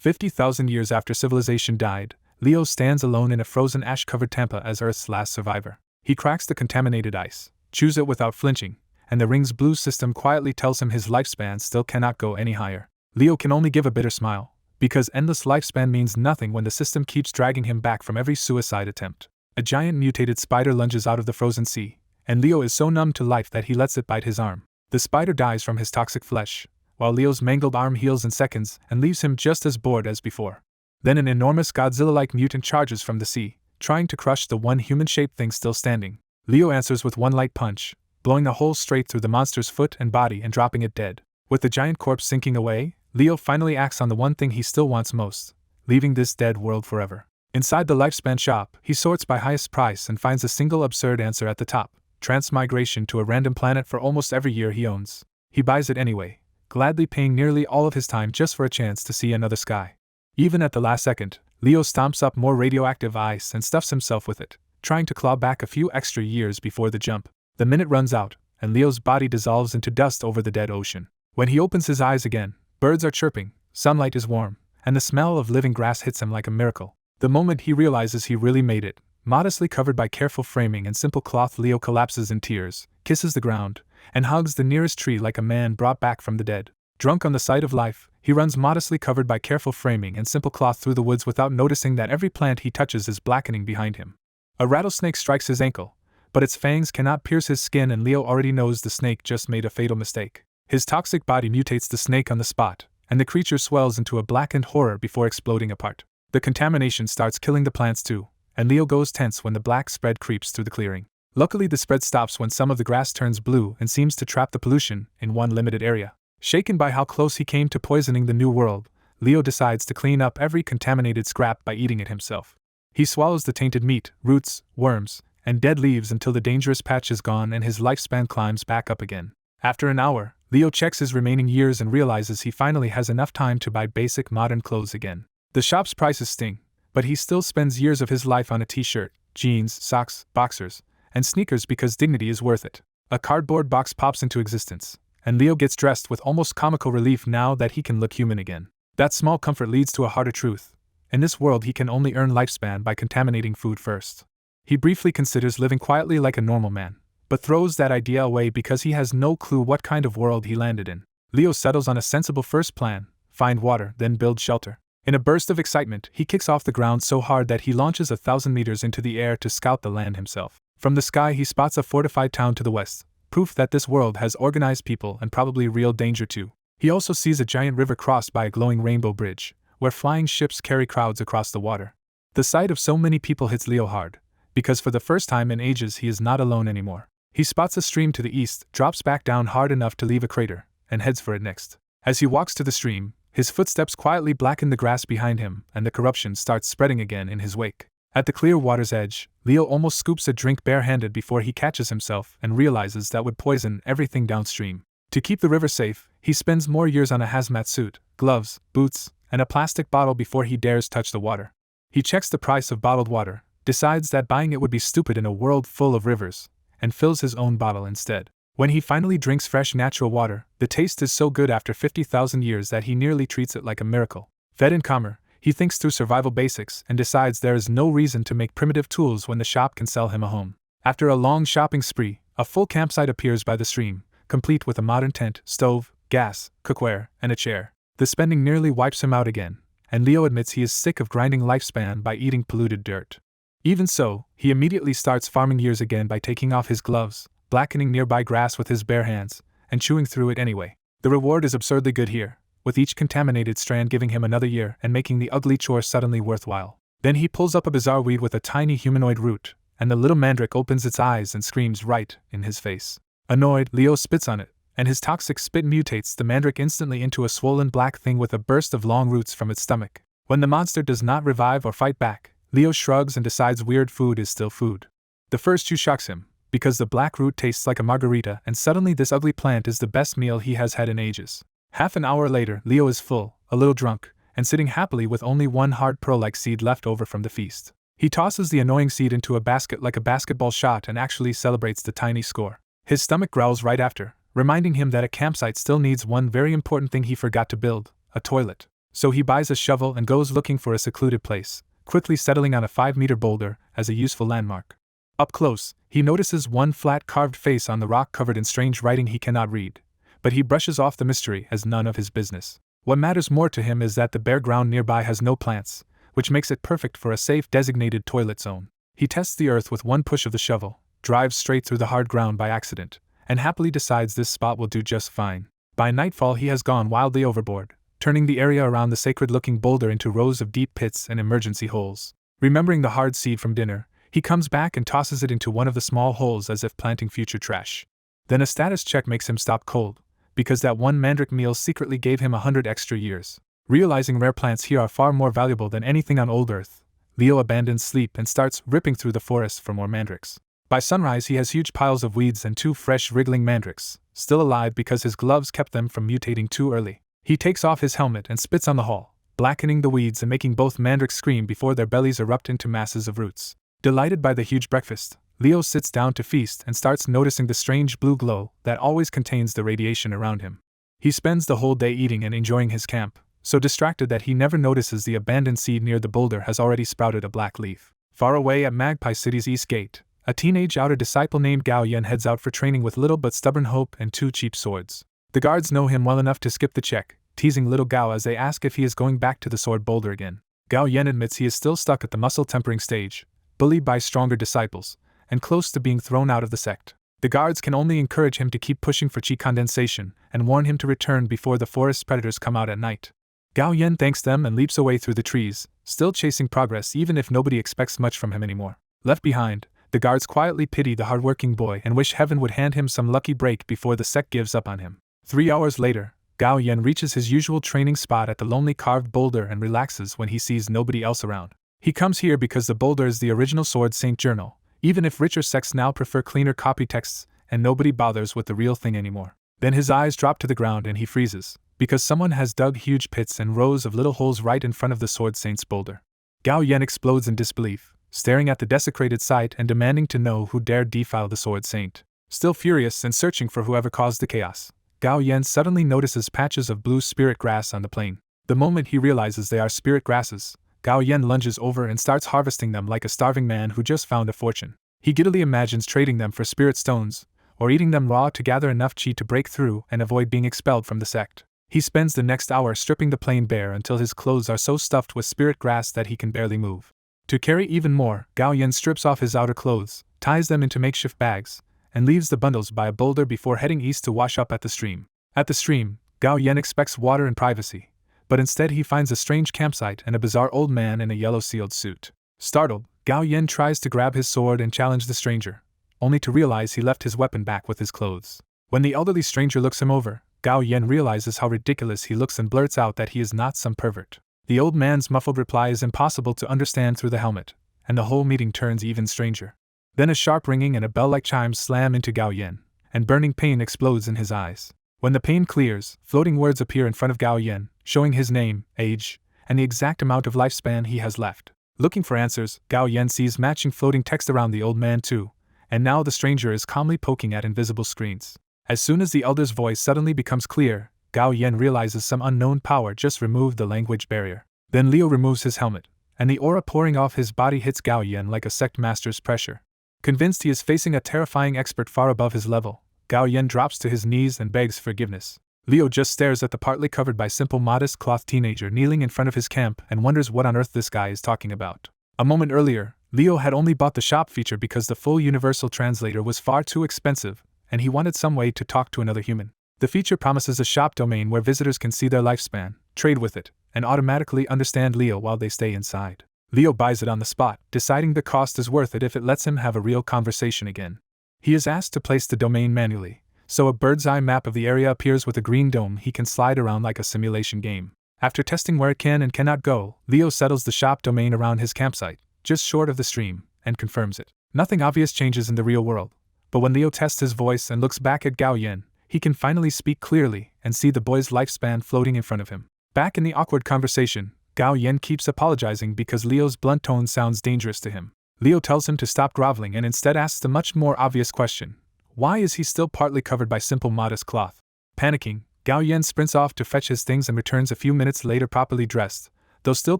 50,000 years after civilization died, Leo stands alone in a frozen ash-covered tampa as Earth's last survivor. He cracks the contaminated ice, chews it without flinching, and the ring's blue system quietly tells him his lifespan still cannot go any higher. Leo can only give a bitter smile, because endless lifespan means nothing when the system keeps dragging him back from every suicide attempt. A giant mutated spider lunges out of the frozen sea, and Leo is so numb to life that he lets it bite his arm. The spider dies from his toxic flesh, while Leo's mangled arm heals in seconds and leaves him just as bored as before. Then an enormous Godzilla-like mutant charges from the sea, trying to crush the one human-shaped thing still standing. Leo answers with one light punch, blowing a hole straight through the monster's foot and body and dropping it dead. With the giant corpse sinking away, Leo finally acts on the one thing he still wants most, leaving this dead world forever. Inside the lifespan shop, he sorts by highest price and finds a single absurd answer at the top: transmigration to a random planet for almost every year he owns. He buys it anyway, gladly paying nearly all of his time just for a chance to see another sky. Even at the last second, Leo stomps up more radioactive ice and stuffs himself with it, trying to claw back a few extra years before the jump. The minute runs out, and Leo's body dissolves into dust over the dead ocean. When he opens his eyes again, birds are chirping, sunlight is warm, and the smell of living grass hits him like a miracle. The moment he realizes he really made it, modestly covered by careful framing and simple cloth, Leo collapses in tears, kisses the ground, and hugs the nearest tree like a man brought back from the dead. Drunk on the sight of life, he runs modestly covered by careful framing and simple cloth through the woods without noticing that every plant he touches is blackening behind him. A rattlesnake strikes his ankle, but its fangs cannot pierce his skin, and Leo already knows the snake just made a fatal mistake. His toxic body mutates the snake on the spot, and the creature swells into a blackened horror before exploding apart. The contamination starts killing the plants too, and Leo goes tense when the black spread creeps through the clearing. Luckily, the spread stops when some of the grass turns blue and seems to trap the pollution in one limited area. Shaken by how close he came to poisoning the new world, Leo decides to clean up every contaminated scrap by eating it himself. He swallows the tainted meat, roots, worms, and dead leaves until the dangerous patch is gone and his lifespan climbs back up again. After an hour, Leo checks his remaining years and realizes he finally has enough time to buy basic modern clothes again. The shop's prices sting, but he still spends years of his life on a t-shirt, jeans, socks, boxers, and sneakers because dignity is worth it. A cardboard box pops into existence, and Leo gets dressed with almost comical relief now that he can look human again. That small comfort leads to a harder truth. In this world, he can only earn lifespan by contaminating food first. He briefly considers living quietly like a normal man, but throws that idea away because he has no clue what kind of world he landed in. Leo settles on a sensible first plan: find water, then build shelter. In a burst of excitement, he kicks off the ground so hard that he launches 1,000 meters into the air to scout the land himself. From the sky, he spots a fortified town to the west, proof that this world has organized people and probably real danger too. He also sees a giant river crossed by a glowing rainbow bridge, where flying ships carry crowds across the water. The sight of so many people hits Leo hard, because for the first time in ages he is not alone anymore. He spots a stream to the east, drops back down hard enough to leave a crater, and heads for it next. As he walks to the stream, his footsteps quietly blacken the grass behind him, and the corruption starts spreading again in his wake. At the clear water's edge, Leo almost scoops a drink barehanded before he catches himself and realizes that would poison everything downstream. To keep the river safe, he spends more years on a hazmat suit, gloves, boots, and a plastic bottle before he dares touch the water. He checks the price of bottled water, decides that buying it would be stupid in a world full of rivers, and fills his own bottle instead. When he finally drinks fresh natural water, the taste is so good after 50,000 years that he nearly treats it like a miracle. Fed and calmer, he thinks through survival basics and decides there is no reason to make primitive tools when the shop can sell him a home. After a long shopping spree, a full campsite appears by the stream, complete with a modern tent, stove, gas, cookware, and a chair. The spending nearly wipes him out again, and Leo admits he is sick of grinding lifespan by eating polluted dirt. Even so, he immediately starts farming years again by taking off his gloves, blackening nearby grass with his bare hands, and chewing through it anyway. The reward is absurdly good here, with each contaminated strand giving him another year and making the ugly chore suddenly worthwhile. Then he pulls up a bizarre weed with a tiny humanoid root, and the little mandrake opens its eyes and screams right in his face. Annoyed, Leo spits on it, and his toxic spit mutates the mandrake instantly into a swollen black thing with a burst of long roots from its stomach. When the monster does not revive or fight back, Leo shrugs and decides weird food is still food. The first chew shocks him, because the black root tastes like a margarita, and suddenly this ugly plant is the best meal he has had in ages. Half an hour later, Leo is full, a little drunk, and sitting happily with only one hard pearl-like seed left over from the feast. He tosses the annoying seed into a basket like a basketball shot and actually celebrates the tiny score. His stomach growls right after, reminding him that a campsite still needs one very important thing he forgot to build: a toilet. So he buys a shovel and goes looking for a secluded place, quickly settling on a 5-meter boulder as a useful landmark. Up close, he notices one flat carved face on the rock covered in strange writing he cannot read, but he brushes off the mystery as none of his business. What matters more to him is that the bare ground nearby has no plants, which makes it perfect for a safe designated toilet zone. He tests the earth with one push of the shovel, drives straight through the hard ground by accident, and happily decides this spot will do just fine. By nightfall he has gone wildly overboard, turning the area around the sacred-looking boulder into rows of deep pits and emergency holes. Remembering the hard seed from dinner, he comes back and tosses it into one of the small holes as if planting future trash. Then a status check makes him stop cold, because that one mandrake meal secretly gave him 100 extra years. Realizing rare plants here are far more valuable than anything on old Earth, Leo abandons sleep and starts ripping through the forest for more mandrakes. By sunrise he has huge piles of weeds and 2 fresh wriggling mandrakes, still alive because his gloves kept them from mutating too early. He takes off his helmet and spits on the hull, blackening the weeds and making both mandrakes scream before their bellies erupt into masses of roots. Delighted by the huge breakfast, Leo sits down to feast and starts noticing the strange blue glow that always contains the radiation around him. He spends the whole day eating and enjoying his camp, so distracted that he never notices the abandoned seed near the boulder has already sprouted a black leaf. Far away at Magpie City's east gate, a teenage outer disciple named Gao Yan heads out for training with little but stubborn hope and 2 cheap swords. The guards know him well enough to skip the check, teasing little Gao as they ask if he is going back to the sword boulder again. Gao Yan admits he is still stuck at the muscle tempering stage, bullied by stronger disciples, and close to being thrown out of the sect. The guards can only encourage him to keep pushing for chi condensation and warn him to return before the forest predators come out at night. Gao Yan thanks them and leaps away through the trees, still chasing progress even if nobody expects much from him anymore. Left behind, the guards quietly pity the hardworking boy and wish heaven would hand him some lucky break before the sect gives up on him. 3 hours later, Gao Yan reaches his usual training spot at the lonely carved boulder and relaxes when he sees nobody else around. He comes here because the boulder is the original Sword Saint journal, even if richer sects now prefer cleaner copy texts and nobody bothers with the real thing anymore. Then his eyes drop to the ground and he freezes, because someone has dug huge pits and rows of little holes right in front of the Sword Saint's boulder. Gao Yan explodes in disbelief, staring at the desecrated site and demanding to know who dared defile the Sword Saint. Still furious and searching for whoever caused the chaos, Gao Yan suddenly notices patches of blue spirit grass on the plain. The moment he realizes they are spirit grasses, Gao Yan lunges over and starts harvesting them like a starving man who just found a fortune. He giddily imagines trading them for spirit stones, or eating them raw to gather enough chi to break through and avoid being expelled from the sect. He spends the next hour stripping the plain bare until his clothes are so stuffed with spirit grass that he can barely move. To carry even more, Gao Yan strips off his outer clothes, ties them into makeshift bags, and leaves the bundles by a boulder before heading east to wash up at the stream. At the stream, Gao Yan expects water and privacy, but instead he finds a strange campsite and a bizarre old man in a yellow sealed suit. Startled, Gao Yan tries to grab his sword and challenge the stranger, only to realize he left his weapon back with his clothes. When the elderly stranger looks him over, Gao Yan realizes how ridiculous he looks and blurts out that he is not some pervert. The old man's muffled reply is impossible to understand through the helmet, and the whole meeting turns even stranger. Then a sharp ringing and a bell-like chime slam into Gao Yan, and burning pain explodes in his eyes. When the pain clears, floating words appear in front of Gao Yan, showing his name, age, and the exact amount of lifespan he has left. Looking for answers, Gao Yan sees matching floating text around the old man too, and now the stranger is calmly poking at invisible screens. As soon as the elder's voice suddenly becomes clear, Gao Yan realizes some unknown power just removed the language barrier. Then Leo removes his helmet, and the aura pouring off his body hits Gao Yan like a sect master's pressure. Convinced he is facing a terrifying expert far above his level, Gao Yan drops to his knees and begs forgiveness. Leo just stares at the partly covered by simple modest cloth teenager kneeling in front of his camp and wonders what on earth this guy is talking about. A moment earlier, Leo had only bought the shop feature because the full universal translator was far too expensive, and he wanted some way to talk to another human. The feature promises a shop domain where visitors can see their lifespan, trade with it, and automatically understand Leo while they stay inside. Leo buys it on the spot, deciding the cost is worth it if it lets him have a real conversation again. He is asked to place the domain manually, so a bird's-eye map of the area appears with a green dome he can slide around like a simulation game. After testing where it can and cannot go, Leo settles the shop domain around his campsite, just short of the stream, and confirms it. Nothing obvious changes in the real world, but when Leo tests his voice and looks back at Gao Yan, he can finally speak clearly and see the boy's lifespan floating in front of him. Back in the awkward conversation, Gao Yan keeps apologizing because Leo's blunt tone sounds dangerous to him. Leo tells him to stop groveling and instead asks the much more obvious question: why is he still partly covered by simple modest cloth? Panicking, Gao Yan sprints off to fetch his things and returns a few minutes later properly dressed, though still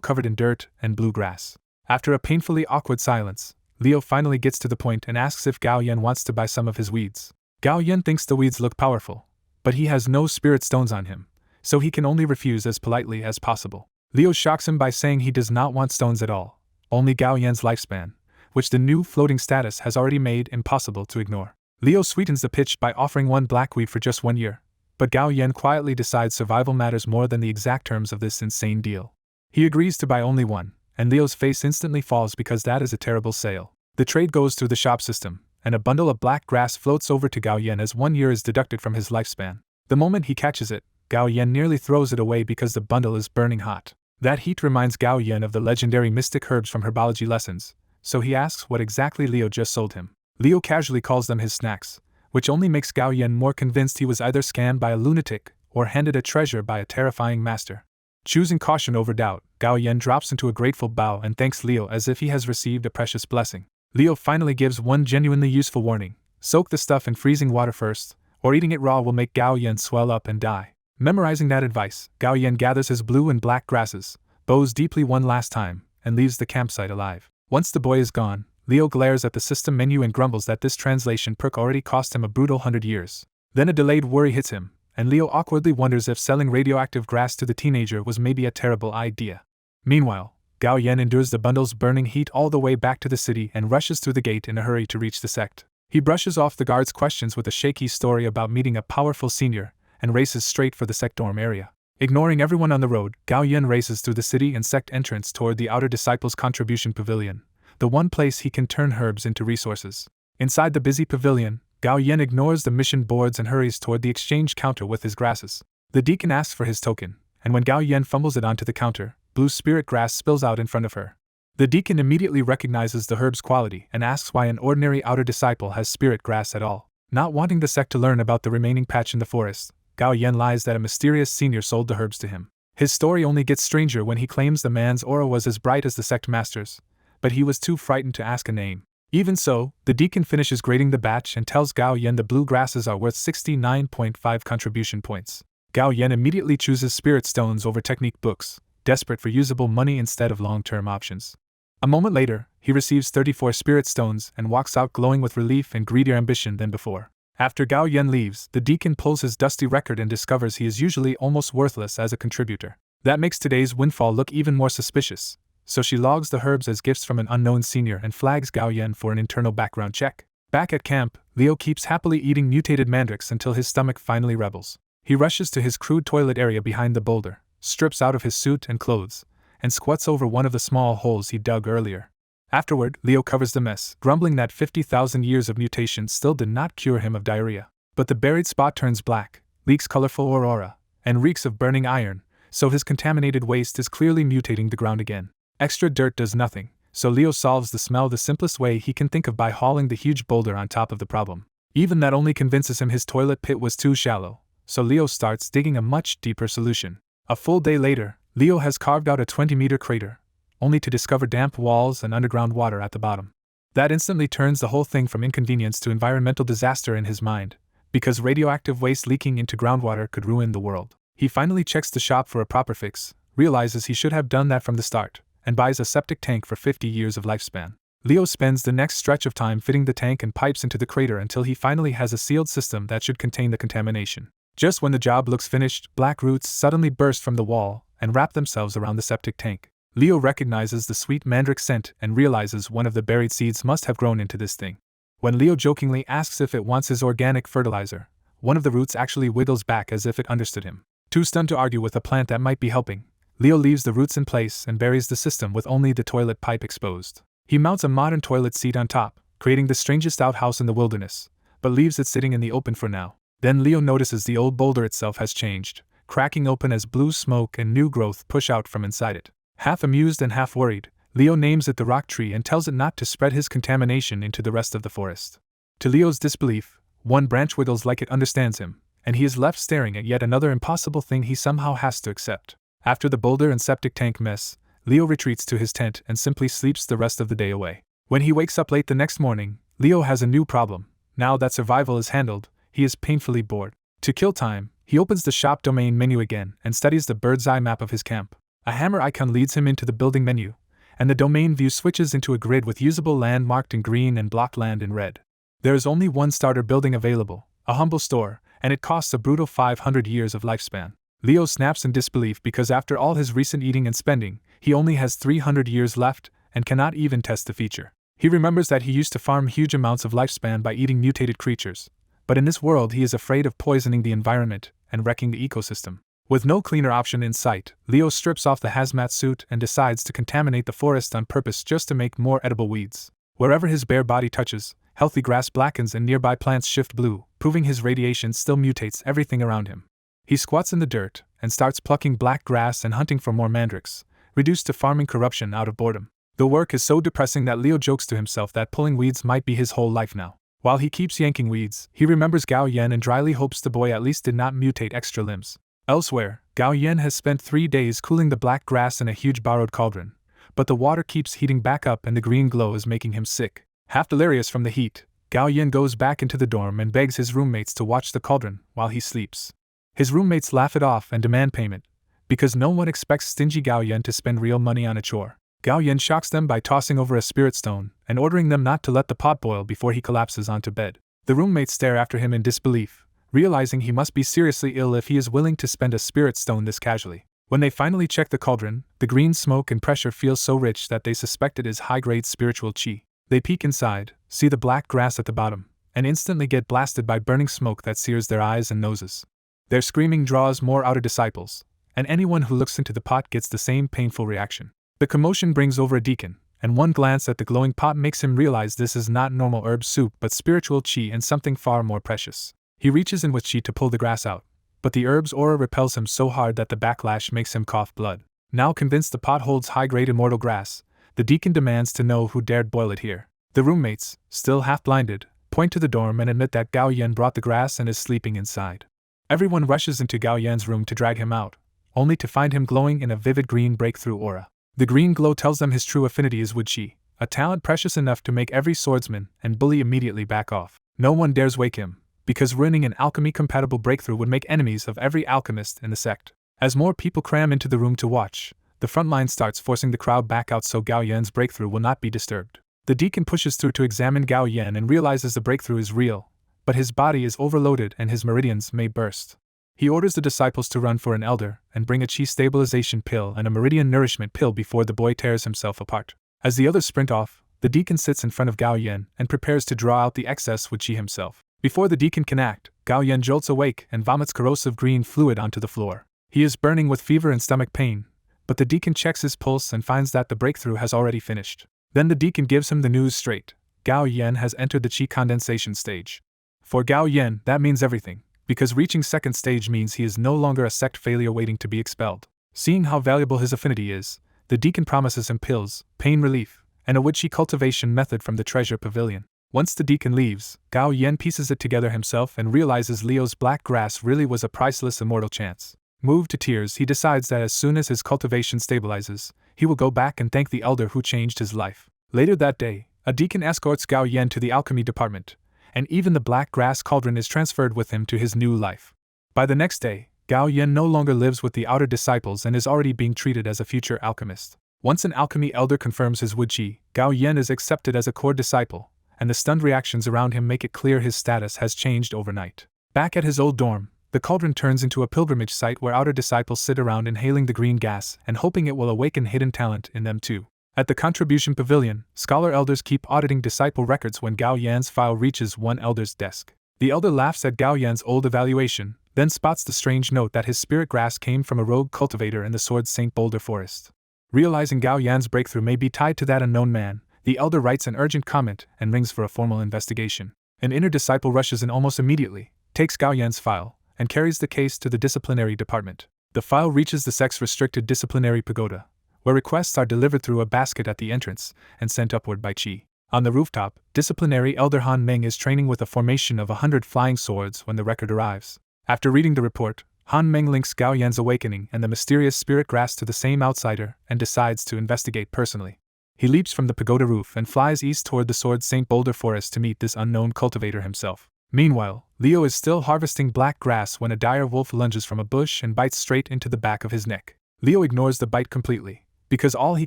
covered in dirt and blue grass. After a painfully awkward silence, Leo finally gets to the point and asks if Gao Yan wants to buy some of his weeds. Gao Yan thinks the weeds look powerful, but he has no spirit stones on him, so he can only refuse as politely as possible. Leo shocks him by saying he does not want stones at all, only Gao Yan's lifespan, which the new floating status has already made impossible to ignore. Leo sweetens the pitch by offering one black weed for just 1 year, but Gao Yan quietly decides survival matters more than the exact terms of this insane deal. He agrees to buy only one, and Leo's face instantly falls because that is a terrible sale. The trade goes through the shop system, and a bundle of black grass floats over to Gao Yan as 1 year is deducted from his lifespan. The moment he catches it, Gao Yan nearly throws it away because the bundle is burning hot. That heat reminds Gao Yan of the legendary mystic herbs from herbology lessons, so he asks what exactly Leo just sold him. Leo casually calls them his snacks, which only makes Gao Yan more convinced he was either scammed by a lunatic or handed a treasure by a terrifying master. Choosing caution over doubt, Gao Yan drops into a grateful bow and thanks Leo as if he has received a precious blessing. Leo finally gives one genuinely useful warning: soak the stuff in freezing water first, or eating it raw will make Gao Yan swell up and die. Memorizing that advice, Gao Yan gathers his blue and black grasses, bows deeply one last time, and leaves the campsite alive. Once the boy is gone, Leo glares at the system menu and grumbles that this translation perk already cost him a brutal 100 years. Then a delayed worry hits him, and Leo awkwardly wonders if selling radioactive grass to the teenager was maybe a terrible idea. Meanwhile, Gao Yan endures the bundle's burning heat all the way back to the city and rushes through the gate in a hurry to reach the sect. He brushes off the guard's questions with a shaky story about meeting a powerful senior, and races straight for the sect dorm area. Ignoring everyone on the road, Gao Yan races through the city and sect entrance toward the Outer Disciples' Contribution Pavilion, the one place he can turn herbs into resources. Inside the busy pavilion, Gao Yan ignores the mission boards and hurries toward the exchange counter with his grasses. The deacon asks for his token, and when Gao Yan fumbles it onto the counter, blue spirit grass spills out in front of her. The deacon immediately recognizes the herb's quality and asks why an ordinary outer disciple has spirit grass at all. Not wanting the sect to learn about the remaining patch in the forest, Gao Yan lies that a mysterious senior sold the herbs to him. His story only gets stranger when he claims the man's aura was as bright as the sect master's, but he was too frightened to ask a name. Even so, the deacon finishes grading the batch and tells Gao Yan the blue grasses are worth 69.5 contribution points. Gao Yan immediately chooses spirit stones over technique books, desperate for usable money instead of long-term options. A moment later, he receives 34 spirit stones and walks out glowing with relief and greedier ambition than before. After Gao Yan leaves, the deacon pulls his dusty record and discovers he is usually almost worthless as a contributor. That makes today's windfall look even more suspicious, so she logs the herbs as gifts from an unknown senior and flags Gao Yan for an internal background check. Back at camp, Leo keeps happily eating mutated mandrakes until his stomach finally rebels. He rushes to his crude toilet area behind the boulder, strips out of his suit and clothes, and squats over one of the small holes he dug earlier. Afterward, Leo covers the mess, grumbling that 50,000 years of mutation still did not cure him of diarrhea. But the buried spot turns black, leaks colorful aurora, and reeks of burning iron, so his contaminated waste is clearly mutating the ground again. Extra dirt does nothing, so Leo solves the smell the simplest way he can think of by hauling the huge boulder on top of the problem. Even that only convinces him his toilet pit was too shallow, so Leo starts digging a much deeper solution. A full day later, Leo has carved out a 20-meter crater, only to discover damp walls and underground water at the bottom. That instantly turns the whole thing from inconvenience to environmental disaster in his mind, because radioactive waste leaking into groundwater could ruin the world. He finally checks the shop for a proper fix, realizes he should have done that from the start, and buys a septic tank for 50 years of lifespan. Leo spends the next stretch of time fitting the tank and pipes into the crater until he finally has a sealed system that should contain the contamination. Just when the job looks finished, black roots suddenly burst from the wall and wrap themselves around the septic tank. Leo recognizes the sweet mandrake scent and realizes one of the buried seeds must have grown into this thing. When Leo jokingly asks if it wants his organic fertilizer, one of the roots actually wiggles back as if it understood him. Too stunned to argue with a plant that might be helping, Leo leaves the roots in place and buries the system with only the toilet pipe exposed. He mounts a modern toilet seat on top, creating the strangest outhouse in the wilderness, but leaves it sitting in the open for now. Then Leo notices the old boulder itself has changed, cracking open as blue smoke and new growth push out from inside it. Half amused and half worried, Leo names it the rock tree and tells it not to spread his contamination into the rest of the forest. To Leo's disbelief, one branch wiggles like it understands him, and he is left staring at yet another impossible thing he somehow has to accept. After the boulder and septic tank mess, Leo retreats to his tent and simply sleeps the rest of the day away. When he wakes up late the next morning, Leo has a new problem. Now that survival is handled, he is painfully bored. To kill time, He opens the shop domain menu again and studies the bird's eye map of his camp. A hammer icon leads him into the building menu, and the domain view switches into a grid with usable land marked in green and blocked land in red. There is only one starter building available, a humble store, and it costs a brutal 500 years of lifespan. Leo snaps in disbelief because after all his recent eating and spending, he only has 300 years left and cannot even test the feature. He remembers that he used to farm huge amounts of lifespan by eating mutated creatures, but in this world he is afraid of poisoning the environment and wrecking the ecosystem. With no cleaner option in sight, Leo strips off the hazmat suit and decides to contaminate the forest on purpose just to make more edible weeds. Wherever his bare body touches, healthy grass blackens and nearby plants shift blue, proving his radiation still mutates everything around him. He squats in the dirt and starts plucking black grass and hunting for more mandrakes, reduced to farming corruption out of boredom. The work is so depressing that Leo jokes to himself that pulling weeds might be his whole life now. While he keeps yanking weeds, he remembers Gao Yan and dryly hopes the boy at least did not mutate extra limbs. Elsewhere, Gao Yan has spent 3 days cooling the black grass in a huge borrowed cauldron, but the water keeps heating back up and the green glow is making him sick. Half delirious from the heat, Gao Yan goes back into the dorm and begs his roommates to watch the cauldron while he sleeps. His roommates laugh it off and demand payment, because no one expects stingy Gao Yan to spend real money on a chore. Gao Yan shocks them by tossing over a spirit stone and ordering them not to let the pot boil before he collapses onto bed. The roommates stare after him in disbelief, realizing he must be seriously ill if he is willing to spend a spirit stone this casually. When they finally check the cauldron, the green smoke and pressure feels so rich that they suspect it is high-grade spiritual chi. They peek inside, see the black grass at the bottom, and instantly get blasted by burning smoke that sears their eyes and noses. Their screaming draws more outer disciples, and anyone who looks into the pot gets the same painful reaction. The commotion brings over a deacon, and one glance at the glowing pot makes him realize this is not normal herb soup but spiritual chi and something far more precious. He reaches in with chi to pull the grass out, but the herb's aura repels him so hard that the backlash makes him cough blood. Now convinced the pot holds high-grade immortal grass, the deacon demands to know who dared boil it here. The roommates, still half-blinded, point to the dorm and admit that Gao Yan brought the grass and is sleeping inside. Everyone rushes into Gao Yan's room to drag him out, only to find him glowing in a vivid green breakthrough aura. The green glow tells them his true affinity is wood chi, a talent precious enough to make every swordsman and bully immediately back off. No one dares wake him, because ruining an alchemy-compatible breakthrough would make enemies of every alchemist in the sect. As more people cram into the room to watch, the front line starts forcing the crowd back out so Gao Yan's breakthrough will not be disturbed. The deacon pushes through to examine Gao Yan and realizes the breakthrough is real, but his body is overloaded and his meridians may burst. He orders the disciples to run for an elder and bring a chi stabilization pill and a meridian nourishment pill before the boy tears himself apart. As the others sprint off, the deacon sits in front of Gao Yan and prepares to draw out the excess with chi himself. Before the deacon can act, Gao Yan jolts awake and vomits corrosive green fluid onto the floor. He is burning with fever and stomach pain, but the deacon checks his pulse and finds that the breakthrough has already finished. Then the deacon gives him the news straight. Gao Yan has entered the chi condensation stage. For Gao Yan, that means everything, because reaching second stage means he is no longer a sect failure waiting to be expelled. Seeing how valuable his affinity is, the deacon promises him pills, pain relief, and a wood chi cultivation method from the treasure pavilion. Once the deacon leaves, Gao Yan pieces it together himself and realizes Leo's black grass really was a priceless immortal chance. Moved to tears, he decides that as soon as his cultivation stabilizes, he will go back and thank the elder who changed his life. Later that day, a deacon escorts Gao Yan to the alchemy department, and even the black grass cauldron is transferred with him to his new life. By the next day, Gao Yan no longer lives with the outer disciples and is already being treated as a future alchemist. Once an alchemy elder confirms his wood chi, Gao Yan is accepted as a core disciple, and the stunned reactions around him make it clear his status has changed overnight. Back at his old dorm, the cauldron turns into a pilgrimage site where outer disciples sit around inhaling the green gas and hoping it will awaken hidden talent in them too. At the contribution pavilion, scholar elders keep auditing disciple records when Gao Yan's file reaches one elder's desk. The elder laughs at Gao Yan's old evaluation, then spots the strange note that his spirit grass came from a rogue cultivator in the Sword St. Boulder Forest. Realizing Gao Yan's breakthrough may be tied to that unknown man, the elder writes an urgent comment and rings for a formal investigation. An inner disciple rushes in almost immediately, takes Gao Yan's file, and carries the case to the disciplinary department. The file reaches the sex-restricted disciplinary pagoda, where requests are delivered through a basket at the entrance and sent upward by chi. On the rooftop, disciplinary elder Han Meng is training with a formation of 100 flying swords when the record arrives. After reading the report, Han Meng links Gao Yan's awakening and the mysterious spirit grass to the same outsider and decides to investigate personally. He leaps from the pagoda roof and flies east toward the Sword St. Boulder Forest to meet this unknown cultivator himself. Meanwhile, Leo is still harvesting black grass when a dire wolf lunges from a bush and bites straight into the back of his neck. Leo ignores the bite completely, because all he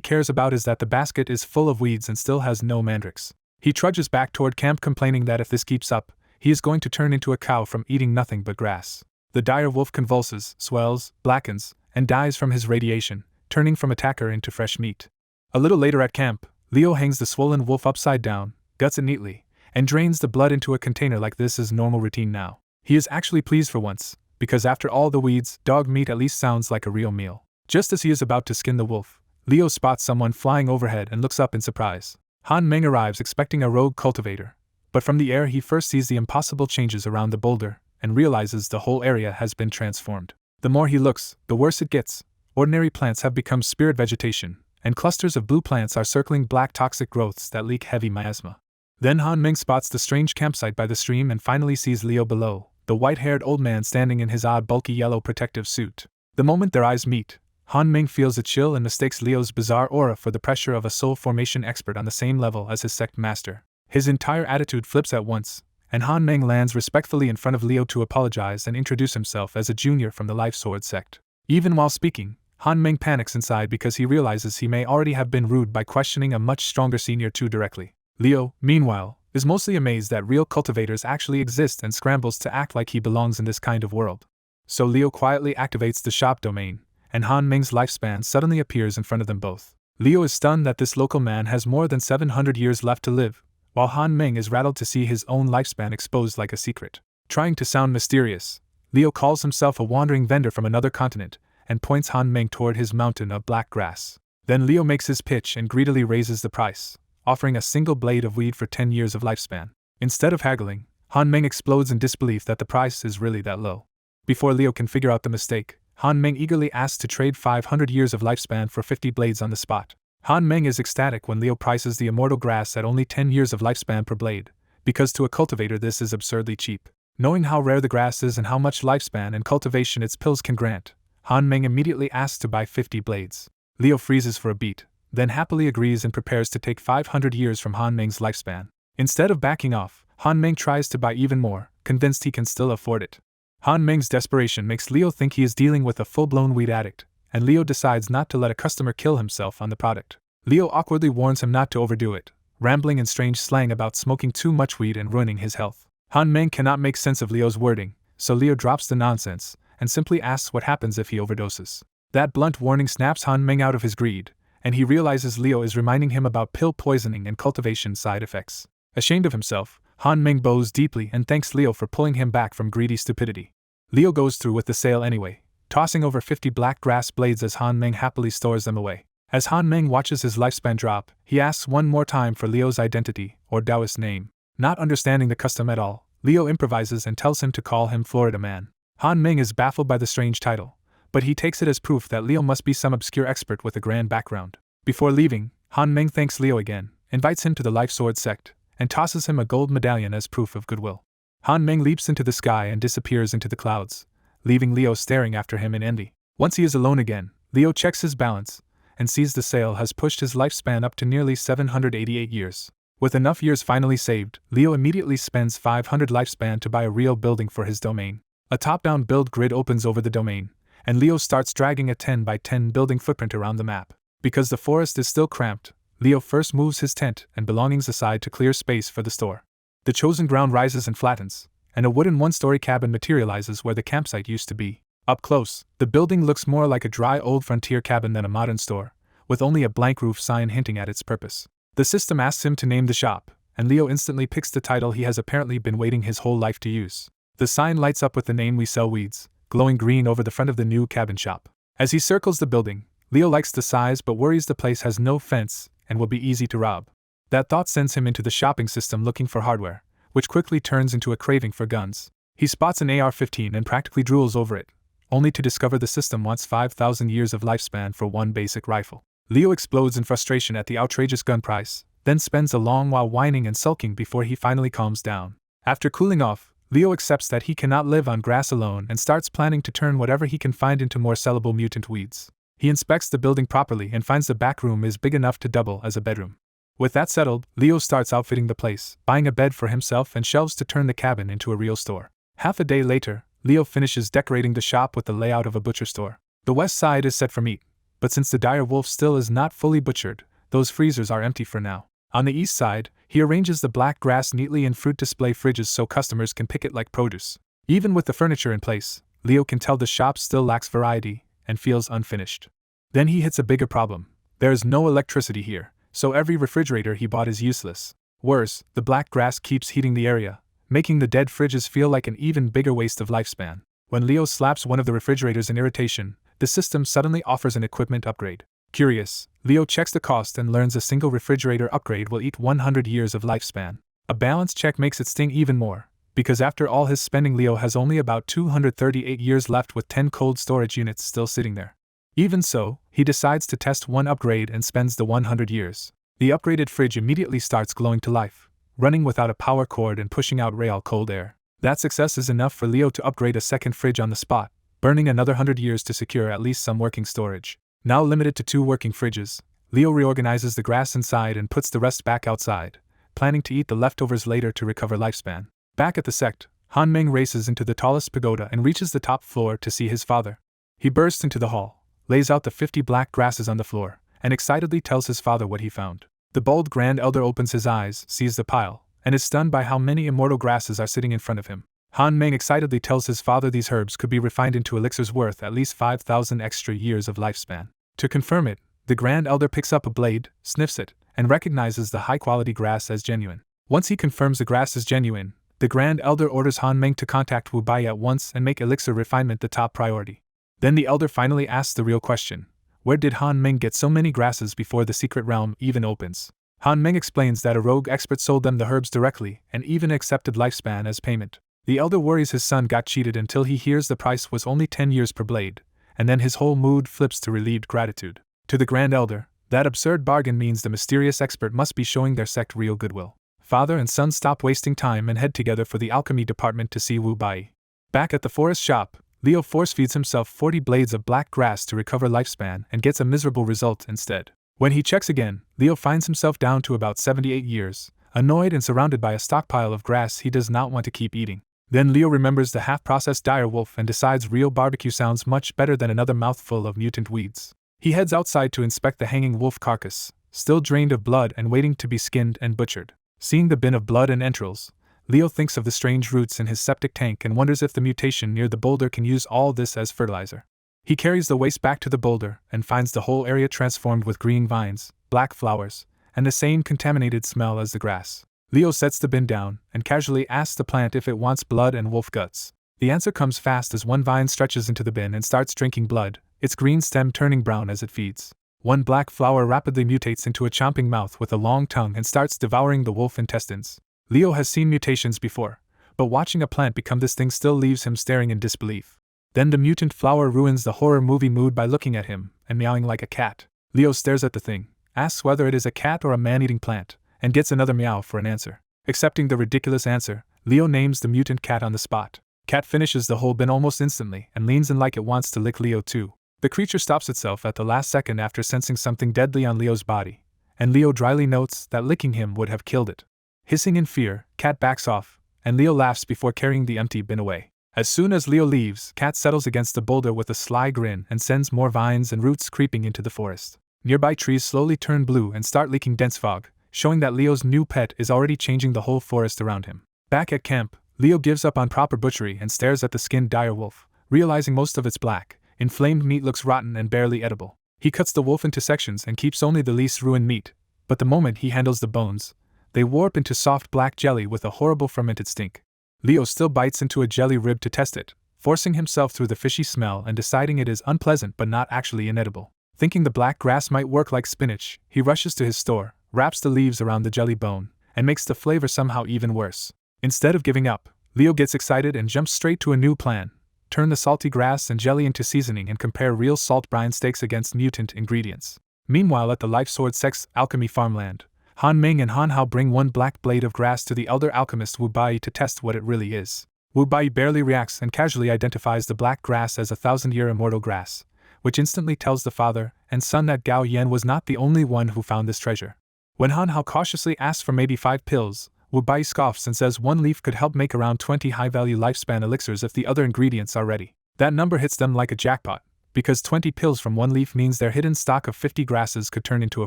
cares about is that the basket is full of weeds and still has no mandrakes. He trudges back toward camp complaining that if this keeps up, he is going to turn into a cow from eating nothing but grass. The dire wolf convulses, swells, blackens, and dies from his radiation, turning from attacker into fresh meat. A little later at camp, Leo hangs the swollen wolf upside down, guts it neatly, and drains the blood into a container like this is normal routine now. He is actually pleased for once, because after all the weeds, dog meat at least sounds like a real meal. Just as he is about to skin the wolf, Leo spots someone flying overhead and looks up in surprise. Han Meng arrives expecting a rogue cultivator, but from the air he first sees the impossible changes around the boulder and realizes the whole area has been transformed. The more he looks, the worse it gets. Ordinary plants have become spirit vegetation, and clusters of blue plants are circling black toxic growths that leak heavy miasma. Then Han Meng spots the strange campsite by the stream and finally sees Leo below, the white-haired old man standing in his odd bulky yellow protective suit. The moment their eyes meet, Han Meng feels a chill and mistakes Leo's bizarre aura for the pressure of a soul formation expert on the same level as his sect master. His entire attitude flips at once, and Han Meng lands respectfully in front of Leo to apologize and introduce himself as a junior from the Life Sword sect. Even while speaking, Han Meng panics inside because he realizes he may already have been rude by questioning a much stronger senior too directly. Leo, meanwhile, is mostly amazed that real cultivators actually exist and scrambles to act like he belongs in this kind of world. So Leo quietly activates the shop domain, and Han Meng's lifespan suddenly appears in front of them both. Leo is stunned that this local man has more than 700 years left to live, while Han Meng is rattled to see his own lifespan exposed like a secret. Trying to sound mysterious, Leo calls himself a wandering vendor from another continent, and points Han Meng toward his mountain of black grass. Then Leo makes his pitch and greedily raises the price, offering a single blade of weed for 10 years of lifespan. Instead of haggling, Han Meng explodes in disbelief that the price is really that low. Before Leo can figure out the mistake, Han Meng eagerly asks to trade 500 years of lifespan for 50 blades on the spot. Han Meng is ecstatic when Leo prices the immortal grass at only 10 years of lifespan per blade, because to a cultivator this is absurdly cheap. Knowing how rare the grass is and how much lifespan and cultivation its pills can grant, Han Meng immediately asks to buy 50 blades. Leo freezes for a beat, then happily agrees and prepares to take 500 years from Han Meng's lifespan. Instead of backing off, Han Meng tries to buy even more, convinced he can still afford it. Han Meng's desperation makes Leo think he is dealing with a full-blown weed addict, and Leo decides not to let a customer kill himself on the product. Leo awkwardly warns him not to overdo it, rambling in strange slang about smoking too much weed and ruining his health. Han Meng cannot make sense of Leo's wording, so Leo drops the nonsense and simply asks what happens if he overdoses. That blunt warning snaps Han Meng out of his greed, and he realizes Leo is reminding him about pill poisoning and cultivation side effects. Ashamed of himself, Han Meng bows deeply and thanks Leo for pulling him back from greedy stupidity. Leo goes through with the sale anyway, tossing over 50 black grass blades as Han Meng happily stores them away. As Han Meng watches his lifespan drop, he asks one more time for Leo's identity, or Taoist name. Not understanding the custom at all, Leo improvises and tells him to call him Florida Man. Han Meng is baffled by the strange title, but he takes it as proof that Leo must be some obscure expert with a grand background. Before leaving, Han Meng thanks Leo again, invites him to the Life Sword sect, and tosses him a gold medallion as proof of goodwill. Han Meng leaps into the sky and disappears into the clouds, leaving Leo staring after him in envy. Once he is alone again, Leo checks his balance, and sees the sale has pushed his lifespan up to nearly 788 years. With enough years finally saved, Leo immediately spends 500 lifespan to buy a real building for his domain. A top-down build grid opens over the domain, and Leo starts dragging a 10 by 10 building footprint around the map. Because the forest is still cramped, Leo first moves his tent and belongings aside to clear space for the store. The chosen ground rises and flattens, and a wooden one-story cabin materializes where the campsite used to be. Up close, the building looks more like a dry old frontier cabin than a modern store, with only a blank roof sign hinting at its purpose. The system asks him to name the shop, and Leo instantly picks the title he has apparently been waiting his whole life to use. The sign lights up with the name "We Sell Weeds," glowing green over the front of the new cabin shop. As he circles the building, Leo likes the size but worries the place has no fence and will be easy to rob. That thought sends him into the shopping system looking for hardware, which quickly turns into a craving for guns. He spots an AR-15 and practically drools over it, only to discover the system wants 5,000 years of lifespan for one basic rifle. Leo explodes in frustration at the outrageous gun price, then spends a long while whining and sulking before he finally calms down. After cooling off, Leo accepts that he cannot live on grass alone and starts planning to turn whatever he can find into more sellable mutant weeds. He inspects the building properly and finds the back room is big enough to double as a bedroom. With that settled, Leo starts outfitting the place, buying a bed for himself and shelves to turn the cabin into a real store. Half a day later, Leo finishes decorating the shop with the layout of a butcher store. The west side is set for meat, but since the dire wolf still is not fully butchered, those freezers are empty for now. On the east side, he arranges the black grass neatly in fruit display fridges so customers can pick it like produce. Even with the furniture in place, Leo can tell the shop still lacks variety and feels unfinished. Then he hits a bigger problem. There is no electricity here, so every refrigerator he bought is useless. Worse, the black grass keeps heating the area, making the dead fridges feel like an even bigger waste of lifespan. When Leo slaps one of the refrigerators in irritation, the system suddenly offers an equipment upgrade. Curious, Leo checks the cost and learns a single refrigerator upgrade will eat 100 years of lifespan. A balance check makes it sting even more, because after all his spending, Leo has only about 238 years left with 10 cold storage units still sitting there. Even so, he decides to test one upgrade and spends the 100 years. The upgraded fridge immediately starts glowing to life, running without a power cord and pushing out real cold air. That success is enough for Leo to upgrade a second fridge on the spot, burning another 100 years to secure at least some working storage. Now limited to 2 working fridges, Leo reorganizes the grass inside and puts the rest back outside, planning to eat the leftovers later to recover lifespan. Back at the sect, Han Meng races into the tallest pagoda and reaches the top floor to see his father. He bursts into the hall, lays out the 50 black grasses on the floor, and excitedly tells his father what he found. The bold Grand Elder opens his eyes, sees the pile, and is stunned by how many immortal grasses are sitting in front of him. Han Meng excitedly tells his father these herbs could be refined into elixirs worth at least 5,000 extra years of lifespan. To confirm it, the Grand Elder picks up a blade, sniffs it, and recognizes the high-quality grass as genuine. Once he confirms the grass is genuine, the Grand Elder orders Han Meng to contact Wu Bai at once and make elixir refinement the top priority. Then the Elder finally asks the real question: where did Han Meng get so many grasses before the secret realm even opens? Han Meng explains that a rogue expert sold them the herbs directly and even accepted lifespan as payment. The Elder worries his son got cheated until he hears the price was only 10 years per blade, and then his whole mood flips to relieved gratitude. To the Grand Elder, that absurd bargain means the mysterious expert must be showing their sect real goodwill. Father and son stop wasting time and head together for the alchemy department to see Wu Bai. Back at the forest shop, Leo force-feeds himself 40 blades of black grass to recover lifespan and gets a miserable result instead. When he checks again, Leo finds himself down to about 78 years, annoyed and surrounded by a stockpile of grass he does not want to keep eating. Then Leo remembers the half-processed dire wolf and decides real barbecue sounds much better than another mouthful of mutant weeds. He heads outside to inspect the hanging wolf carcass, still drained of blood and waiting to be skinned and butchered. Seeing the bin of blood and entrails, Leo thinks of the strange roots in his septic tank and wonders if the mutation near the boulder can use all this as fertilizer. He carries the waste back to the boulder and finds the whole area transformed with green vines, black flowers, and the same contaminated smell as the grass. Leo sets the bin down and casually asks the plant if it wants blood and wolf guts. The answer comes fast as one vine stretches into the bin and starts drinking blood, its green stem turning brown as it feeds. One black flower rapidly mutates into a chomping mouth with a long tongue and starts devouring the wolf intestines. Leo has seen mutations before, but watching a plant become this thing still leaves him staring in disbelief. Then the mutant flower ruins the horror movie mood by looking at him and meowing like a cat. Leo stares at the thing, asks whether it is a cat or a man-eating plant, and gets another meow for an answer. Accepting the ridiculous answer, Leo names the mutant cat on the spot. Cat finishes the whole bin almost instantly and leans in like it wants to lick Leo too. The creature stops itself at the last second after sensing something deadly on Leo's body, and Leo dryly notes that licking him would have killed it. Hissing in fear, Cat backs off, and Leo laughs before carrying the empty bin away. As soon as Leo leaves, Cat settles against the boulder with a sly grin and sends more vines and roots creeping into the forest. Nearby trees slowly turn blue and start leaking dense fog, showing that Leo's new pet is already changing the whole forest around him. Back at camp, Leo gives up on proper butchery and stares at the skinned dire wolf, realizing most of its black, inflamed meat looks rotten and barely edible. He cuts the wolf into sections and keeps only the least ruined meat, but the moment he handles the bones, they warp into soft black jelly with a horrible fermented stink. Leo still bites into a jelly rib to test it, forcing himself through the fishy smell and deciding it is unpleasant but not actually inedible. Thinking the black grass might work like spinach, he rushes to his store, wraps the leaves around the jelly bone, and makes the flavor somehow even worse. Instead of giving up, Leo gets excited and jumps straight to a new plan: turn the salty grass and jelly into seasoning and compare real salt brine steaks against mutant ingredients. Meanwhile, at the Life Sword Sect's alchemy farmland, Han Ming and Han Hao bring one black blade of grass to the elder alchemist Wu Bai to test what it really is. Wu Bai barely reacts and casually identifies the black grass as a 1,000-year immortal grass, which instantly tells the father and son that Gao Yan was not the only one who found this treasure. When Han Hao cautiously asks for maybe 5 pills, Wu Bai scoffs and says one leaf could help make around 20 high-value lifespan elixirs if the other ingredients are ready. That number hits them like a jackpot, because 20 pills from one leaf means their hidden stock of 50 grasses could turn into a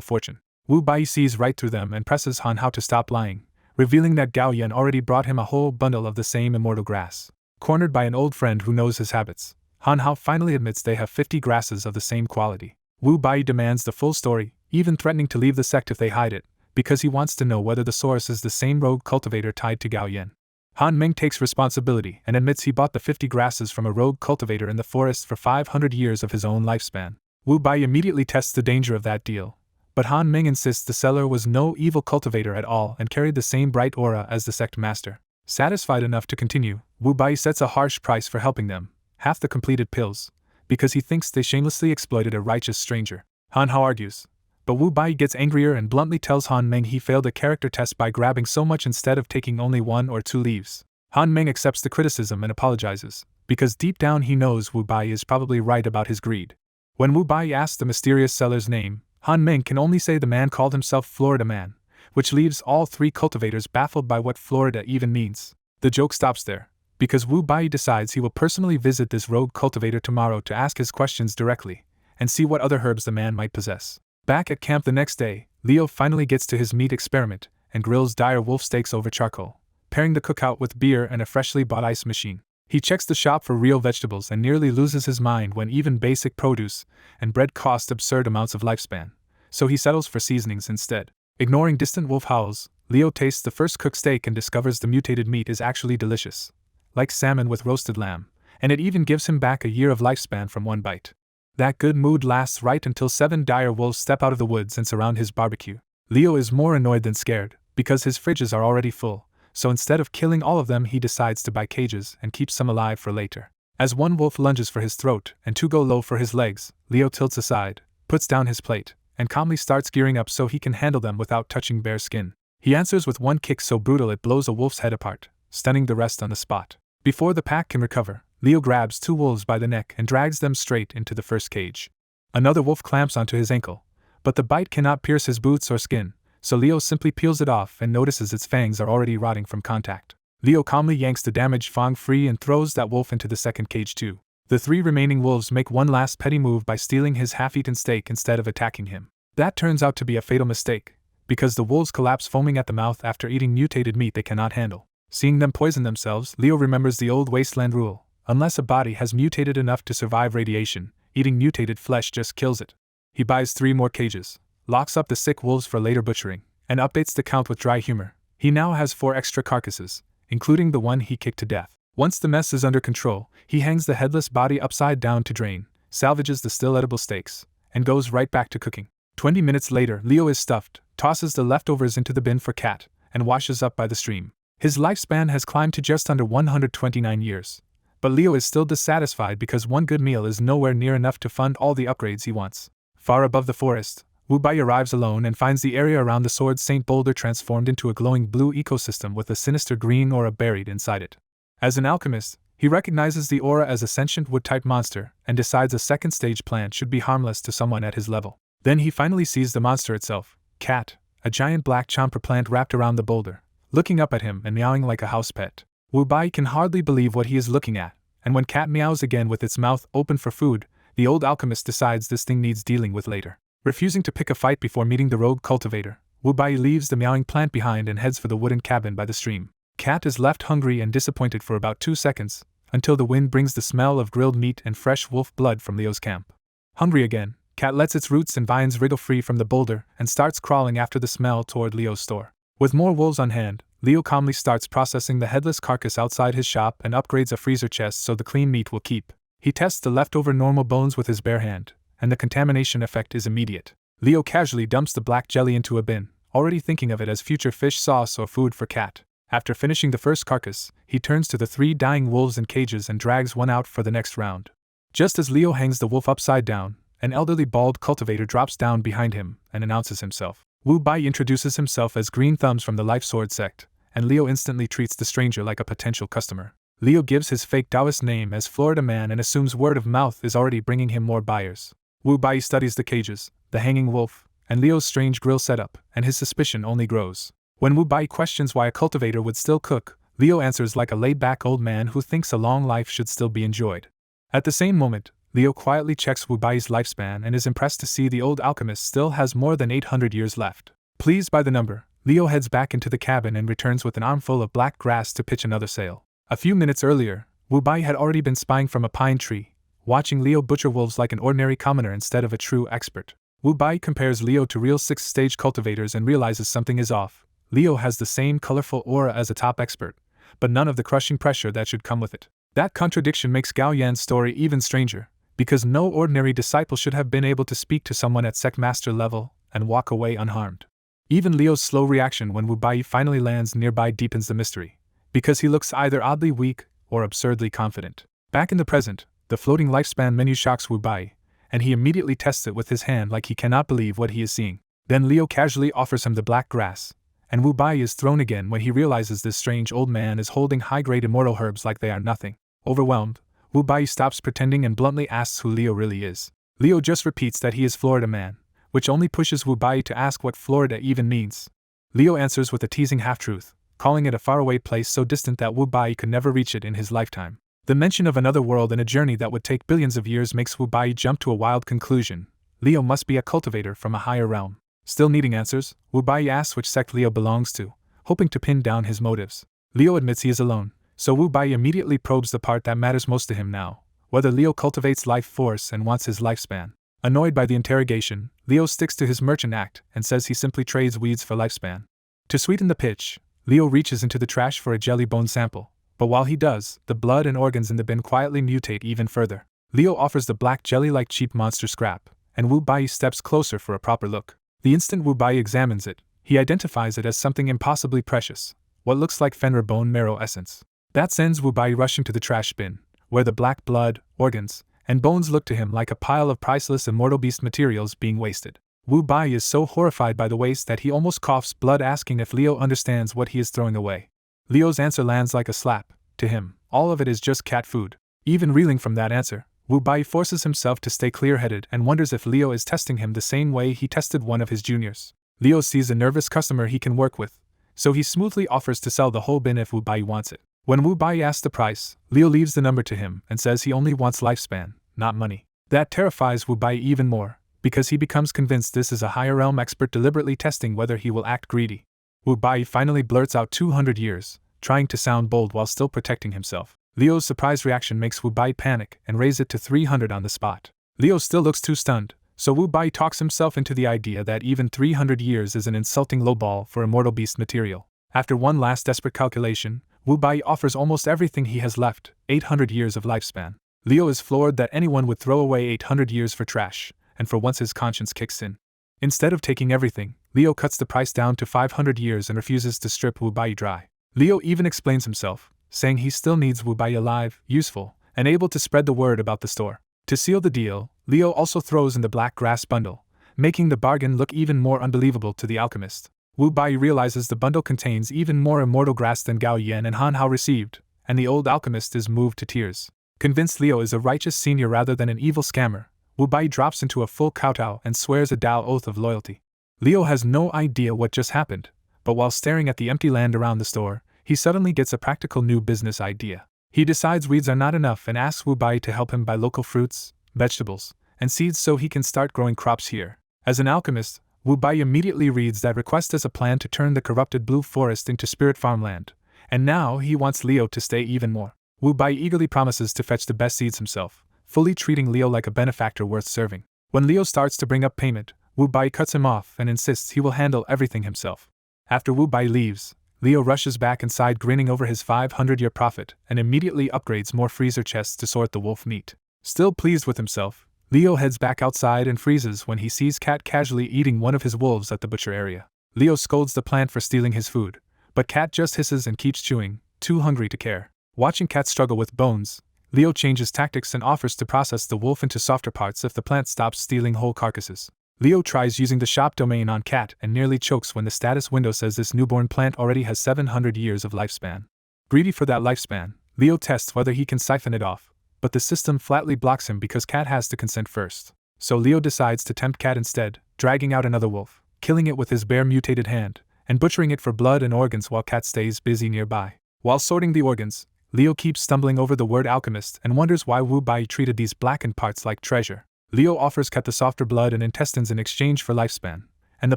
fortune. Wu Bai sees right through them and presses Han Hao to stop lying, revealing that Gao Yan already brought him a whole bundle of the same immortal grass. Cornered by an old friend who knows his habits, Han Hao finally admits they have 50 grasses of the same quality. Wu Bai demands the full story, even threatening to leave the sect if they hide it, because he wants to know whether the source is the same rogue cultivator tied to Gao Yan. Han Ming takes responsibility and admits he bought the 50 grasses from a rogue cultivator in the forest for 500 years of his own lifespan. Wu Bai immediately tests the danger of that deal, but Han Ming insists the seller was no evil cultivator at all and carried the same bright aura as the sect master. Satisfied enough to continue, Wu Bai sets a harsh price for helping them, half the completed pills, because he thinks they shamelessly exploited a righteous stranger. Han Hao argues, but Wu Bai gets angrier and bluntly tells Han Ming he failed a character test by grabbing so much instead of taking only 1 or 2 leaves. Han Ming accepts the criticism and apologizes, because deep down he knows Wu Bai is probably right about his greed. When Wu Bai asks the mysterious seller's name, Han Ming can only say the man called himself Florida Man, which leaves all 3 cultivators baffled by what Florida even means. The joke stops there, because Wu Bai decides he will personally visit this rogue cultivator tomorrow to ask his questions directly, and see what other herbs the man might possess. Back at camp the next day, Leo finally gets to his meat experiment, and grills dire wolf steaks over charcoal, pairing the cookout with beer and a freshly bought ice machine. He checks the shop for real vegetables and nearly loses his mind when even basic produce and bread cost absurd amounts of lifespan, so he settles for seasonings instead. Ignoring distant wolf howls, Leo tastes the first cooked steak and discovers the mutated meat is actually delicious, like salmon with roasted lamb, and it even gives him back a year of lifespan from one bite. That good mood lasts right until 7 dire wolves step out of the woods and surround his barbecue. Leo is more annoyed than scared, because his fridges are already full, so instead of killing all of them he decides to buy cages and keep some alive for later. As one wolf lunges for his throat and 2 go low for his legs, Leo tilts aside, puts down his plate, and calmly starts gearing up so he can handle them without touching bare skin. He answers with one kick so brutal it blows a wolf's head apart, stunning the rest on the spot. Before the pack can recover, Leo grabs 2 wolves by the neck and drags them straight into the first cage. Another wolf clamps onto his ankle, but the bite cannot pierce his boots or skin, so Leo simply peels it off and notices its fangs are already rotting from contact. Leo calmly yanks the damaged fang free and throws that wolf into the second cage too. The 3 remaining wolves make one last petty move by stealing his half-eaten steak instead of attacking him. That turns out to be a fatal mistake, because the wolves collapse foaming at the mouth after eating mutated meat they cannot handle. Seeing them poison themselves, Leo remembers the old wasteland rule: unless a body has mutated enough to survive radiation, eating mutated flesh just kills it. He buys 3 more cages, locks up the sick wolves for later butchering, and updates the count with dry humor. He now has 4 extra carcasses, including the one he kicked to death. Once the mess is under control, he hangs the headless body upside down to drain, salvages the still edible steaks, and goes right back to cooking. 20 minutes later, Leo is stuffed, tosses the leftovers into the bin for Cat, and washes up by the stream. His lifespan has climbed to just under 129 years. But Leo is still dissatisfied because one good meal is nowhere near enough to fund all the upgrades he wants. Far above the forest, Wu Bai arrives alone and finds the area around the Sword Saint boulder transformed into a glowing blue ecosystem with a sinister green aura buried inside it. As an alchemist, he recognizes the aura as a sentient wood-type monster and decides a second stage plant should be harmless to someone at his level. Then he finally sees the monster itself, Cat, a giant black champer plant wrapped around the boulder, looking up at him and meowing like a house pet. Wu Bai can hardly believe what he is looking at, and when Cat meows again with its mouth open for food, the old alchemist decides this thing needs dealing with later. Refusing to pick a fight before meeting the rogue cultivator, Wu Bai leaves the meowing plant behind and heads for the wooden cabin by the stream. Cat is left hungry and disappointed for about 2 seconds, until the wind brings the smell of grilled meat and fresh wolf blood from Leo's camp. Hungry again, Cat lets its roots and vines wriggle free from the boulder and starts crawling after the smell toward Leo's store. With more wolves on hand, Leo calmly starts processing the headless carcass outside his shop and upgrades a freezer chest so the clean meat will keep. He tests the leftover normal bones with his bare hand, and the contamination effect is immediate. Leo casually dumps the black jelly into a bin, already thinking of it as future fish sauce or food for Cat. After finishing the first carcass, he turns to the 3 dying wolves in cages and drags one out for the next round. Just as Leo hangs the wolf upside down, an elderly bald cultivator drops down behind him and announces himself. Wu Bai introduces himself as Green Thumbs from the Life Sword sect, and Leo instantly treats the stranger like a potential customer. Leo gives his fake Taoist name as Florida Man and assumes word of mouth is already bringing him more buyers. Wu Bai studies the cages, the hanging wolf, and Leo's strange grill setup, and his suspicion only grows. When Wu Bai questions why a cultivator would still cook, Leo answers like a laid-back old man who thinks a long life should still be enjoyed. At the same moment, Leo quietly checks Wu Bai's lifespan and is impressed to see the old alchemist still has more than 800 years left. Pleased by the number, Leo heads back into the cabin and returns with an armful of black grass to pitch another sail. A few minutes earlier, Wu Bai had already been spying from a pine tree, watching Leo butcher wolves like an ordinary commoner instead of a true expert. Wu Bai compares Leo to real 6th-stage cultivators and realizes something is off. Leo has the same colorful aura as a top expert, but none of the crushing pressure that should come with it. That contradiction makes Gao Yan's story even stranger, because no ordinary disciple should have been able to speak to someone at sect master level and walk away unharmed. Even Leo's slow reaction when Wu Bai finally lands nearby deepens the mystery, because he looks either oddly weak or absurdly confident. Back in the present, the floating lifespan menu shocks Wu Bai, and he immediately tests it with his hand like he cannot believe what he is seeing. Then Leo casually offers him the black grass, and Wu Bai is thrown again when he realizes this strange old man is holding high-grade immortal herbs like they are nothing. Overwhelmed, Wu Bai stops pretending and bluntly asks who Leo really is. Leo just repeats that he is Florida Man, which only pushes Wu Bai to ask what Florida even means. Leo answers with a teasing half-truth, calling it a faraway place so distant that Wu Bai could never reach it in his lifetime. The mention of another world and a journey that would take billions of years makes Wu Bai jump to a wild conclusion. Leo must be a cultivator from a higher realm. Still needing answers, Wu Bai asks which sect Leo belongs to, hoping to pin down his motives. Leo admits he is alone, so Wu Bai immediately probes the part that matters most to him now, whether Leo cultivates life force and wants his lifespan. Annoyed by the interrogation, Leo sticks to his merchant act and says he simply trades weeds for lifespan. To sweeten the pitch, Leo reaches into the trash for a jelly bone sample, but while he does, the blood and organs in the bin quietly mutate even further. Leo offers the black jelly-like cheap monster scrap, and Wu Bai steps closer for a proper look. The instant Wu Bai examines it, he identifies it as something impossibly precious, what looks like Fenrir bone marrow essence. That sends Wu Bai rushing to the trash bin, where the black blood, organs, and bones look to him like a pile of priceless immortal beast materials being wasted. Wu Bai is so horrified by the waste that he almost coughs blood, asking if Leo understands what he is throwing away. Leo's answer lands like a slap. To him, all of it is just cat food. Even reeling from that answer, Wu Bai forces himself to stay clear-headed and wonders if Leo is testing him the same way he tested one of his juniors. Leo sees a nervous customer he can work with, so he smoothly offers to sell the whole bin if Wu Bai wants it. When Wu Bai asks the price, Leo leaves the number to him and says he only wants lifespan, not money. That terrifies Wu Bai even more, because he becomes convinced this is a higher realm expert deliberately testing whether he will act greedy. Wu Bai finally blurts out 200 years, trying to sound bold while still protecting himself. Leo's surprised reaction makes Wu Bai panic and raise it to 300 on the spot. Leo still looks too stunned, so Wu Bai talks himself into the idea that even 300 years is an insulting lowball for immortal beast material. After one last desperate calculation, Wu Bai offers almost everything he has left, 800 years of lifespan. Leo is floored that anyone would throw away 800 years for trash, and for once his conscience kicks in. Instead of taking everything, Leo cuts the price down to 500 years and refuses to strip Wu Bai dry. Leo even explains himself, saying he still needs Wu Bai alive, useful, and able to spread the word about the store. To seal the deal, Leo also throws in the black grass bundle, making the bargain look even more unbelievable to the alchemist. Wu Bai realizes the bundle contains even more immortal grass than Gao Yan and Han Hao received, and the old alchemist is moved to tears. Convinced Leo is a righteous senior rather than an evil scammer, Wu Bai drops into a full kowtow and swears a Dao oath of loyalty. Leo has no idea what just happened, but while staring at the empty land around the store, he suddenly gets a practical new business idea. He decides weeds are not enough and asks Wu Bai to help him buy local fruits, vegetables, and seeds so he can start growing crops here. As an alchemist, Wu Bai immediately reads that request as a plan to turn the corrupted blue forest into spirit farmland, and now he wants Leo to stay even more. Wu Bai eagerly promises to fetch the best seeds himself, fully treating Leo like a benefactor worth serving. When Leo starts to bring up payment, Wu Bai cuts him off and insists he will handle everything himself. After Wu Bai leaves, Leo rushes back inside grinning over his 500-year profit and immediately upgrades more freezer chests to sort the wolf meat. Still pleased with himself, Leo heads back outside and freezes when he sees Cat casually eating one of his wolves at the butcher area. Leo scolds the plant for stealing his food, but Cat just hisses and keeps chewing, too hungry to care. Watching Cat struggle with bones, Leo changes tactics and offers to process the wolf into softer parts if the plant stops stealing whole carcasses. Leo tries using the shop domain on Cat and nearly chokes when the status window says this newborn plant already has 700 years of lifespan. Greedy for that lifespan, Leo tests whether he can siphon it off, but the system flatly blocks him because Cat has to consent first. So Leo decides to tempt Cat instead, dragging out another wolf, killing it with his bare mutated hand, and butchering it for blood and organs while Cat stays busy nearby. While sorting the organs, Leo keeps stumbling over the word alchemist and wonders why Wu Bai treated these blackened parts like treasure. Leo offers Cat the softer blood and intestines in exchange for lifespan, and the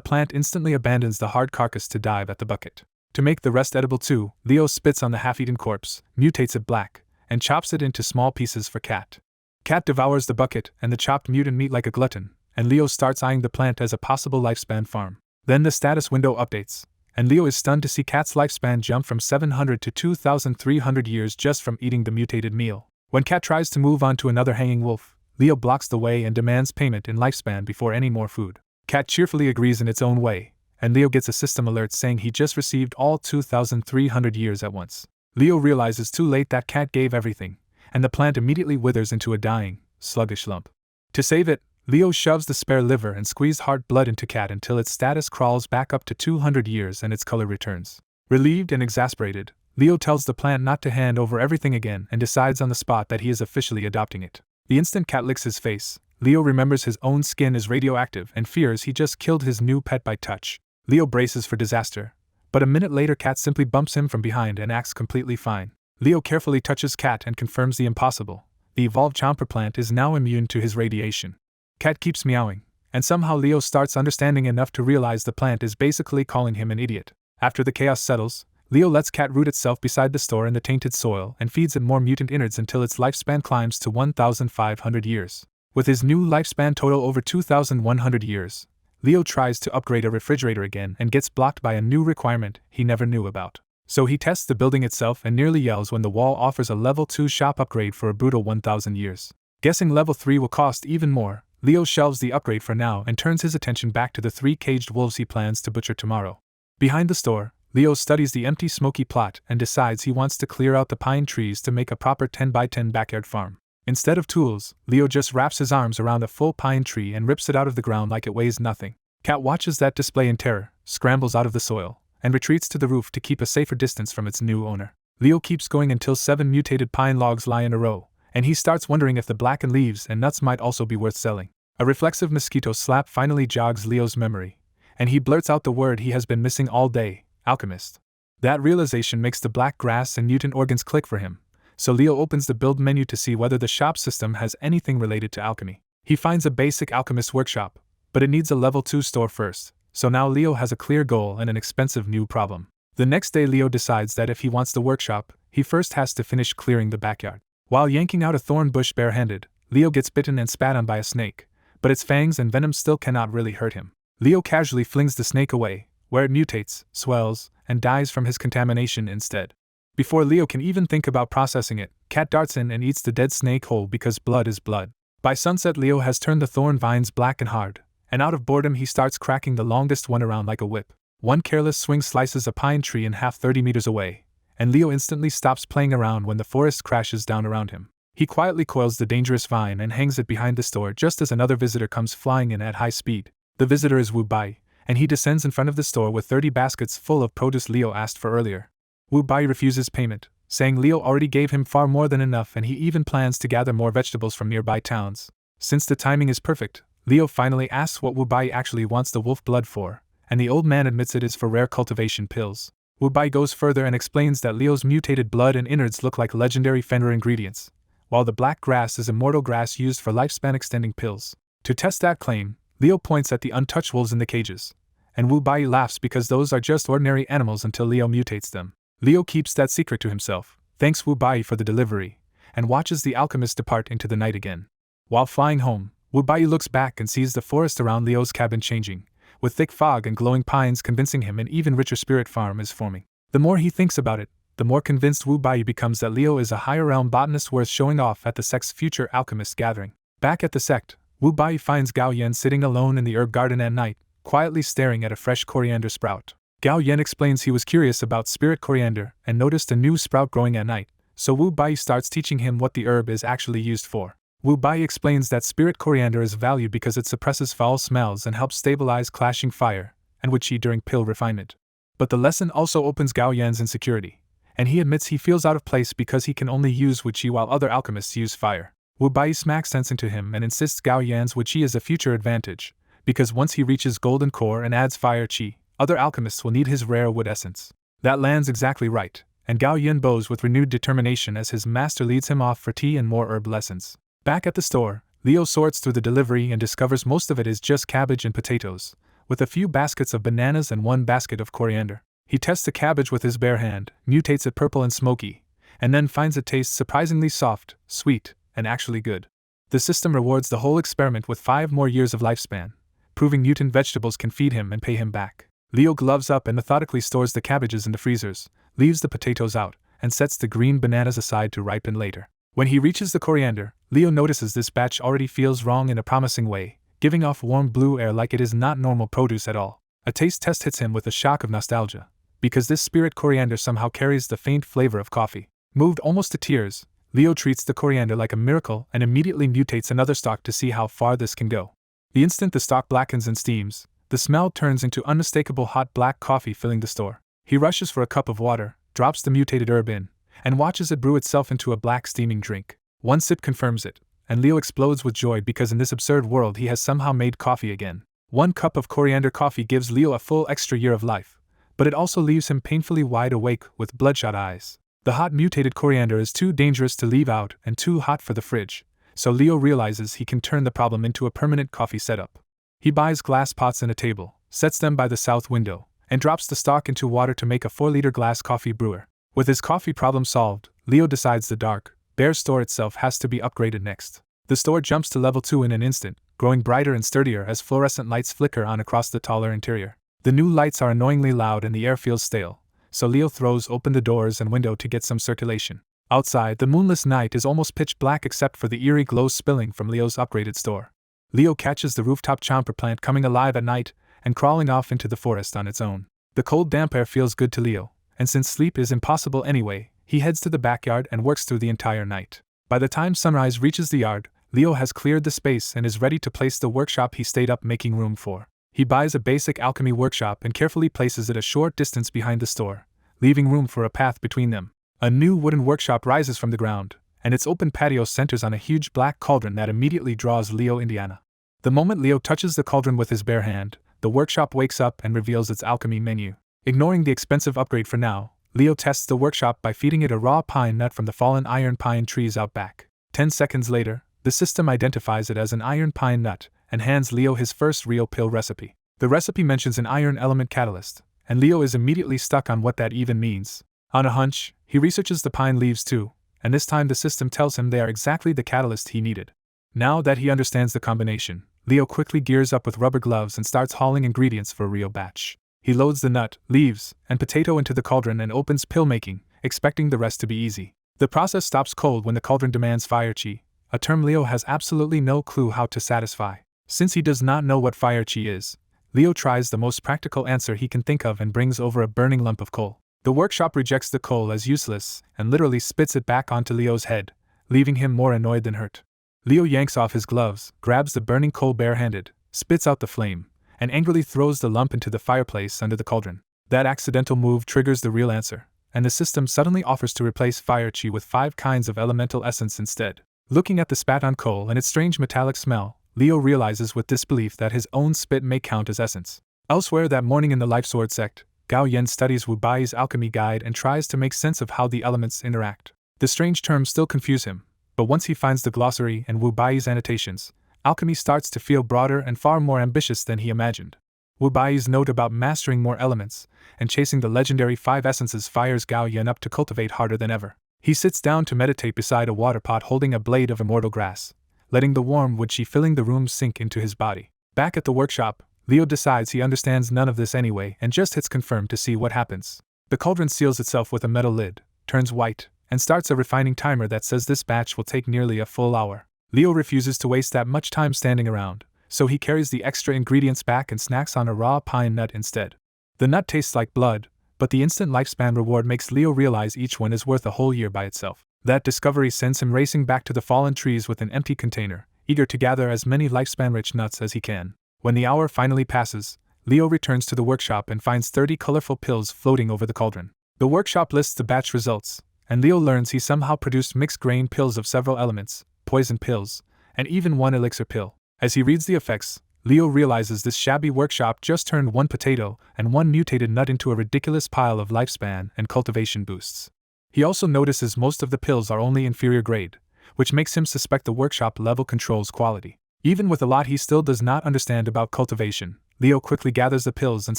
plant instantly abandons the hard carcass to dive at the bucket. To make the rest edible too, Leo spits on the half-eaten corpse, mutates it black, and chops it into small pieces for Cat. Cat devours the bucket and the chopped mutant meat like a glutton, and Leo starts eyeing the plant as a possible lifespan farm. Then the status window updates, and Leo is stunned to see Cat's lifespan jump from 700 to 2,300 years just from eating the mutated meal. When Cat tries to move on to another hanging wolf, Leo blocks the way and demands payment in lifespan before any more food. Cat cheerfully agrees in its own way, and Leo gets a system alert saying he just received all 2,300 years at once. Leo realizes too late that Cat gave everything, and the plant immediately withers into a dying, sluggish lump. To save it, Leo shoves the spare liver and squeezed heart blood into Cat until its status crawls back up to 200 years and its color returns. Relieved and exasperated, Leo tells the plant not to hand over everything again and decides on the spot that he is officially adopting it. The instant Cat licks his face, Leo remembers his own skin is radioactive and fears he just killed his new pet by touch. Leo braces for disaster, but a minute later Cat simply bumps him from behind and acts completely fine. Leo carefully touches Cat and confirms the impossible. The evolved chomper plant is now immune to his radiation. Cat keeps meowing, and somehow Leo starts understanding enough to realize the plant is basically calling him an idiot. After the chaos settles, Leo lets Cat root itself beside the store in the tainted soil and feeds it more mutant innards until its lifespan climbs to 1,500 years. With his new lifespan total over 2,100 years, Leo tries to upgrade a refrigerator again and gets blocked by a new requirement he never knew about. So he tests the building itself and nearly yells when the wall offers a level 2 shop upgrade for a brutal 1,000 years. Guessing level 3 will cost even more, Leo shelves the upgrade for now and turns his attention back to the 3 caged wolves he plans to butcher tomorrow. Behind the store, Leo studies the empty smoky plot and decides he wants to clear out the pine trees to make a proper 10x10 backyard farm. Instead of tools, Leo just wraps his arms around a full pine tree and rips it out of the ground like it weighs nothing. Cat watches that display in terror, scrambles out of the soil, and retreats to the roof to keep a safer distance from its new owner. Leo keeps going until 7 mutated pine logs lie in a row, and he starts wondering if the blackened leaves and nuts might also be worth selling. A reflexive mosquito slap finally jogs Leo's memory, and he blurts out the word he has been missing all day, alchemist. That realization makes the black grass and mutant organs click for him, so Leo opens the build menu to see whether the shop system has anything related to alchemy. He finds a basic alchemist workshop, but it needs a level 2 store first, so now Leo has a clear goal and an expensive new problem. The next day Leo decides that if he wants the workshop, he first has to finish clearing the backyard. While yanking out a thorn bush barehanded, Leo gets bitten and spat on by a snake, but its fangs and venom still cannot really hurt him. Leo casually flings the snake away, where it mutates, swells, and dies from his contamination instead. Before Leo can even think about processing it, Cat darts in and eats the dead snake whole because blood is blood. By sunset Leo has turned the thorn vines black and hard, and out of boredom he starts cracking the longest one around like a whip. One careless swing slices a pine tree in half 30 meters away, and Leo instantly stops playing around when the forest crashes down around him. He quietly coils the dangerous vine and hangs it behind the store just as another visitor comes flying in at high speed. The visitor is Wu Bai, and he descends in front of the store with 30 baskets full of produce Leo asked for earlier. Wu Bai refuses payment, saying Leo already gave him far more than enough and he even plans to gather more vegetables from nearby towns. Since the timing is perfect, Leo finally asks what Wu Bai actually wants the wolf blood for, and the old man admits it is for rare cultivation pills. Wu Bai goes further and explains that Leo's mutated blood and innards look like legendary Fenrir ingredients, while the black grass is immortal grass used for lifespan extending pills. To test that claim, Leo points at the untouched wolves in the cages, and Wu Bai laughs because those are just ordinary animals until Leo mutates them. Leo keeps that secret to himself, thanks Wu Bai for the delivery, and watches the alchemist depart into the night again. While flying home, Wu Bai looks back and sees the forest around Leo's cabin changing, with thick fog and glowing pines convincing him an even richer spirit farm is forming. The more he thinks about it, the more convinced Wu Bai becomes that Leo is a higher realm botanist worth showing off at the sect's future alchemist gathering. Back at the sect, Wu Bai finds Gao Yan sitting alone in the herb garden at night, quietly staring at a fresh coriander sprout. Gao Yan explains he was curious about spirit coriander and noticed a new sprout growing at night, so Wu Bai starts teaching him what the herb is actually used for. Wu Bai explains that spirit coriander is valued because it suppresses foul smells and helps stabilize clashing fire, and Wuqi during pill refinement. But the lesson also opens Gao Yan's insecurity, and he admits he feels out of place because he can only use Wuqi while other alchemists use fire. Wu Bai smacks sense into him and insists Gao Yan's Wuqi is a future advantage, because once he reaches golden core and adds fire chi, other alchemists will need his rare wood essence. That lands exactly right, and Gao Yun bows with renewed determination as his master leads him off for tea and more herb lessons. Back at the store, Leo sorts through the delivery and discovers most of it is just cabbage and potatoes, with a few baskets of bananas and one basket of coriander. He tests the cabbage with his bare hand, mutates it purple and smoky, and then finds it tastes surprisingly soft, sweet, and actually good. The system rewards the whole experiment with 5 more years of lifespan, proving mutant vegetables can feed him and pay him back. Leo gloves up and methodically stores the cabbages in the freezers, leaves the potatoes out, and sets the green bananas aside to ripen later. When he reaches the coriander, Leo notices this batch already feels wrong in a promising way, giving off warm blue air like it is not normal produce at all. A taste test hits him with a shock of nostalgia, because this spirit coriander somehow carries the faint flavor of coffee. Moved almost to tears, Leo treats the coriander like a miracle and immediately mutates another stalk to see how far this can go. The instant the stalk blackens and steams, the smell turns into unmistakable hot black coffee filling the store. He rushes for a cup of water, drops the mutated herb in, and watches it brew itself into a black steaming drink. One sip confirms it, and Leo explodes with joy because in this absurd world he has somehow made coffee again. 1 cup of coriander coffee gives Leo a full extra year of life, but it also leaves him painfully wide awake with bloodshot eyes. The hot mutated coriander is too dangerous to leave out and too hot for the fridge, so Leo realizes he can turn the problem into a permanent coffee setup. He buys glass pots and a table, sets them by the south window, and drops the stock into water to make a 4-liter glass coffee brewer. With his coffee problem solved, Leo decides the dark, bare store itself has to be upgraded next. The store jumps to level 2 in an instant, growing brighter and sturdier as fluorescent lights flicker on across the taller interior. The new lights are annoyingly loud and the air feels stale, so Leo throws open the doors and window to get some circulation. Outside, the moonless night is almost pitch black except for the eerie glow spilling from Leo's upgraded store. Leo catches the rooftop chomper plant coming alive at night and crawling off into the forest on its own. The cold damp air feels good to Leo, and since sleep is impossible anyway, he heads to the backyard and works through the entire night. By the time sunrise reaches the yard, Leo has cleared the space and is ready to place the workshop he stayed up making room for. He buys a basic alchemy workshop and carefully places it a short distance behind the store, leaving room for a path between them. A new wooden workshop rises from the ground, and its open patio centers on a huge black cauldron that immediately draws Leo Indiana. The moment Leo touches the cauldron with his bare hand, the workshop wakes up and reveals its alchemy menu. Ignoring the expensive upgrade for now, Leo tests the workshop by feeding it a raw pine nut from the fallen iron pine trees out back. 10 seconds later, the system identifies it as an iron pine nut and hands Leo his first real pill recipe. The recipe mentions an iron element catalyst, and Leo is immediately stuck on what that even means. On a hunch, he researches the pine leaves too, and this time the system tells him they are exactly the catalyst he needed. Now that he understands the combination, Leo quickly gears up with rubber gloves and starts hauling ingredients for a real batch. He loads the nut, leaves, and potato into the cauldron and opens pill making, expecting the rest to be easy. The process stops cold when the cauldron demands fire chi, a term Leo has absolutely no clue how to satisfy. Since he does not know what fire chi is, Leo tries the most practical answer he can think of and brings over a burning lump of coal. The workshop rejects the coal as useless and literally spits it back onto Leo's head, leaving him more annoyed than hurt. Leo yanks off his gloves, grabs the burning coal barehanded, spits out the flame, and angrily throws the lump into the fireplace under the cauldron. That accidental move triggers the real answer, and the system suddenly offers to replace fire chi with 5 kinds of elemental essence instead. Looking at the spat on coal and its strange metallic smell, Leo realizes with disbelief that his own spit may count as essence. Elsewhere that morning in the Life Sword sect, Gao Yen studies Wu Bai's alchemy guide and tries to make sense of how the elements interact. The strange terms still confuse him, but once he finds the glossary and Wu Bai's annotations, alchemy starts to feel broader and far more ambitious than he imagined. Wu Bai's note about mastering more elements and chasing the legendary 5 essences fires Gao Yen up to cultivate harder than ever. He sits down to meditate beside a water pot holding a blade of immortal grass, letting the warm wood chi filling the room sink into his body. Back at the workshop, Leo decides he understands none of this anyway and just hits confirm to see what happens. The cauldron seals itself with a metal lid, turns white, and starts a refining timer that says this batch will take nearly a full hour. Leo refuses to waste that much time standing around, so he carries the extra ingredients back and snacks on a raw pine nut instead. The nut tastes like blood, but the instant lifespan reward makes Leo realize each one is worth a whole year by itself. That discovery sends him racing back to the fallen trees with an empty container, eager to gather as many lifespan-rich nuts as he can. When the hour finally passes, Leo returns to the workshop and finds 30 colorful pills floating over the cauldron. The workshop lists the batch results, and Leo learns he somehow produced mixed grain pills of several elements, poison pills, and even one elixir pill. As he reads the effects, Leo realizes this shabby workshop just turned one potato and one mutated nut into a ridiculous pile of lifespan and cultivation boosts. He also notices most of the pills are only inferior grade, which makes him suspect the workshop level controls quality. Even with a lot he still does not understand about cultivation, Leo quickly gathers the pills and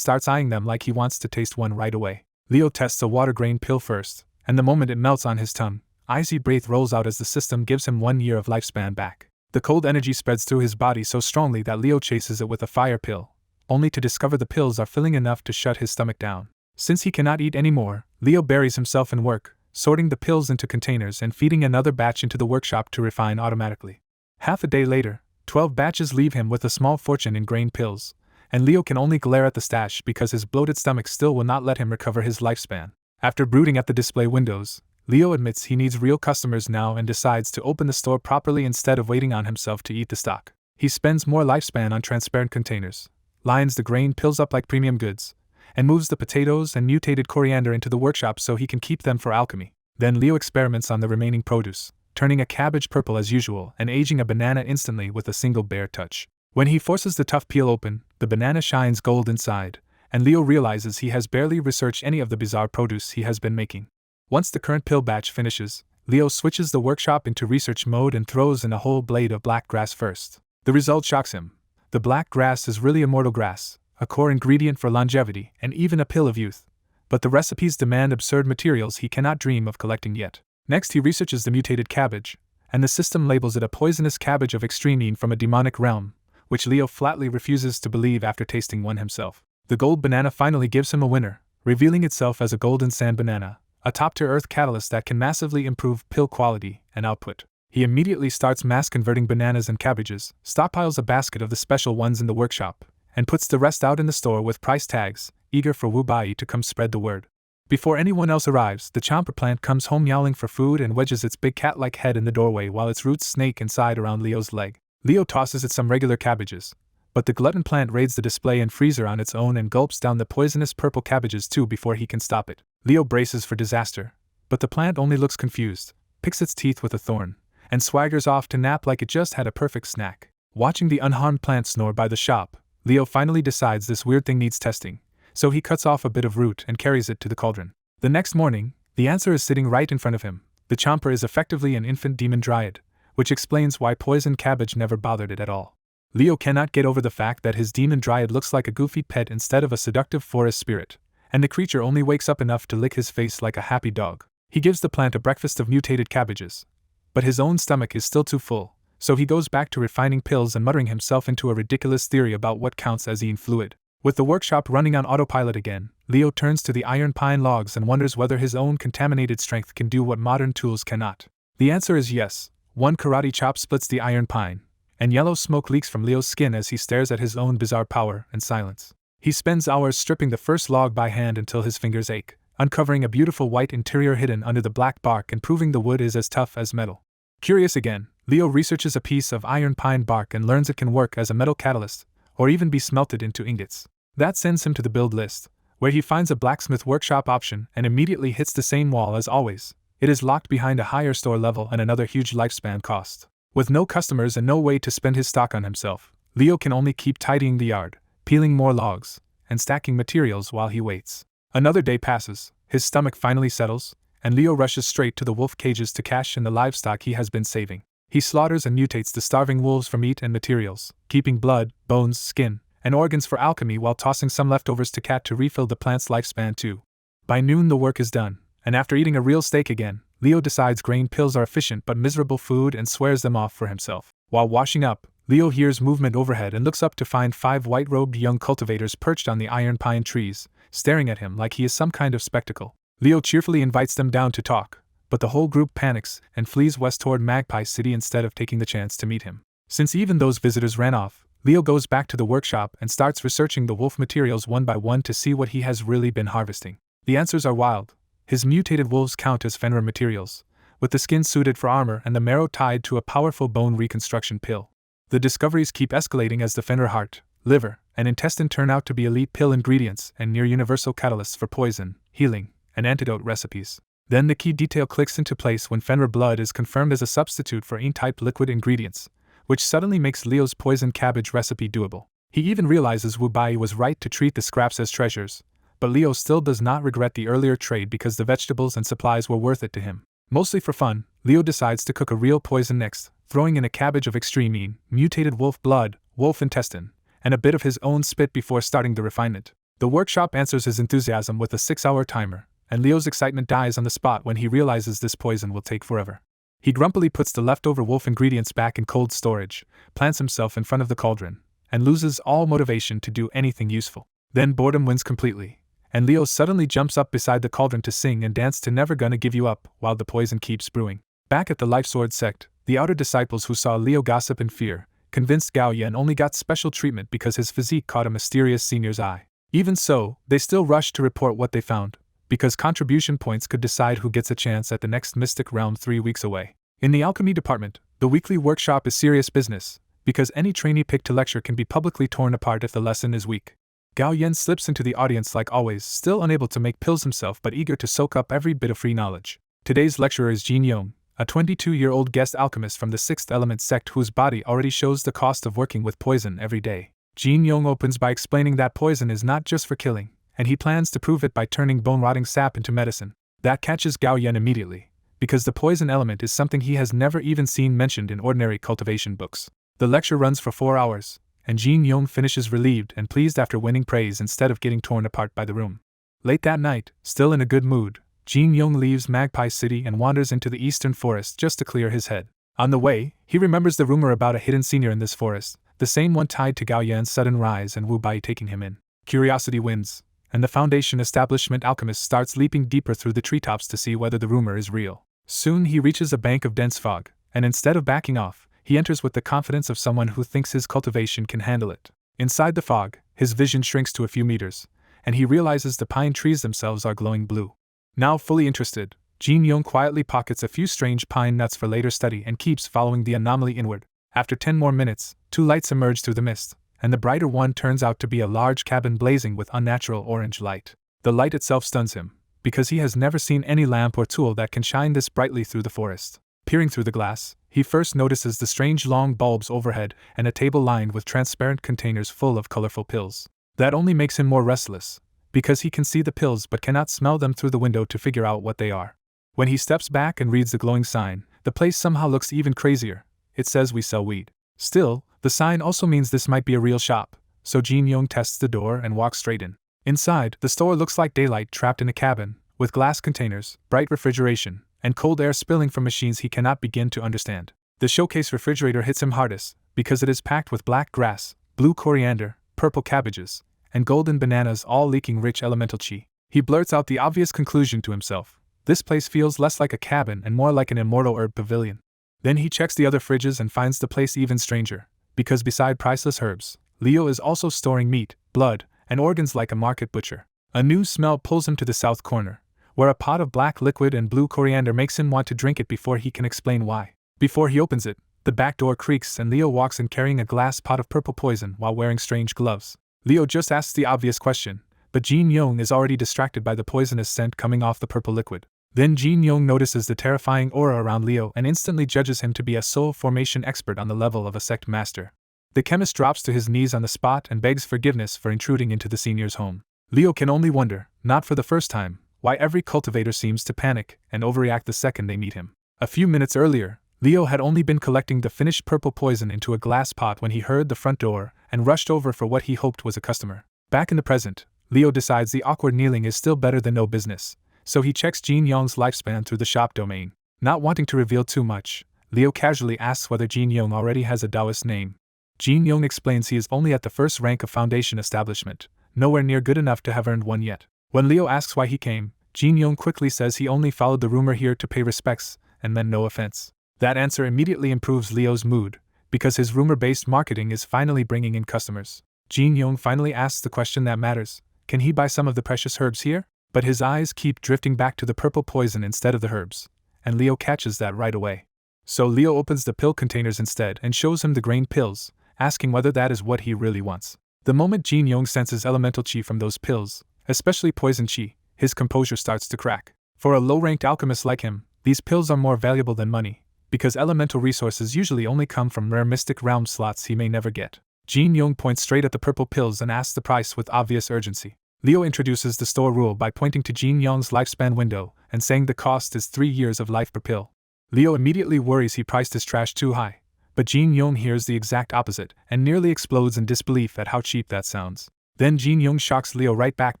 starts eyeing them like he wants to taste one right away. Leo tests a water grain pill first, and the moment it melts on his tongue, icy breath rolls out as the system gives him 1 year of lifespan back. The cold energy spreads through his body so strongly that Leo chases it with a fire pill, only to discover the pills are filling enough to shut his stomach down. Since he cannot eat anymore, Leo buries himself in work, sorting the pills into containers and feeding another batch into the workshop to refine automatically. Half a day later, 12 batches leave him with a small fortune in grain pills, and Leo can only glare at the stash because his bloated stomach still will not let him recover his lifespan. After brooding at the display windows, Leo admits he needs real customers now and decides to open the store properly instead of waiting on himself to eat the stock. He spends more lifespan on transparent containers, lines the grain pills up like premium goods, and moves the potatoes and mutated coriander into the workshop so he can keep them for alchemy. Then Leo experiments on the remaining produce, turning a cabbage purple as usual and aging a banana instantly with a single bare touch. When he forces the tough peel open, the banana shines gold inside, and Leo realizes he has barely researched any of the bizarre produce he has been making. Once the current pill batch finishes, Leo switches the workshop into research mode and throws in a whole blade of black grass first. The result shocks him. The black grass is really immortal grass, a core ingredient for longevity and even a pill of youth. But the recipes demand absurd materials he cannot dream of collecting yet. Next he researches the mutated cabbage, and the system labels it a poisonous cabbage of extreme mean from a demonic realm, which Leo flatly refuses to believe after tasting one himself. The gold banana finally gives him a winner, revealing itself as a golden sand banana, a top-tier-earth catalyst that can massively improve pill quality and output. He immediately starts mass-converting bananas and cabbages, stockpiles a basket of the special ones in the workshop, and puts the rest out in the store with price tags, eager for Wu Bai to come spread the word. Before anyone else arrives, the chomper plant comes home yowling for food and wedges its big cat-like head in the doorway while its roots snake inside around Leo's leg. Leo tosses it some regular cabbages, but the glutton plant raids the display and freezer on its own and gulps down the poisonous purple cabbages too before he can stop it. Leo braces for disaster, but the plant only looks confused, picks its teeth with a thorn, and swaggers off to nap like it just had a perfect snack. Watching the unharmed plant snore by the shop, Leo finally decides this weird thing needs testing, so he cuts off a bit of root and carries it to the cauldron. The next morning, the answer is sitting right in front of him. The chomper is effectively an infant demon dryad, which explains why poison cabbage never bothered it at all. Leo cannot get over the fact that his demon dryad looks like a goofy pet instead of a seductive forest spirit, and the creature only wakes up enough to lick his face like a happy dog. He gives the plant a breakfast of mutated cabbages, but his own stomach is still too full, so he goes back to refining pills and muttering himself into a ridiculous theory about what counts as eating fluid. With the workshop running on autopilot again, Leo turns to the iron pine logs and wonders whether his own contaminated strength can do what modern tools cannot. The answer is yes. One karate chop splits the iron pine, and yellow smoke leaks from Leo's skin as he stares at his own bizarre power and silence. He spends hours stripping the first log by hand until his fingers ache, uncovering a beautiful white interior hidden under the black bark and proving the wood is as tough as metal. Curious again, Leo researches a piece of iron pine bark and learns it can work as a metal catalyst, or even be smelted into ingots. That sends him to the build list, where he finds a blacksmith workshop option and immediately hits the same wall as always. It is locked behind a higher store level and another huge lifespan cost. With no customers and no way to spend his stock on himself, Leo can only keep tidying the yard, peeling more logs, and stacking materials while he waits. Another day passes, his stomach finally settles, and Leo rushes straight to the wolf cages to cash in the livestock he has been saving. He slaughters and mutates the starving wolves for meat and materials, keeping blood, bones, skin, and organs for alchemy while tossing some leftovers to Cat to refill the plant's lifespan too. By noon the work is done, and after eating a real steak again, Leo decides grain pills are efficient but miserable food and swears them off for himself. While washing up, Leo hears movement overhead and looks up to find 5 white-robed young cultivators perched on the iron pine trees, staring at him like he is some kind of spectacle. Leo cheerfully invites them down to talk, but the whole group panics and flees west toward Magpie City instead of taking the chance to meet him. Since even those visitors ran off, Leo goes back to the workshop and starts researching the wolf materials one by one to see what he has really been harvesting. The answers are wild. His mutated wolves count as Fenrir materials, with the skin suited for armor and the marrow tied to a powerful bone reconstruction pill. The discoveries keep escalating as the Fenrir heart, liver, and intestine turn out to be elite pill ingredients and near-universal catalysts for poison, healing, and antidote recipes. Then the key detail clicks into place when Fenrir blood is confirmed as a substitute for ink-type liquid ingredients, which suddenly makes Leo's poison cabbage recipe doable. He even realizes Wu Bai was right to treat the scraps as treasures, but Leo still does not regret the earlier trade because the vegetables and supplies were worth it to him. Mostly for fun, Leo decides to cook a real poison next, throwing in a cabbage of extreme mutated wolf blood, wolf intestine, and a bit of his own spit before starting the refinement. The workshop answers his enthusiasm with a 6-hour timer, and Leo's excitement dies on the spot when he realizes this poison will take forever. He grumpily puts the leftover wolf ingredients back in cold storage, plants himself in front of the cauldron, and loses all motivation to do anything useful. Then boredom wins completely, and Leo suddenly jumps up beside the cauldron to sing and dance to Never Gonna Give You Up while the poison keeps brewing. Back at the Life Sword sect, the outer disciples who saw Leo gossip in fear, convinced Gao Yan only got special treatment because his physique caught a mysterious senior's eye. Even so, they still rushed to report what they found, because contribution points could decide who gets a chance at the next Mystic Realm 3 weeks away. In the alchemy department, the weekly workshop is serious business, because any trainee picked to lecture can be publicly torn apart if the lesson is weak. Gao Yan slips into the audience like always, still unable to make pills himself but eager to soak up every bit of free knowledge. Today's lecturer is Jin Yong, a 22-year-old guest alchemist from the Sixth Element sect whose body already shows the cost of working with poison every day. Jin Yong opens by explaining that poison is not just for killing, and he plans to prove it by turning bone-rotting sap into medicine. That catches Gao Yan immediately, because the poison element is something he has never even seen mentioned in ordinary cultivation books. The lecture runs for 4 hours, and Jin Yong finishes relieved and pleased after winning praise instead of getting torn apart by the room. Late that night, still in a good mood, Jin Yong leaves Magpie City and wanders into the eastern forest just to clear his head. On the way, he remembers the rumor about a hidden senior in this forest, the same one tied to Gao Yan's sudden rise and Wu Bai taking him in. Curiosity wins, and the Foundation establishment alchemist starts leaping deeper through the treetops to see whether the rumor is real. Soon he reaches a bank of dense fog, and instead of backing off, he enters with the confidence of someone who thinks his cultivation can handle it. Inside the fog, his vision shrinks to a few meters, and he realizes the pine trees themselves are glowing blue. Now fully interested, Jin Yong quietly pockets a few strange pine nuts for later study and keeps following the anomaly inward. After 10 more minutes, 2 lights emerge through the mist, and the brighter one turns out to be a large cabin blazing with unnatural orange light. The light itself stuns him, because he has never seen any lamp or tool that can shine this brightly through the forest. Peering through the glass, he first notices the strange long bulbs overhead and a table lined with transparent containers full of colorful pills. That only makes him more restless, because he can see the pills but cannot smell them through the window to figure out what they are. When he steps back and reads the glowing sign, the place somehow looks even crazier. It says we sell weed. Still, the sign also means this might be a real shop, so Jin Yong tests the door and walks straight in. Inside, the store looks like daylight trapped in a cabin, with glass containers, bright refrigeration, and cold air spilling from machines he cannot begin to understand. The showcase refrigerator hits him hardest, because it is packed with black grass, blue coriander, purple cabbages, and golden bananas all leaking rich elemental chi. He blurts out the obvious conclusion to himself. This place feels less like a cabin and more like an immortal herb pavilion. Then he checks the other fridges and finds the place even stranger, because beside priceless herbs, Leo is also storing meat, blood, and organs like a market butcher. A new smell pulls him to the south corner, where a pot of black liquid and blue coriander makes him want to drink it before he can explain why. Before he opens it, the back door creaks and Leo walks in carrying a glass pot of purple poison while wearing strange gloves. Leo just asks the obvious question, but Jin Yong is already distracted by the poisonous scent coming off the purple liquid. Then Jin Yong notices the terrifying aura around Leo and instantly judges him to be a soul formation expert on the level of a sect master. The chemist drops to his knees on the spot and begs forgiveness for intruding into the senior's home. Leo can only wonder, not for the first time, why every cultivator seems to panic and overreact the second they meet him. A few minutes earlier, Leo had only been collecting the finished purple poison into a glass pot when he heard the front door and rushed over for what he hoped was a customer. Back in the present, Leo decides the awkward kneeling is still better than no business, so he checks Jin Yong's lifespan through the shop domain. Not wanting to reveal too much, Leo casually asks whether Jin Yong already has a Taoist name. Jin Yong explains he is only at the first rank of Foundation establishment, nowhere near good enough to have earned one yet. When Leo asks why he came, Jin Yong quickly says he only followed the rumor here to pay respects and meant no offense. That answer immediately improves Leo's mood, because his rumor-based marketing is finally bringing in customers. Jin Yong finally asks the question that matters: can he buy some of the precious herbs here? But his eyes keep drifting back to the purple poison instead of the herbs, and Leo catches that right away. So Leo opens the pill containers instead and shows him the grain pills, asking whether that is what he really wants. The moment Jin Yong senses elemental chi from those pills, especially poison chi, his composure starts to crack. For a low-ranked alchemist like him, these pills are more valuable than money, because elemental resources usually only come from rare mystic realm slots he may never get. Jin Yong points straight at the purple pills and asks the price with obvious urgency. Leo introduces the store rule by pointing to Jin Yong's lifespan window and saying the cost is 3 years of life per pill. Leo immediately worries he priced his trash too high, but Jin Yong hears the exact opposite and nearly explodes in disbelief at how cheap that sounds. Then Jin Yong shocks Leo right back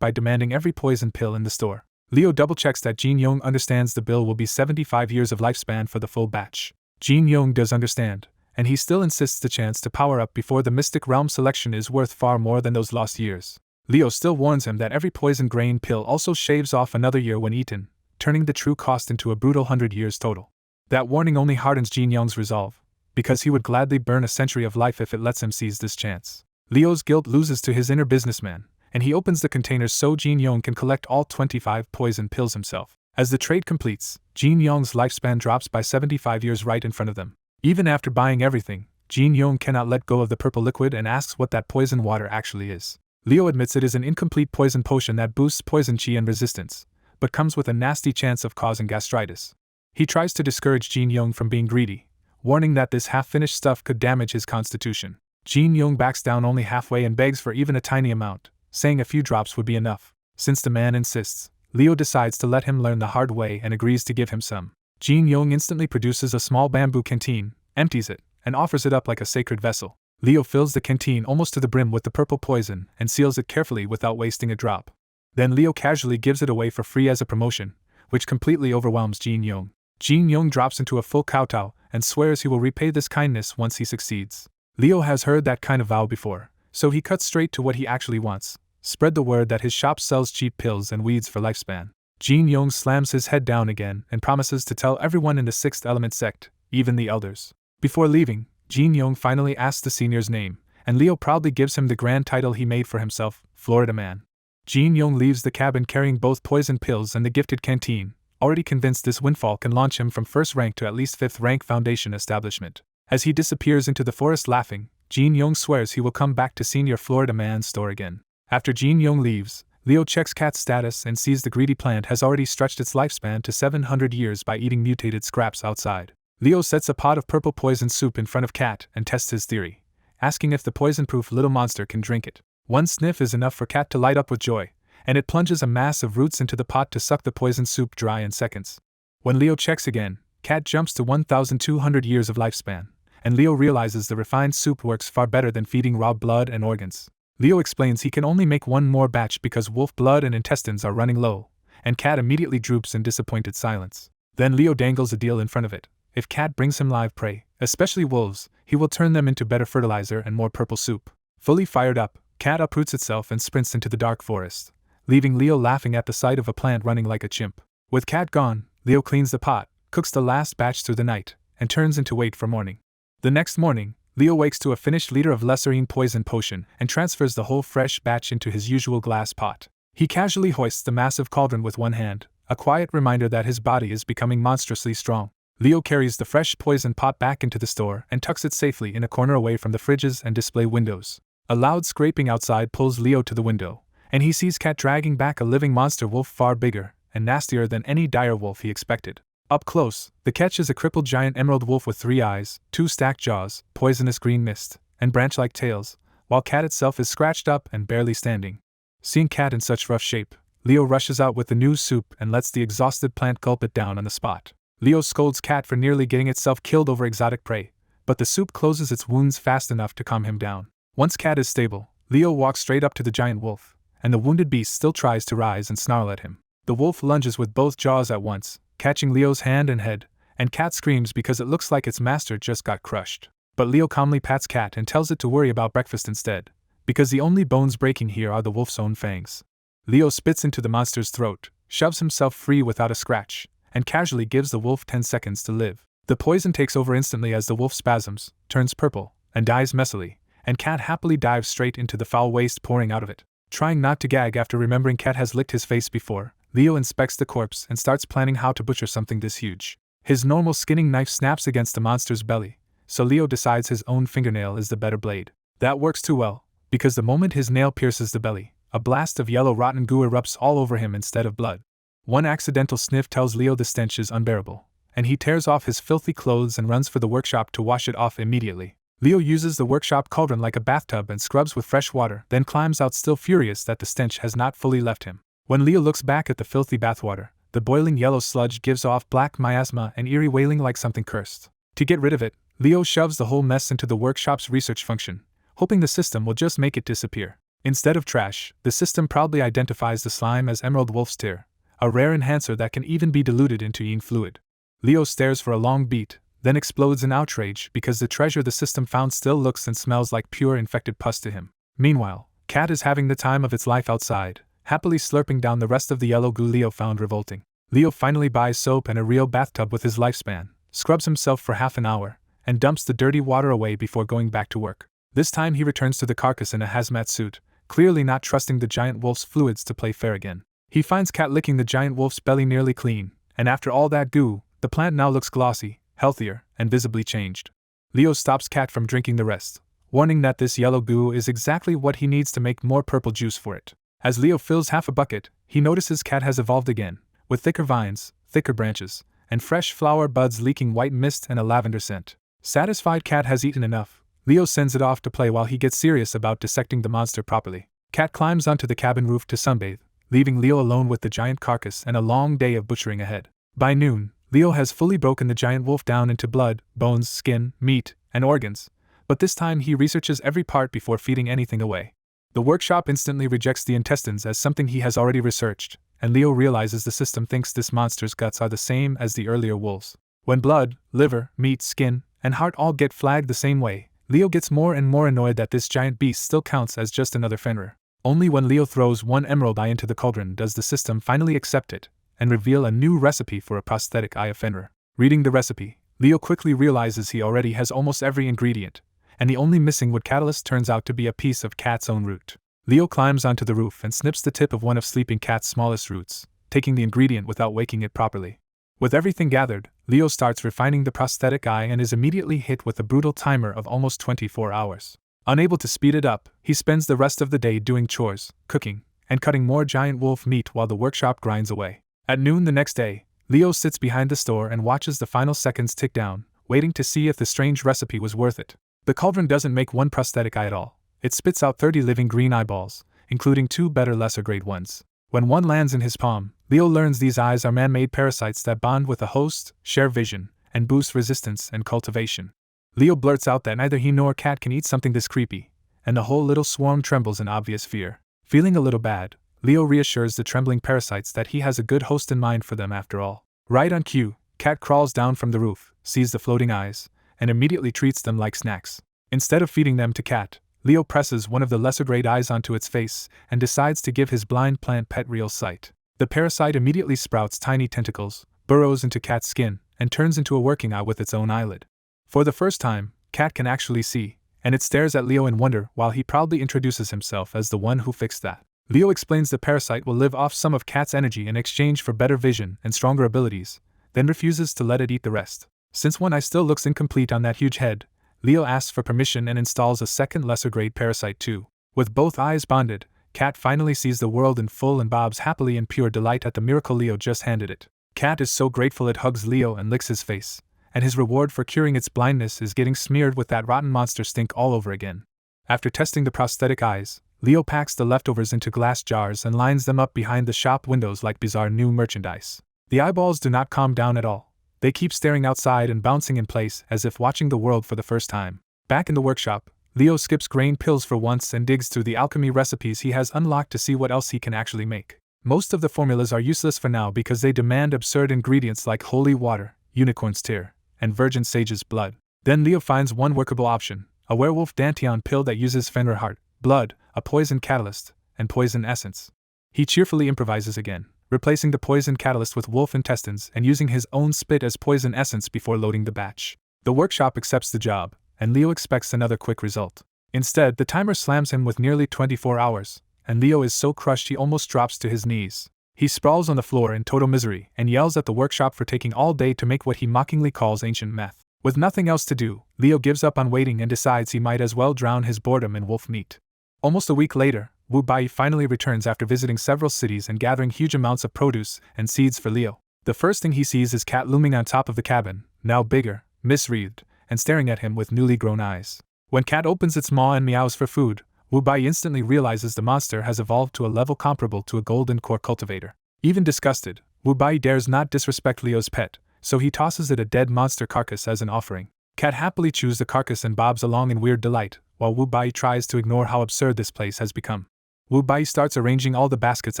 by demanding every poison pill in the store. Leo double-checks that Jin Yong understands the bill will be 75 years of lifespan for the full batch. Jin Yong does understand, and he still insists the chance to power up before the Mystic Realm selection is worth far more than those lost years. Leo still warns him that every poison grain pill also shaves off another year when eaten, turning the true cost into a brutal 100 years total. That warning only hardens Jin Yong's resolve, because he would gladly burn a century of life if it lets him seize this chance. Leo's guilt loses to his inner businessman, and he opens the containers so Jin Yong can collect all 25 poison pills himself. As the trade completes, Jin Yong's lifespan drops by 75 years right in front of them. Even after buying everything, Jin Yong cannot let go of the purple liquid and asks what that poison water actually is. Leo admits it is an incomplete poison potion that boosts poison chi and resistance, but comes with a nasty chance of causing gastritis. He tries to discourage Jin Yong from being greedy, warning that this half-finished stuff could damage his constitution. Jin Yong backs down only halfway and begs for even a tiny amount, saying a few drops would be enough. Since the man insists, Leo decides to let him learn the hard way and agrees to give him some. Jin Yong instantly produces a small bamboo canteen, empties it, and offers it up like a sacred vessel. Leo fills the canteen almost to the brim with the purple poison and seals it carefully without wasting a drop. Then Leo casually gives it away for free as a promotion, which completely overwhelms Jin Yong. Jin Yong drops into a full kowtow and swears he will repay this kindness once he succeeds. Leo has heard that kind of vow before, so he cuts straight to what he actually wants: spread the word that his shop sells cheap pills and weeds for lifespan. Jin Yong slams his head down again and promises to tell everyone in the Sixth Element sect, even the elders. Before leaving, Jin Yong finally asks the senior's name, and Leo proudly gives him the grand title he made for himself, Florida Man. Jin Yong leaves the cabin carrying both poison pills and the gifted canteen, already convinced this windfall can launch him from first rank to at least 5th rank foundation establishment. As he disappears into the forest laughing, Jin Yong swears he will come back to Senior Florida Man's store again. After Jin Yong leaves, Leo checks Cat's status and sees the greedy plant has already stretched its lifespan to 700 years by eating mutated scraps outside. Leo sets a pot of purple poison soup in front of Cat and tests his theory, asking if the poison-proof little monster can drink it. One sniff is enough for Cat to light up with joy, and it plunges a mass of roots into the pot to suck the poison soup dry in seconds. When Leo checks again, Cat jumps to 1,200 years of lifespan, and Leo realizes the refined soup works far better than feeding raw blood and organs. Leo explains he can only make one more batch because wolf blood and intestines are running low, and Cat immediately droops in disappointed silence. Then Leo dangles a deal in front of it. If Cat brings him live prey, especially wolves, he will turn them into better fertilizer and more purple soup. Fully fired up, Cat uproots itself and sprints into the dark forest, leaving Leo laughing at the sight of a plant running like a chimp. With Cat gone, Leo cleans the pot, cooks the last batch through the night, and turns into wait for morning. The next morning, Leo wakes to a finished liter of lesserine poison potion and transfers the whole fresh batch into his usual glass pot. He casually hoists the massive cauldron with one hand, a quiet reminder that his body is becoming monstrously strong. Leo carries the fresh poison pot back into the store and tucks it safely in a corner away from the fridges and display windows. A loud scraping outside pulls Leo to the window, and he sees Cat dragging back a living monster wolf far bigger and nastier than any dire wolf he expected. Up close, the catch is a crippled giant emerald wolf with 3 eyes, 2 stacked jaws, poisonous green mist, and branch-like tails, while Cat itself is scratched up and barely standing. Seeing Cat in such rough shape, Leo rushes out with the new soup and lets the exhausted plant gulp it down on the spot. Leo scolds Cat for nearly getting itself killed over exotic prey, but the soup closes its wounds fast enough to calm him down. Once Cat is stable, Leo walks straight up to the giant wolf, and the wounded beast still tries to rise and snarl at him. The wolf lunges with both jaws at once, catching Leo's hand and head, and Cat screams because it looks like its master just got crushed. But Leo calmly pats Cat and tells it to worry about breakfast instead, because the only bones breaking here are the wolf's own fangs. Leo spits into the monster's throat, shoves himself free without a scratch, and casually gives the wolf 10 seconds to live. The poison takes over instantly as the wolf spasms, turns purple, and dies messily, and Cat happily dives straight into the foul waste pouring out of it. Trying not to gag after remembering Cat has licked his face before, Leo inspects the corpse and starts planning how to butcher something this huge. His normal skinning knife snaps against the monster's belly, so Leo decides his own fingernail is the better blade. That works too well, because the moment his nail pierces the belly, a blast of yellow rotten goo erupts all over him instead of blood. One accidental sniff tells Leo the stench is unbearable, and he tears off his filthy clothes and runs for the workshop to wash it off immediately. Leo uses the workshop cauldron like a bathtub and scrubs with fresh water, then climbs out still furious that the stench has not fully left him. When Leo looks back at the filthy bathwater, the boiling yellow sludge gives off black miasma and eerie wailing like something cursed. To get rid of it, Leo shoves the whole mess into the workshop's research function, hoping the system will just make it disappear. Instead of trash, the system proudly identifies the slime as Emerald Wolf's tear, a rare enhancer that can even be diluted into yin fluid. Leo stares for a long beat, then explodes in outrage because the treasure the system found still looks and smells like pure infected pus to him. Meanwhile, Cat is having the time of its life outside, happily slurping down the rest of the yellow goo Leo found revolting. Leo finally buys soap and a real bathtub with his lifespan, scrubs himself for half an hour, and dumps the dirty water away before going back to work. This time he returns to the carcass in a hazmat suit, clearly not trusting the giant wolf's fluids to play fair again. He finds Cat licking the giant wolf's belly nearly clean, and after all that goo, the plant now looks glossy, healthier, and visibly changed. Leo stops Cat from drinking the rest, warning that this yellow goo is exactly what he needs to make more purple juice for it. As Leo fills half a bucket, he notices Cat has evolved again, with thicker vines, thicker branches, and fresh flower buds leaking white mist and a lavender scent. Satisfied Cat has eaten enough, Leo sends it off to play while he gets serious about dissecting the monster properly. Cat climbs onto the cabin roof to sunbathe, leaving Leo alone with the giant carcass and a long day of butchering ahead. By noon, Leo has fully broken the giant wolf down into blood, bones, skin, meat, and organs, but this time he researches every part before feeding anything away. The workshop instantly rejects the intestines as something he has already researched, and Leo realizes the system thinks this monster's guts are the same as the earlier wolves. When blood, liver, meat, skin, and heart all get flagged the same way, Leo gets more and more annoyed that this giant beast still counts as just another Fenrir. Only when Leo throws one emerald eye into the cauldron does the system finally accept it, and reveal a new recipe for a prosthetic eye of Fenrir. Reading the recipe, Leo quickly realizes he already has almost every ingredient, and the only missing wood catalyst turns out to be a piece of Cat's own root. Leo climbs onto the roof and snips the tip of one of Sleeping Cat's smallest roots, taking the ingredient without waking it properly. With everything gathered, Leo starts refining the prosthetic eye and is immediately hit with a brutal timer of almost 24 hours. Unable to speed it up, he spends the rest of the day doing chores, cooking, and cutting more giant wolf meat while the workshop grinds away. At noon the next day, Leo sits behind the store and watches the final seconds tick down, waiting to see if the strange recipe was worth it. The cauldron doesn't make one prosthetic eye at all. It spits out 30 living green eyeballs, including 2 better lesser-grade ones. When one lands in his palm, Leo learns these eyes are man-made parasites that bond with the host, share vision, and boost resistance and cultivation. Leo blurts out that neither he nor Cat can eat something this creepy, and the whole little swarm trembles in obvious fear. Feeling a little bad, Leo reassures the trembling parasites that he has a good host in mind for them after all. Right on cue, Cat crawls down from the roof, sees the floating eyes, and immediately treats them like snacks. Instead of feeding them to Cat, Leo presses one of the lesser-grade eyes onto its face and decides to give his blind plant pet real sight. The parasite immediately sprouts tiny tentacles, burrows into Cat's skin, and turns into a working eye with its own eyelid. For the first time, Cat can actually see, and it stares at Leo in wonder while he proudly introduces himself as the one who fixed that. Leo explains the parasite will live off some of Cat's energy in exchange for better vision and stronger abilities, then refuses to let it eat the rest. Since one eye still looks incomplete on that huge head, Leo asks for permission and installs a second lesser-grade parasite too. With both eyes bonded, Cat finally sees the world in full and bobs happily in pure delight at the miracle Leo just handed it. Cat is so grateful it hugs Leo and licks his face, and his reward for curing its blindness is getting smeared with that rotten monster stink all over again. After testing the prosthetic eyes, Leo packs the leftovers into glass jars and lines them up behind the shop windows like bizarre new merchandise. The eyeballs do not calm down at all. They keep staring outside and bouncing in place as if watching the world for the first time. Back in the workshop, Leo skips grain pills for once and digs through the alchemy recipes he has unlocked to see what else he can actually make. Most of the formulas are useless for now because they demand absurd ingredients like holy water, unicorn's tear, and virgin sage's blood. Then Leo finds one workable option, a werewolf dantian pill that uses Fenrir heart, blood, a poison catalyst, and poison essence. He cheerfully improvises again, replacing the poison catalyst with wolf intestines and using his own spit as poison essence before loading the batch. The workshop accepts the job, and Leo expects another quick result. Instead, the timer slams him with nearly 24 hours, and Leo is so crushed he almost drops to his knees. He sprawls on the floor in total misery and yells at the workshop for taking all day to make what he mockingly calls ancient meth. With nothing else to do, Leo gives up on waiting and decides he might as well drown his boredom in wolf meat. Almost a week later, Wu Bai finally returns after visiting several cities and gathering huge amounts of produce and seeds for Leo. The first thing he sees is Cat looming on top of the cabin, now bigger, miswreathed, and staring at him with newly grown eyes. When Cat opens its maw and meows for food, Wu Bai instantly realizes the monster has evolved to a level comparable to a golden core cultivator. Even disgusted, Wu Bai dares not disrespect Leo's pet, so he tosses it a dead monster carcass as an offering. Cat happily chews the carcass and bobs along in weird delight, while Wu Bai tries to ignore how absurd this place has become. Wu Bai starts arranging all the baskets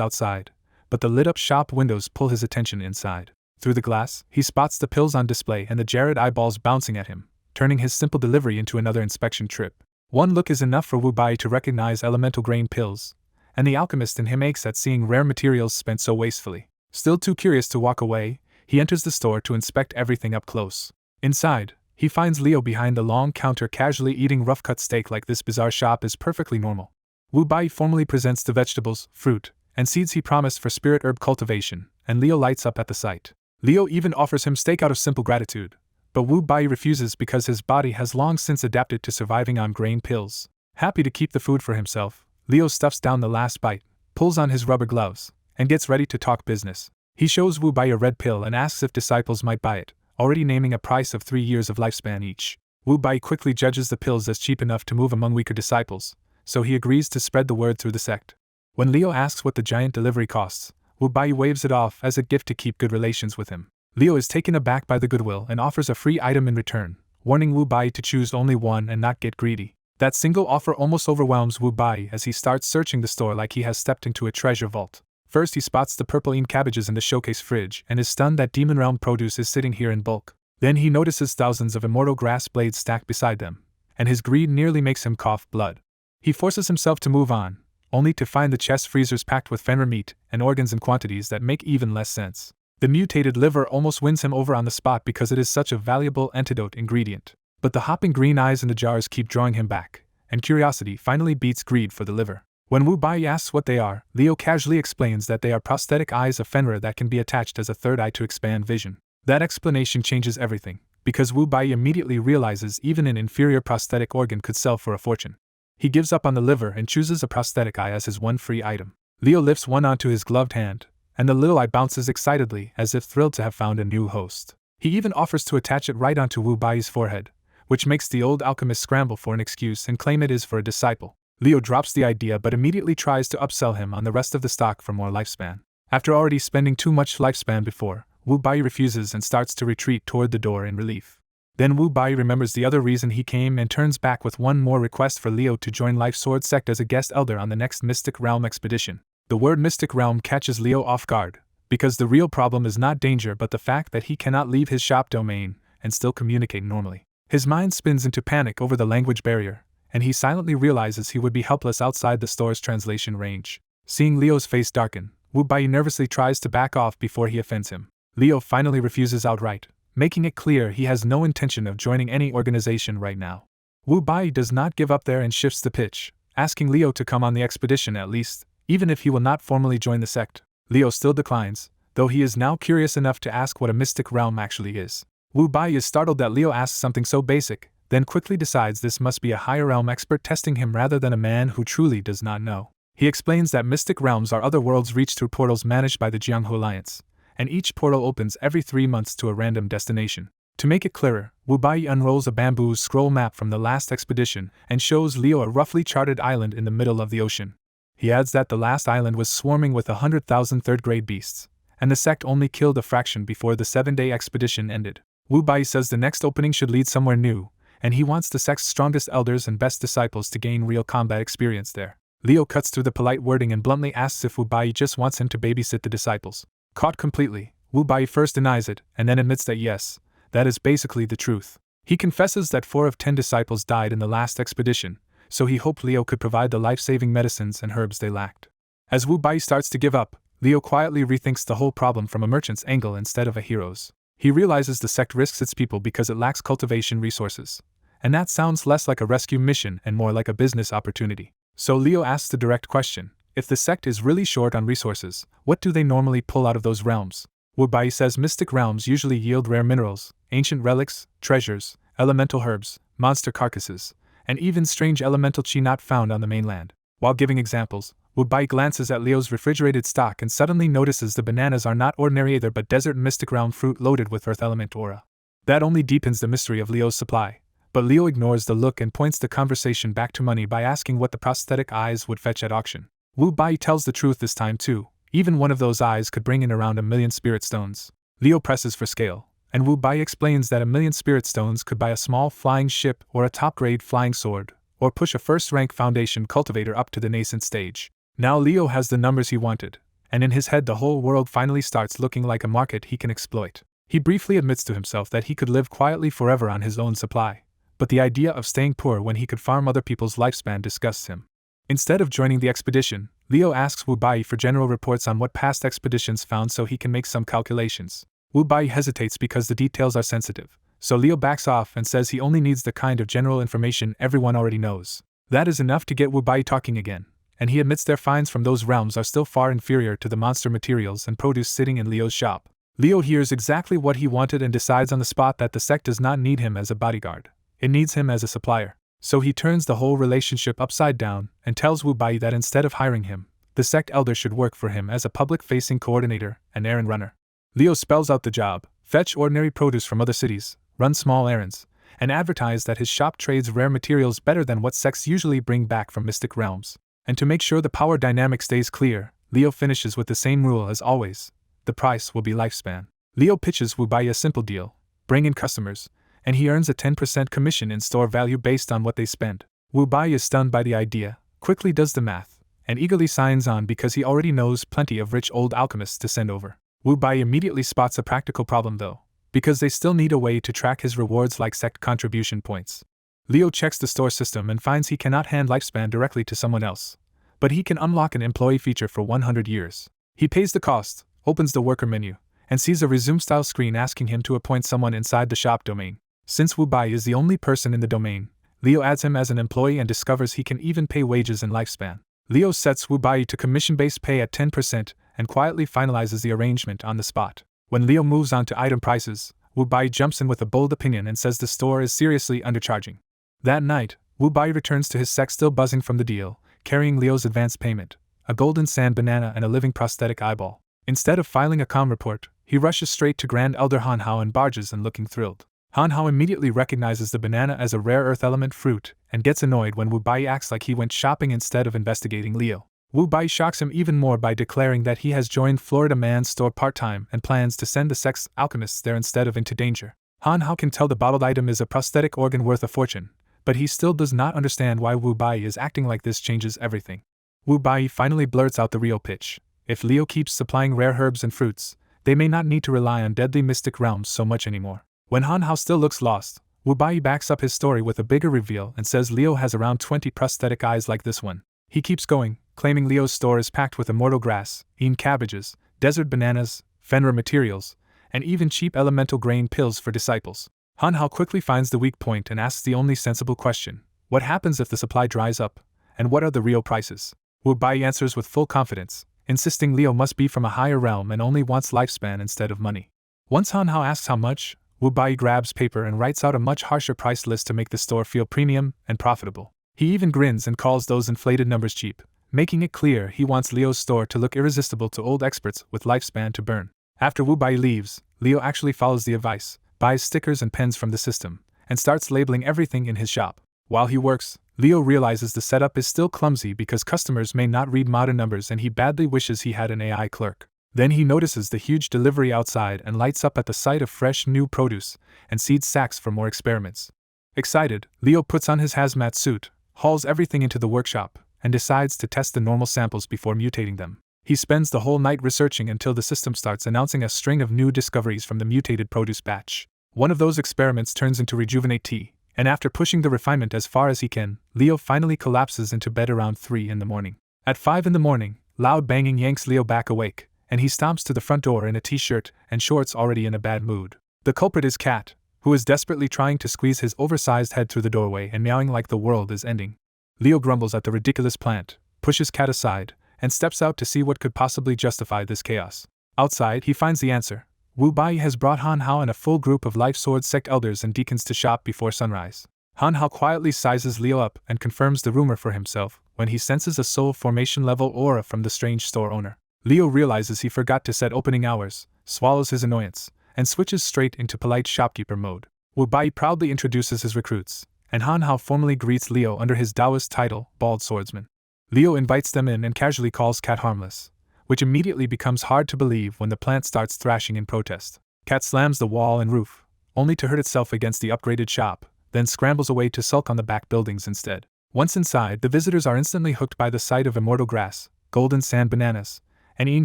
outside, but the lit-up shop windows pull his attention inside. Through the glass, he spots the pills on display and the Jared eyeballs bouncing at him, turning his simple delivery into another inspection trip. One look is enough for Wu Bai to recognize elemental grain pills, and the alchemist in him aches at seeing rare materials spent so wastefully. Still too curious to walk away, he enters the store to inspect everything up close. Inside, he finds Leo behind the long counter casually eating rough-cut steak like this bizarre shop is perfectly normal. Wu Bai formally presents the vegetables, fruit, and seeds he promised for spirit herb cultivation, and Leo lights up at the sight. Leo even offers him steak out of simple gratitude, but Wu Bai refuses because his body has long since adapted to surviving on grain pills. Happy to keep the food for himself, Leo stuffs down the last bite, pulls on his rubber gloves, and gets ready to talk business. He shows Wu Bai a red pill and asks if disciples might buy it, already naming a price of 3 years of lifespan each. Wu Bai quickly judges the pills as cheap enough to move among weaker disciples, so he agrees to spread the word through the sect. When Leo asks what the giant delivery costs, Wu Bai waves it off as a gift to keep good relations with him. Leo is taken aback by the goodwill and offers a free item in return, warning Wu Bai to choose only one and not get greedy. That single offer almost overwhelms Wu Bai as he starts searching the store like he has stepped into a treasure vault. First he spots the purple bean cabbages in the showcase fridge and is stunned that Demon Realm produce is sitting here in bulk. Then he notices thousands of immortal grass blades stacked beside them, and his greed nearly makes him cough blood. He forces himself to move on, only to find the chest freezers packed with Fenrir meat and organs in quantities that make even less sense. The mutated liver almost wins him over on the spot because it is such a valuable antidote ingredient. But the hopping green eyes in the jars keep drawing him back, and curiosity finally beats greed for the liver. When Wu Bai asks what they are, Leo casually explains that they are prosthetic eyes of Fenrir that can be attached as a third eye to expand vision. That explanation changes everything, because Wu Bai immediately realizes even an inferior prosthetic organ could sell for a fortune. He gives up on the liver and chooses a prosthetic eye as his one free item. Leo lifts one onto his gloved hand, and the little eye bounces excitedly as if thrilled to have found a new host. He even offers to attach it right onto Wu Bai's forehead, which makes the old alchemist scramble for an excuse and claim it is for a disciple. Leo drops the idea but immediately tries to upsell him on the rest of the stock for more lifespan. After already spending too much lifespan before, Wu Bai refuses and starts to retreat toward the door in relief. Then Wu Bai remembers the other reason he came and turns back with one more request for Leo to join Life Sword Sect as a guest elder on the next Mystic Realm expedition. The word Mystic Realm catches Leo off guard, because the real problem is not danger but the fact that he cannot leave his shop domain and still communicate normally. His mind spins into panic over the language barrier, and he silently realizes he would be helpless outside the store's translation range. Seeing Leo's face darken, Wu Bai nervously tries to back off before he offends him. Leo finally refuses outright, making it clear he has no intention of joining any organization right now. Wu Bai does not give up there and shifts the pitch, asking Leo to come on the expedition at least, even if he will not formally join the sect. Leo still declines, though he is now curious enough to ask what a mystic realm actually is. Wu Bai is startled that Leo asks something so basic, then quickly decides this must be a higher realm expert testing him rather than a man who truly does not know. He explains that mystic realms are other worlds reached through portals managed by the Jianghu Alliance, and each portal opens every 3 months to a random destination. To make it clearer, Wu Bai unrolls a bamboo scroll map from the last expedition and shows Leo a roughly charted island in the middle of the ocean. He adds that the last island was swarming with 100,000 third-grade beasts, and the sect only killed a fraction before the 7-day expedition ended. Wu Bai says the next opening should lead somewhere new, and he wants the sect's strongest elders and best disciples to gain real combat experience there. Leo cuts through the polite wording and bluntly asks if Wu Bai just wants him to babysit the disciples. Caught completely, Wu Bai first denies it and then admits that yes, that is basically the truth. He confesses that 4 of 10 disciples died in the last expedition, so he hoped Leo could provide the life-saving medicines and herbs they lacked. As Wu Bai starts to give up, Leo quietly rethinks the whole problem from a merchant's angle instead of a hero's. He realizes the sect risks its people because it lacks cultivation resources, and that sounds less like a rescue mission and more like a business opportunity. So Leo asks the direct question, if the sect is really short on resources, what do they normally pull out of those realms? Wu Bai says mystic realms usually yield rare minerals, ancient relics, treasures, elemental herbs, monster carcasses, and even strange elemental chi not found on the mainland. While giving examples, Wu Bai glances at Leo's refrigerated stock and suddenly notices the bananas are not ordinary either but desert mystic realm fruit loaded with earth element aura. That only deepens the mystery of Leo's supply, But Leo ignores the look and points the conversation back to money by asking what the prosthetic eyes would fetch at auction. Wu Bai tells the truth this time too. Even one of those eyes could bring in around 1,000,000 spirit stones. Leo presses for scale, and Wu Bai explains that 1,000,000 spirit stones could buy a small flying ship or a top-grade flying sword, or push a first-rank foundation cultivator up to the nascent stage. Now Leo has the numbers he wanted, and in his head the whole world finally starts looking like a market he can exploit. He briefly admits to himself that he could live quietly forever on his own supply, but the idea of staying poor when he could farm other people's lifespan disgusts him. Instead of joining the expedition, Leo asks Wu Bai for general reports on what past expeditions found so he can make some calculations. Wu Bai hesitates because the details are sensitive, so Leo backs off and says he only needs the kind of general information everyone already knows. That is enough to get Wu Bai talking again, and he admits their finds from those realms are still far inferior to the monster materials and produce sitting in Leo's shop. Leo hears exactly what he wanted and decides on the spot that the sect does not need him as a bodyguard. It needs him as a supplier. So he turns the whole relationship upside down and tells Wu Bai that instead of hiring him, the sect elder should work for him as a public-facing coordinator and errand runner. Leo spells out the job: fetch ordinary produce from other cities, run small errands, and advertise that his shop trades rare materials better than what sects usually bring back from mystic realms. And to make sure the power dynamic stays clear, Leo finishes with the same rule as always: the price will be lifespan. Leo pitches Wu Bai a simple deal: bring in customers, and he earns a 10% commission in store value based on what they spend. Wu Bai is stunned by the idea, quickly does the math, and eagerly signs on because he already knows plenty of rich old alchemists to send over. Wu Bai immediately spots a practical problem though, because they still need a way to track his rewards like sect contribution points. Leo checks the store system and finds he cannot hand lifespan directly to someone else, but he can unlock an employee feature for 100 years. He pays the cost, opens the worker menu, and sees a resume-style screen asking him to appoint someone inside the shop domain. Since Wu Bai is the only person in the domain, Leo adds him as an employee and discovers he can even pay wages in lifespan. Leo sets Wu Bai to commission-based pay at 10% and quietly finalizes the arrangement on the spot. When Leo moves on to item prices, Wu Bai jumps in with a bold opinion and says the store is seriously undercharging. That night, Wu Bai returns to his sect still buzzing from the deal, carrying Leo's advance payment, a golden sand banana and a living prosthetic eyeball. Instead of filing a calm report, he rushes straight to Grand Elder Han Hao and barges in looking thrilled. Han Hao immediately recognizes the banana as a rare earth element fruit and gets annoyed when Wu Bai acts like he went shopping instead of investigating Leo. Wu Bai shocks him even more by declaring that he has joined Florida Man's store part-time and plans to send the sect's alchemists there instead of into danger. Han Hao can tell the bottled item is a prosthetic organ worth a fortune, but he still does not understand why Wu Bai is acting like this changes everything. Wu Bai finally blurts out the real pitch: if Leo keeps supplying rare herbs and fruits, they may not need to rely on deadly mystic realms so much anymore. When Han Hao still looks lost, Wu Bai backs up his story with a bigger reveal and says Leo has around 20 prosthetic eyes like this one. He keeps going, claiming Leo's store is packed with immortal grass, ean cabbages, desert bananas, Fenrir materials, and even cheap elemental grain pills for disciples. Han Hao quickly finds the weak point and asks the only sensible question: what happens if the supply dries up, and what are the real prices? Wu Bai answers with full confidence, insisting Leo must be from a higher realm and only wants lifespan instead of money. Once Han Hao asks how much, Wu Bai grabs paper and writes out a much harsher price list to make the store feel premium and profitable. He even grins and calls those inflated numbers cheap, making it clear he wants Leo's store to look irresistible to old experts with lifespan to burn. After Wu Bai leaves, Leo actually follows the advice, buys stickers and pens from the system, and starts labeling everything in his shop. While he works, Leo realizes the setup is still clumsy because customers may not read modern numbers and he badly wishes he had an AI clerk. Then he notices the huge delivery outside and lights up at the sight of fresh new produce and seed sacks for more experiments. Excited, Leo puts on his hazmat suit, hauls everything into the workshop, and decides to test the normal samples before mutating them. He spends the whole night researching until the system starts announcing a string of new discoveries from the mutated produce batch. One of those experiments turns into rejuvenate tea, and after pushing the refinement as far as he can, Leo finally collapses into bed around 3 in the morning. At 5 in the morning, loud banging yanks Leo back awake, and he stomps to the front door in a t-shirt and shorts already in a bad mood. The culprit is Cat, who is desperately trying to squeeze his oversized head through the doorway and meowing like the world is ending. Leo grumbles at the ridiculous plant, pushes Cat aside, and steps out to see what could possibly justify this chaos. Outside, he finds the answer. Wu Bai has brought Han Hao and a full group of Life Sword sect elders and deacons to shop before sunrise. Han Hao quietly sizes Leo up and confirms the rumor for himself when he senses a soul formation level aura from the strange store owner. Leo realizes he forgot to set opening hours, swallows his annoyance, and switches straight into polite shopkeeper mode. Wu Bai proudly introduces his recruits, and Han Hao formally greets Leo under his Taoist title, Bald Swordsman. Leo invites them in and casually calls Cat harmless, which immediately becomes hard to believe when the plant starts thrashing in protest. Cat slams the wall and roof, only to hurt itself against the upgraded shop, then scrambles away to sulk on the back buildings instead. Once inside, the visitors are instantly hooked by the sight of immortal grass, golden sand bananas, and eaten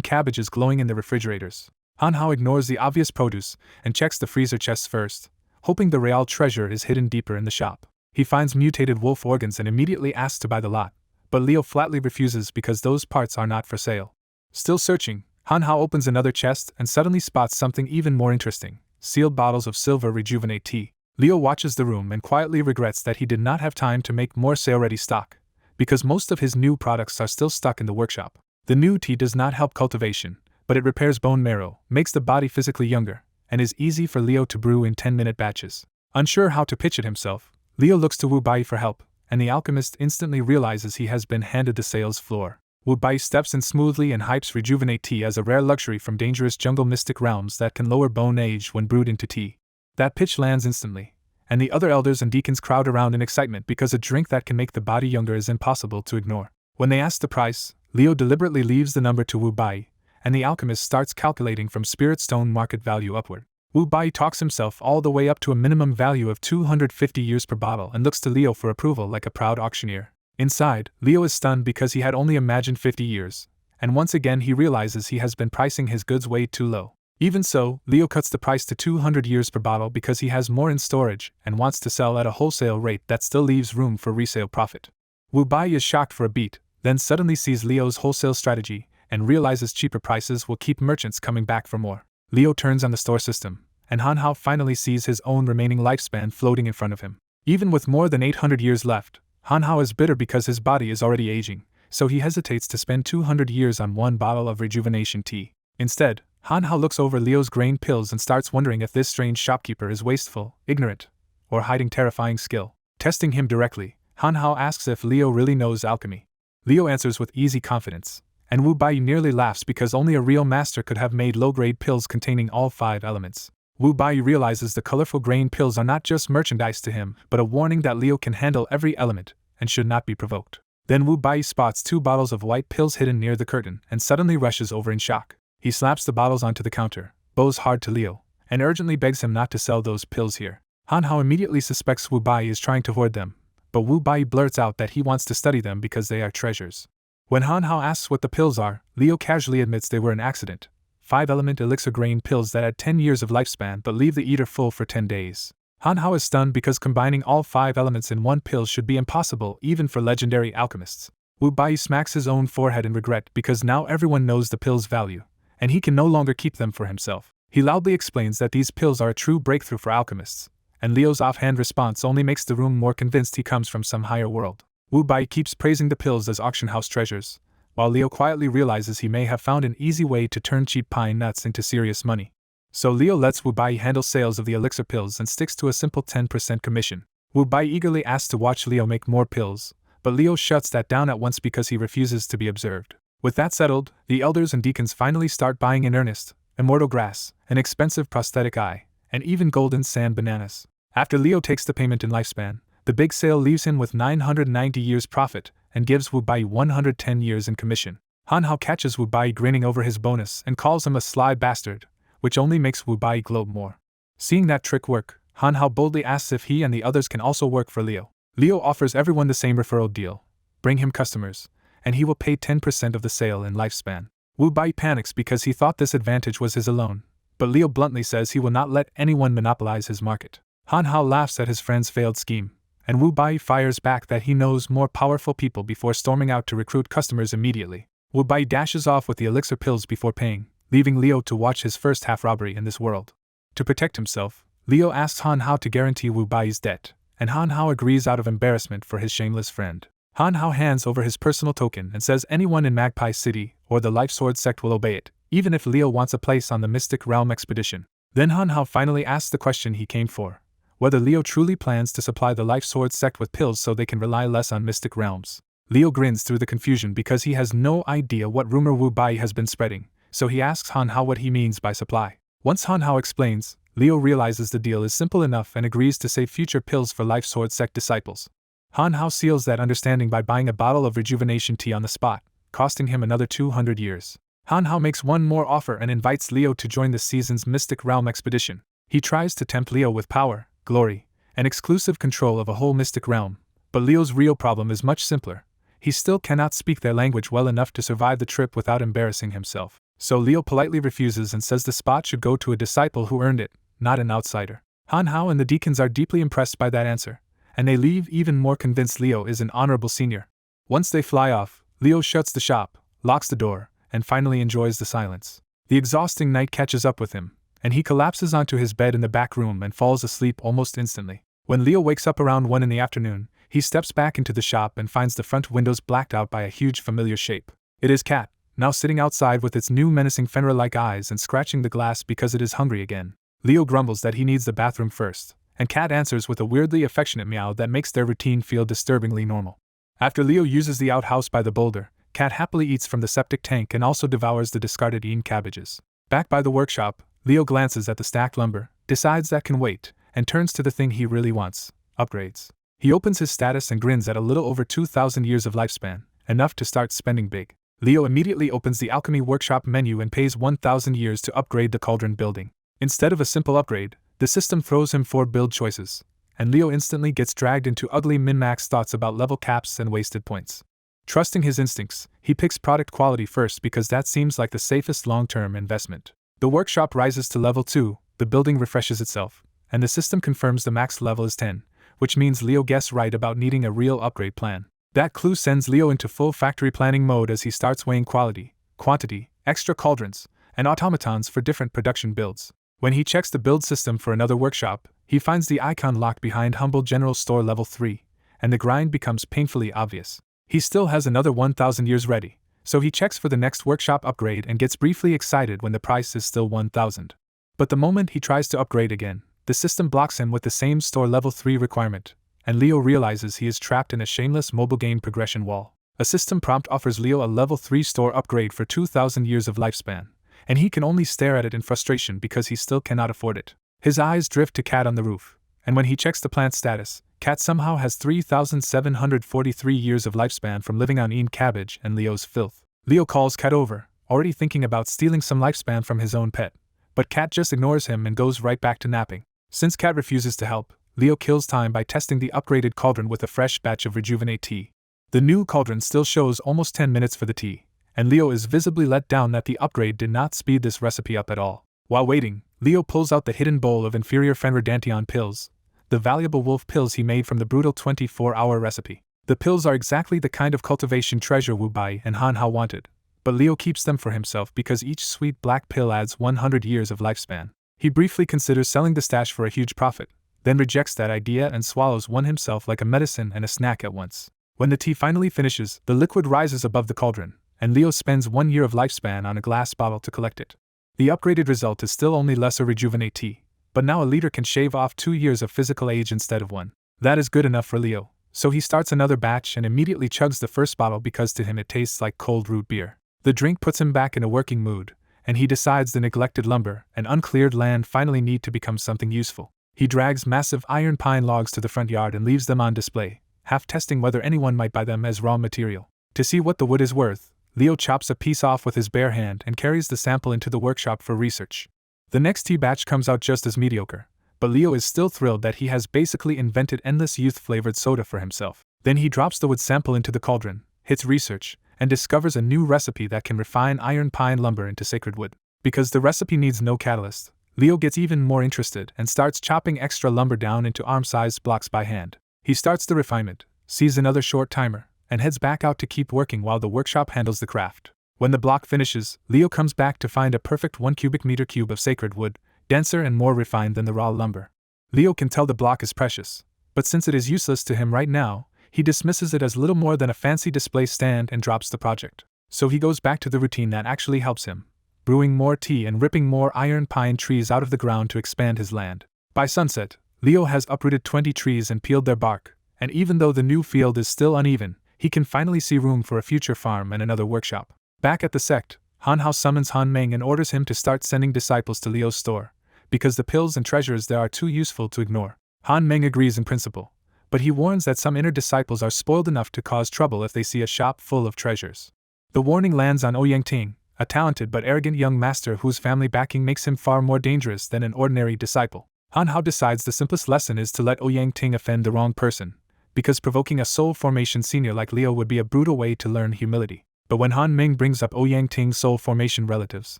cabbages glowing in the refrigerators. Han Hao ignores the obvious produce and checks the freezer chests first, hoping the real treasure is hidden deeper in the shop. He finds mutated wolf organs and immediately asks to buy the lot, but Leo flatly refuses because those parts are not for sale. Still searching, Han Hao opens another chest and suddenly spots something even more interesting: sealed bottles of silver rejuvenate tea. Leo watches the room and quietly regrets that he did not have time to make more sale-ready stock, because most of his new products are still stuck in the workshop. The new tea does not help cultivation, but it repairs bone marrow, makes the body physically younger, and is easy for Leo to brew in 10-minute batches. Unsure how to pitch it himself, Leo looks to Wu Bai for help, and the alchemist instantly realizes he has been handed the sales floor. Wu Bai steps in smoothly and hypes rejuvenate tea as a rare luxury from dangerous jungle mystic realms that can lower bone age when brewed into tea. That pitch lands instantly, and the other elders and deacons crowd around in excitement because a drink that can make the body younger is impossible to ignore. When they ask the price, Leo deliberately leaves the number to Wu Bai, and the alchemist starts calculating from spirit stone market value upward. Wu Bai talks himself all the way up to a minimum value of 250 years per bottle and looks to Leo for approval like a proud auctioneer. Inside, Leo is stunned because he had only imagined 50 years, and once again he realizes he has been pricing his goods way too low. Even so, Leo cuts the price to 200 years per bottle because he has more in storage and wants to sell at a wholesale rate that still leaves room for resale profit. Wu Bai is shocked for a beat, then suddenly sees Leo's wholesale strategy and realizes cheaper prices will keep merchants coming back for more. Leo turns on the store system, and Han Hao finally sees his own remaining lifespan floating in front of him. Even with more than 800 years left, Han Hao is bitter because his body is already aging, so he hesitates to spend 200 years on one bottle of rejuvenation tea. Instead, Han Hao looks over Leo's grain pills and starts wondering if this strange shopkeeper is wasteful, ignorant, or hiding terrifying skill. Testing him directly, Han Hao asks if Leo really knows alchemy. Leo answers with easy confidence, and Wu Bai nearly laughs because only a real master could have made low-grade pills containing all 5 elements. Wu Bai realizes the colorful grain pills are not just merchandise to him, but a warning that Leo can handle every element and should not be provoked. Then Wu Bai spots 2 bottles of white pills hidden near the curtain and suddenly rushes over in shock. He slaps the bottles onto the counter, bows hard to Leo, and urgently begs him not to sell those pills here. Han Hao immediately suspects Wu Bai is trying to hoard them, but Wu Bai blurts out that he wants to study them because they are treasures. When Han Hao asks what the pills are, Leo casually admits they were an accident: 5-element elixir grain pills that add 10 years of lifespan but leave the eater full for 10 days. Han Hao is stunned because combining all 5 elements in one pill should be impossible even for legendary alchemists. Wu Bai smacks his own forehead in regret because now everyone knows the pill's value, and he can no longer keep them for himself. He loudly explains that these pills are a true breakthrough for alchemists, and Leo's offhand response only makes the room more convinced he comes from some higher world. Wu Bai keeps praising the pills as auction house treasures, while Leo quietly realizes he may have found an easy way to turn cheap pine nuts into serious money. So Leo lets Wu Bai handle sales of the elixir pills and sticks to a simple 10% commission. Wu Bai eagerly asks to watch Leo make more pills, but Leo shuts that down at once because he refuses to be observed. With that settled, the elders and deacons finally start buying in earnest: immortal grass, an expensive prosthetic eye, and even golden sand bananas. After Leo takes the payment in lifespan, the big sale leaves him with 990 years profit and gives Wu Bai 110 years in commission. Han Hao catches Wu Bai grinning over his bonus and calls him a sly bastard, which only makes Wu Bai gloat more. Seeing that trick work, Han Hao boldly asks if he and the others can also work for Leo. Leo offers everyone the same referral deal: bring him customers, and he will pay 10% of the sale in lifespan. Wu Bai panics because he thought this advantage was his alone, but Leo bluntly says he will not let anyone monopolize his market. Han Hao laughs at his friend's failed scheme, and Wu Bai fires back that he knows more powerful people before storming out to recruit customers immediately. Wu Bai dashes off with the elixir pills before paying, leaving Leo to watch his first half-robbery in this world. To protect himself, Leo asks Han Hao to guarantee Wu Bai's debt, and Han Hao agrees out of embarrassment for his shameless friend. Han Hao hands over his personal token and says anyone in Magpie City or the Life Sword sect will obey it, even if Leo wants a place on the Mystic Realm expedition. Then Han Hao finally asks the question he came for: whether Leo truly plans to supply the Life Sword sect with pills so they can rely less on Mystic Realms. Leo grins through the confusion because he has no idea what rumor Wu Bai has been spreading, so he asks Han Hao what he means by supply. Once Han Hao explains, Leo realizes the deal is simple enough and agrees to save future pills for Life Sword Sect disciples. Han Hao seals that understanding by buying a bottle of rejuvenation tea on the spot, costing him another 200 years. Han Hao makes one more offer and invites Leo to join the season's Mystic Realm expedition. He tries to tempt Leo with power, glory, and exclusive control of a whole Mystic Realm, but Leo's real problem is much simpler. He still cannot speak their language well enough to survive the trip without embarrassing himself. So Leo politely refuses and says the spot should go to a disciple who earned it, not an outsider. Han Hao and the deacons are deeply impressed by that answer, and they leave even more convinced Leo is an honorable senior. Once they fly off, Leo shuts the shop, locks the door, and finally enjoys the silence. The exhausting night catches up with him, and he collapses onto his bed in the back room and falls asleep almost instantly. When Leo wakes up around 1 in the afternoon, he steps back into the shop and finds the front windows blacked out by a huge familiar shape. It is Cat, now sitting outside with its new menacing Fenrir-like eyes and scratching the glass because it is hungry again. Leo grumbles that he needs the bathroom first, and Cat answers with a weirdly affectionate meow that makes their routine feel disturbingly normal. After Leo uses the outhouse by the boulder, Cat happily eats from the septic tank and also devours the discarded eaten cabbages. Back by the workshop, Leo glances at the stacked lumber, decides that can wait, and turns to the thing he really wants: upgrades. He opens his status and grins at a little over 2,000 years of lifespan, enough to start spending big. Leo immediately opens the alchemy workshop menu and pays 1,000 years to upgrade the cauldron building. Instead of a simple upgrade, the system throws him 4 build choices, and Leo instantly gets dragged into ugly min-max thoughts about level caps and wasted points. Trusting his instincts, he picks product quality first because that seems like the safest long-term investment. The workshop rises to level 2, the building refreshes itself, and the system confirms the max level is 10, which means Leo guessed right about needing a real upgrade plan. That clue sends Leo into full factory planning mode as he starts weighing quality, quantity, extra cauldrons, and automatons for different production builds. When he checks the build system for another workshop, he finds the icon locked behind Humble General Store level 3, and the grind becomes painfully obvious. He still has another 1,000 years ready, so he checks for the next workshop upgrade and gets briefly excited when the price is still 1,000. But the moment he tries to upgrade again, the system blocks him with the same store level 3 requirement, and Leo realizes he is trapped in a shameless mobile game progression wall. A system prompt offers Leo a level 3 store upgrade for 2,000 years of lifespan, and he can only stare at it in frustration because he still cannot afford it. His eyes drift to Cat on the roof, and when he checks the plant status, Cat somehow has 3,743 years of lifespan from living on eaten cabbage and Leo's filth. Leo calls Cat over, already thinking about stealing some lifespan from his own pet, but Cat just ignores him and goes right back to napping. Since Cat refuses to help, Leo kills time by testing the upgraded cauldron with a fresh batch of rejuvenate tea. The new cauldron still shows almost 10 minutes for the tea, and Leo is visibly let down that the upgrade did not speed this recipe up at all. While waiting, Leo pulls out the hidden bowl of inferior Fenrir Dantian pills, the valuable wolf pills he made from the brutal 24-hour recipe. The pills are exactly the kind of cultivation treasure Wu Bai and Han Hao wanted, but Leo keeps them for himself because each sweet black pill adds 100 years of lifespan. He briefly considers selling the stash for a huge profit, then rejects that idea and swallows one himself like a medicine and a snack at once. When the tea finally finishes, the liquid rises above the cauldron, and Leo spends 1 year of lifespan on a glass bottle to collect it. The upgraded result is still only lesser rejuvenate tea, but now a leader can shave off 2 years of physical age instead of 1. That is good enough for Leo, so he starts another batch and immediately chugs the first bottle because to him it tastes like cold root beer. The drink puts him back in a working mood, and he decides the neglected lumber and uncleared land finally need to become something useful. He drags massive iron pine logs to the front yard and leaves them on display, half testing whether anyone might buy them as raw material. To see what the wood is worth, Leo chops a piece off with his bare hand and carries the sample into the workshop for research. The next tea batch comes out just as mediocre, but Leo is still thrilled that he has basically invented endless youth-flavored soda for himself. Then he drops the wood sample into the cauldron, hits research, and discovers a new recipe that can refine iron pine lumber into sacred wood. Because the recipe needs no catalyst, Leo gets even more interested and starts chopping extra lumber down into arm-sized blocks by hand. He starts the refinement, sees another short timer, and heads back out to keep working while the workshop handles the craft. When the block finishes, Leo comes back to find a perfect 1 cubic meter cube of sacred wood, denser and more refined than the raw lumber. Leo can tell the block is precious, but since it is useless to him right now, he dismisses it as little more than a fancy display stand and drops the project. So he goes back to the routine that actually helps him, brewing more tea and ripping more iron pine trees out of the ground to expand his land. By sunset, Leo has uprooted 20 trees and peeled their bark, and even though the new field is still uneven, he can finally see room for a future farm and another workshop. Back at the sect, Han Hao summons Han Meng and orders him to start sending disciples to Leo's store, because the pills and treasures there are too useful to ignore. Han Meng agrees in principle, but he warns that some inner disciples are spoiled enough to cause trouble if they see a shop full of treasures. The warning lands on Ouyang Ting, a talented but arrogant young master whose family backing makes him far more dangerous than an ordinary disciple. Han Hao decides the simplest lesson is to let Ouyang Ting offend the wrong person, because provoking a soul formation senior like Leo would be a brutal way to learn humility. But when Han Ming brings up Ouyang Ting's soul formation relatives,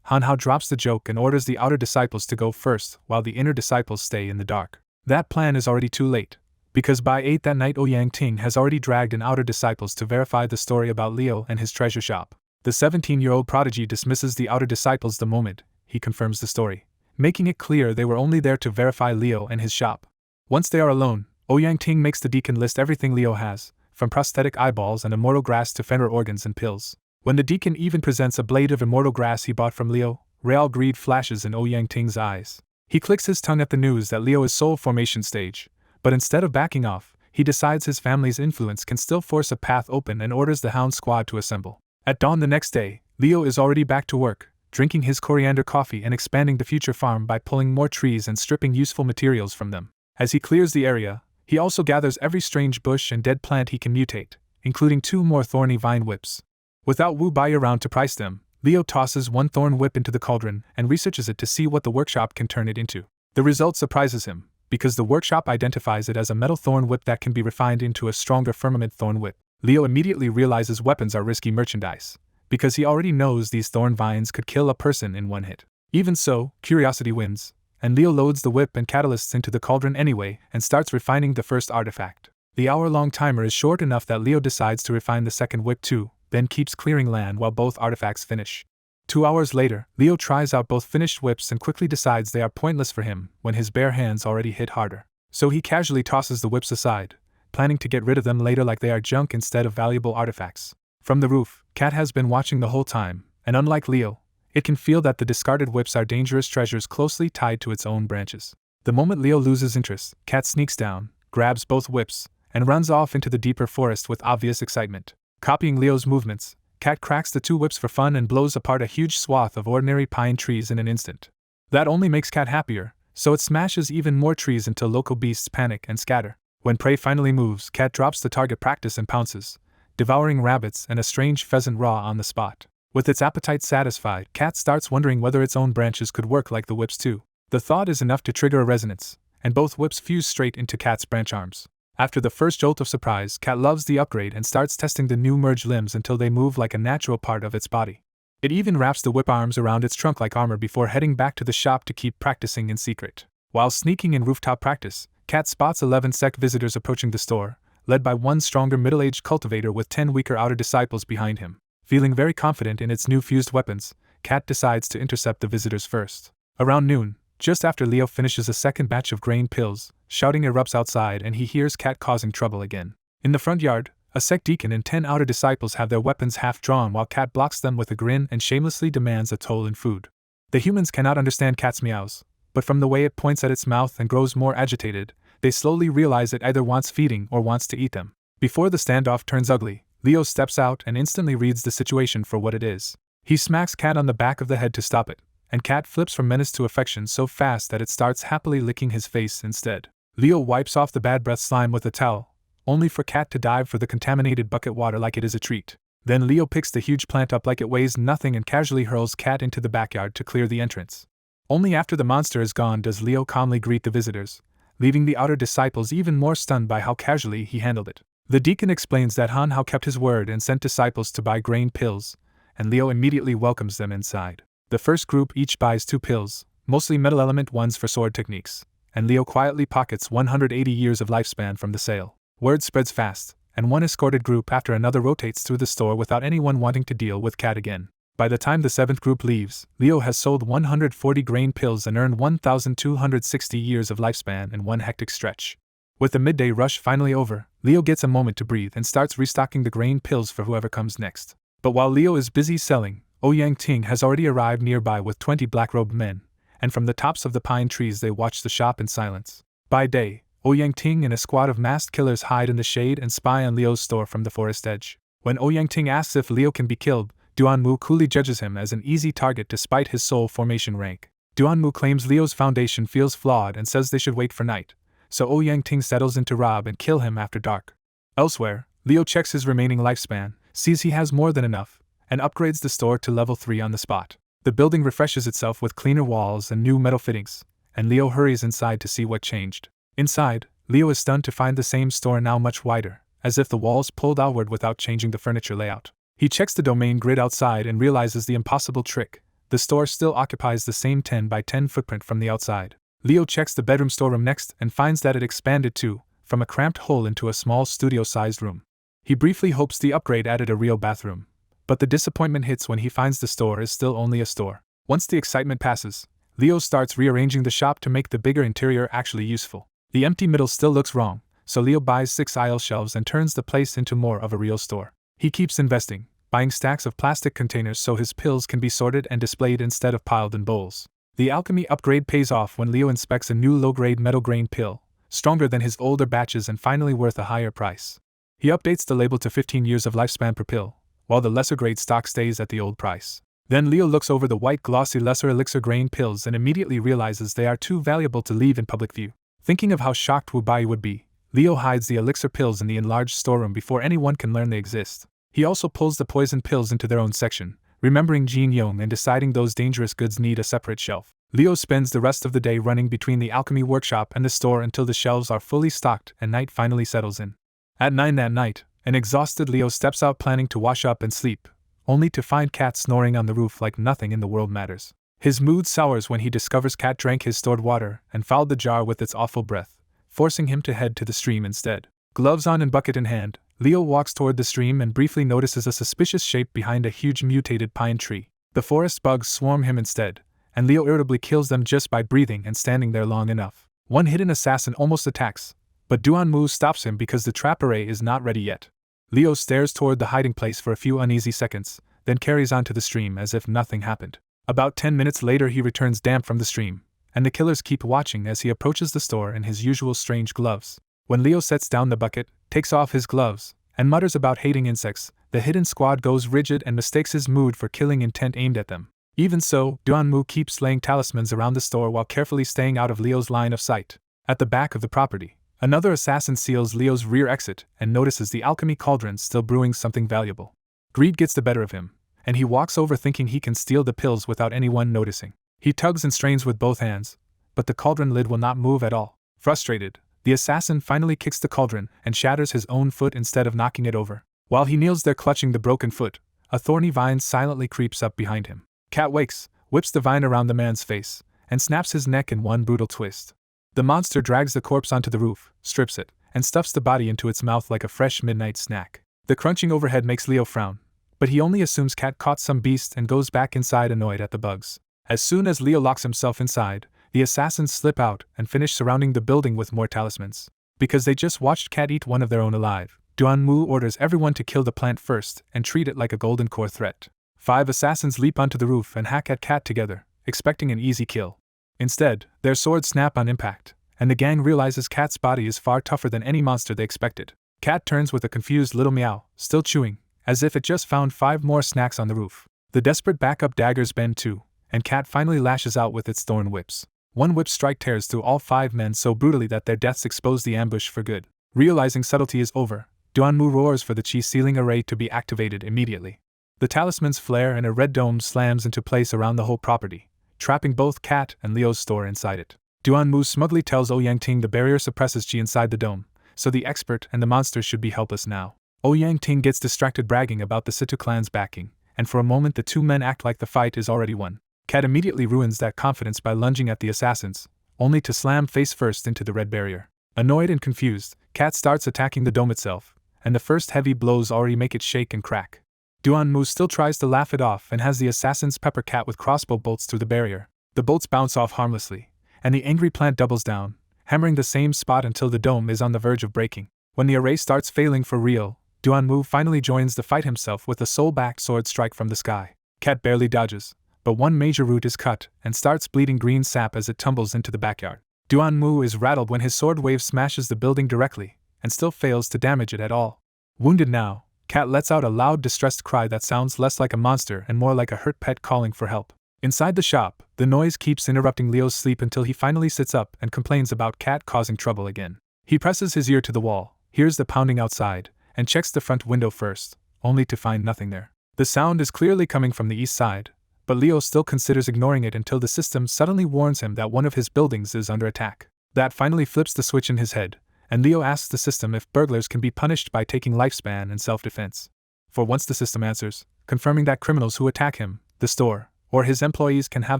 Han Hao drops the joke and orders the outer disciples to go first while the inner disciples stay in the dark. That plan is already too late, because by 8 that night Ouyang Ting has already dragged in outer disciples to verify the story about Leo and his treasure shop. The 17-year-old prodigy dismisses the outer disciples the moment he confirms the story, making it clear they were only there to verify Leo and his shop. Once they are alone, Ouyang Ting makes the deacon list everything Leo has, from prosthetic eyeballs and immortal grass to fenrir organs and pills. When the deacon even presents a blade of immortal grass he bought from Leo, real greed flashes in Ouyang Ting's eyes. He clicks his tongue at the news that Leo is soul formation stage, but instead of backing off, he decides his family's influence can still force a path open and orders the Hound Squad to assemble. At dawn the next day, Leo is already back to work, drinking his coriander coffee and expanding the future farm by pulling more trees and stripping useful materials from them. As he clears the area, he also gathers every strange bush and dead plant he can mutate, including 2 more thorny vine whips. Without Wu Bai around to price them, Leo tosses one thorn whip into the cauldron and researches it to see what the workshop can turn it into. The result surprises him, because the workshop identifies it as a metal thorn whip that can be refined into a stronger firmament thorn whip. Leo immediately realizes weapons are risky merchandise, because he already knows these thorn vines could kill a person in one hit. Even so, curiosity wins, and Leo loads the whip and catalysts into the cauldron anyway and starts refining the first artifact. The hour-long timer is short enough that Leo decides to refine the second whip too, then keeps clearing land while both artifacts finish. 2 hours later, Leo tries out both finished whips and quickly decides they are pointless for him when his bare hands already hit harder. So he casually tosses the whips aside, planning to get rid of them later like they are junk instead of valuable artifacts. From the roof, Cat has been watching the whole time, and unlike Leo, it can feel that the discarded whips are dangerous treasures closely tied to its own branches. The moment Leo loses interest, Cat sneaks down, grabs both whips, and runs off into the deeper forest with obvious excitement. Copying Leo's movements, Cat cracks the 2 whips for fun and blows apart a huge swath of ordinary pine trees in an instant. That only makes Cat happier, so it smashes even more trees until local beasts panic and scatter. When prey finally moves, Cat drops the target practice and pounces, devouring rabbits and a strange pheasant raw on the spot. With its appetite satisfied, Cat starts wondering whether its own branches could work like the whips too. The thought is enough to trigger a resonance, and both whips fuse straight into Cat's branch arms. After the first jolt of surprise, Cat loves the upgrade and starts testing the new merged limbs until they move like a natural part of its body. It even wraps the whip arms around its trunk like armor before heading back to the shop to keep practicing in secret. While sneaking in rooftop practice, Cat spots 11 sect visitors approaching the store, led by one stronger middle-aged cultivator with 10 weaker outer disciples behind him. Feeling very confident in its new fused weapons, Cat decides to intercept the visitors first. Around noon, just after Leo finishes a second batch of grain pills, shouting erupts outside and he hears Cat causing trouble again. In the front yard, a sect deacon and 10 outer disciples have their weapons half drawn while Cat blocks them with a grin and shamelessly demands a toll in food. The humans cannot understand Cat's meows, but from the way it points at its mouth and grows more agitated, they slowly realize it either wants feeding or wants to eat them. Before the standoff turns ugly, Leo steps out and instantly reads the situation for what it is. He smacks Cat on the back of the head to stop it, and Cat flips from menace to affection so fast that it starts happily licking his face instead. Leo wipes off the bad breath slime with a towel, only for Cat to dive for the contaminated bucket water like it is a treat. Then Leo picks the huge plant up like it weighs nothing and casually hurls Cat into the backyard to clear the entrance. Only after the monster is gone does Leo calmly greet the visitors, leaving the outer disciples even more stunned by how casually he handled it. The deacon explains that Han Hao kept his word and sent disciples to buy grain pills, and Leo immediately welcomes them inside. The first group each buys 2 pills, mostly metal element ones for sword techniques, and Leo quietly pockets 180 years of lifespan from the sale. Word spreads fast, and one escorted group after another rotates through the store without anyone wanting to deal with Cat again. By the time the 7th group leaves, Leo has sold 140 grain pills and earned 1,260 years of lifespan in one hectic stretch. With the midday rush finally over, Leo gets a moment to breathe and starts restocking the grain pills for whoever comes next. But while Leo is busy selling, Ouyang Ting has already arrived nearby with 20 black-robed men, and from the tops of the pine trees they watch the shop in silence. By day, Ouyang Ting and a squad of masked killers hide in the shade and spy on Leo's store from the forest edge. When Ouyang Ting asks if Leo can be killed, Duan Mu coolly judges him as an easy target despite his soul formation rank. Duanmu claims Leo's foundation feels flawed and says they should wait for night, so Ouyang Ting settles in to rob and kill him after dark. Elsewhere, Leo checks his remaining lifespan, sees he has more than enough, and upgrades the store to level 3 on the spot. The building refreshes itself with cleaner walls and new metal fittings, and Leo hurries inside to see what changed. Inside, Leo is stunned to find the same store now much wider, as if the walls pulled outward without changing the furniture layout. He checks the domain grid outside and realizes the impossible trick. The store still occupies the same 10 by 10 footprint from the outside. Leo checks the bedroom storeroom next and finds that it expanded too, from a cramped hole into a small studio-sized room. He briefly hopes the upgrade added a real bathroom, but the disappointment hits when he finds the store is still only a store. Once the excitement passes, Leo starts rearranging the shop to make the bigger interior actually useful. The empty middle still looks wrong, so Leo buys 6 aisle shelves and turns the place into more of a real store. He keeps investing, buying stacks of plastic containers so his pills can be sorted and displayed instead of piled in bowls. The alchemy upgrade pays off when Leo inspects a new low-grade metal grain pill, stronger than his older batches and finally worth a higher price. He updates the label to 15 years of lifespan per pill, while the lesser-grade stock stays at the old price. Then Leo looks over the white glossy lesser elixir grain pills and immediately realizes they are too valuable to leave in public view. Thinking of how shocked Wu Bai would be, Leo hides the elixir pills in the enlarged storeroom before anyone can learn they exist. He also pulls the poison pills into their own section, remembering Jin Yong and deciding those dangerous goods need a separate shelf. Leo spends the rest of the day running between the alchemy workshop and the store until the shelves are fully stocked and night finally settles in. At 9 that night, an exhausted Leo steps out planning to wash up and sleep, only to find Cat snoring on the roof like nothing in the world matters. His mood sours when he discovers Cat drank his stored water and fouled the jar with its awful breath, forcing him to head to the stream instead. Gloves on and bucket in hand, Leo walks toward the stream and briefly notices a suspicious shape behind a huge mutated pine tree. The forest bugs swarm him instead, and Leo irritably kills them just by breathing and standing there long enough. One hidden assassin almost attacks, but Duanmu stops him because the trap array is not ready yet. Leo stares toward the hiding place for a few uneasy seconds, then carries on to the stream as if nothing happened. About 10 minutes later he returns damp from the stream, and the killers keep watching as he approaches the store in his usual strange gloves. When Leo sets down the bucket, takes off his gloves, and mutters about hating insects, the hidden squad goes rigid and mistakes his mood for killing intent aimed at them. Even so, Duanmu keeps laying talismans around the store while carefully staying out of Leo's line of sight. At the back of the property, another assassin seals Leo's rear exit and notices the alchemy cauldron still brewing something valuable. Greed gets the better of him, and he walks over thinking he can steal the pills without anyone noticing. He tugs and strains with both hands, but the cauldron lid will not move at all. Frustrated, the assassin finally kicks the cauldron and shatters his own foot instead of knocking it over. While he kneels there clutching the broken foot, a thorny vine silently creeps up behind him. Cat wakes, whips the vine around the man's face, and snaps his neck in one brutal twist. The monster drags the corpse onto the roof, strips it, and stuffs the body into its mouth like a fresh midnight snack. The crunching overhead makes Leo frown, but he only assumes Cat caught some beast and goes back inside annoyed at the bugs. As soon as Leo locks himself inside, the assassins slip out and finish surrounding the building with more talismans. Because they just watched Cat eat one of their own alive, Duanmu orders everyone to kill the plant first and treat it like a golden core threat. 5 assassins leap onto the roof and hack at Cat together, expecting an easy kill. Instead, their swords snap on impact, and the gang realizes Cat's body is far tougher than any monster they expected. Cat turns with a confused little meow, still chewing, as if it just found 5 more snacks on the roof. The desperate backup daggers bend too, and Cat finally lashes out with its thorn whips. One whip strike tears through all 5 men so brutally that their deaths expose the ambush for good. Realizing subtlety is over, Duanmu roars for the chi sealing array to be activated immediately. The talismans flare and a red dome slams into place around the whole property, trapping both Cat and Leo's store inside it. Duanmu smugly tells Ouyang Ting the barrier suppresses chi inside the dome, so the expert and the monster should be helpless now. Ouyang Ting gets distracted bragging about the Situ clan's backing, and for a moment the 2 men act like the fight is already won. Cat immediately ruins that confidence by lunging at the assassins, only to slam face first into the red barrier. Annoyed and confused, Cat starts attacking the dome itself, and the first heavy blows already make it shake and crack. Duanmu still tries to laugh it off and has the assassins pepper Cat with crossbow bolts through the barrier. The bolts bounce off harmlessly, and the angry plant doubles down, hammering the same spot until the dome is on the verge of breaking. When the array starts failing for real, Duanmu finally joins the fight himself with a soul-backed sword strike from the sky. Cat barely dodges, but one major root is cut and starts bleeding green sap as it tumbles into the backyard. Duanmu is rattled when his sword wave smashes the building directly, and still fails to damage it at all. Wounded now, Cat lets out a loud distressed cry that sounds less like a monster and more like a hurt pet calling for help. Inside the shop, the noise keeps interrupting Leo's sleep until he finally sits up and complains about Cat causing trouble again. He presses his ear to the wall, hears the pounding outside, and checks the front window first, only to find nothing there. The sound is clearly coming from the east side, but Leo still considers ignoring it until the system suddenly warns him that one of his buildings is under attack. That finally flips the switch in his head, and Leo asks the system if burglars can be punished by taking lifespan and self-defense. For once the system answers, confirming that criminals who attack him, the store, or his employees can have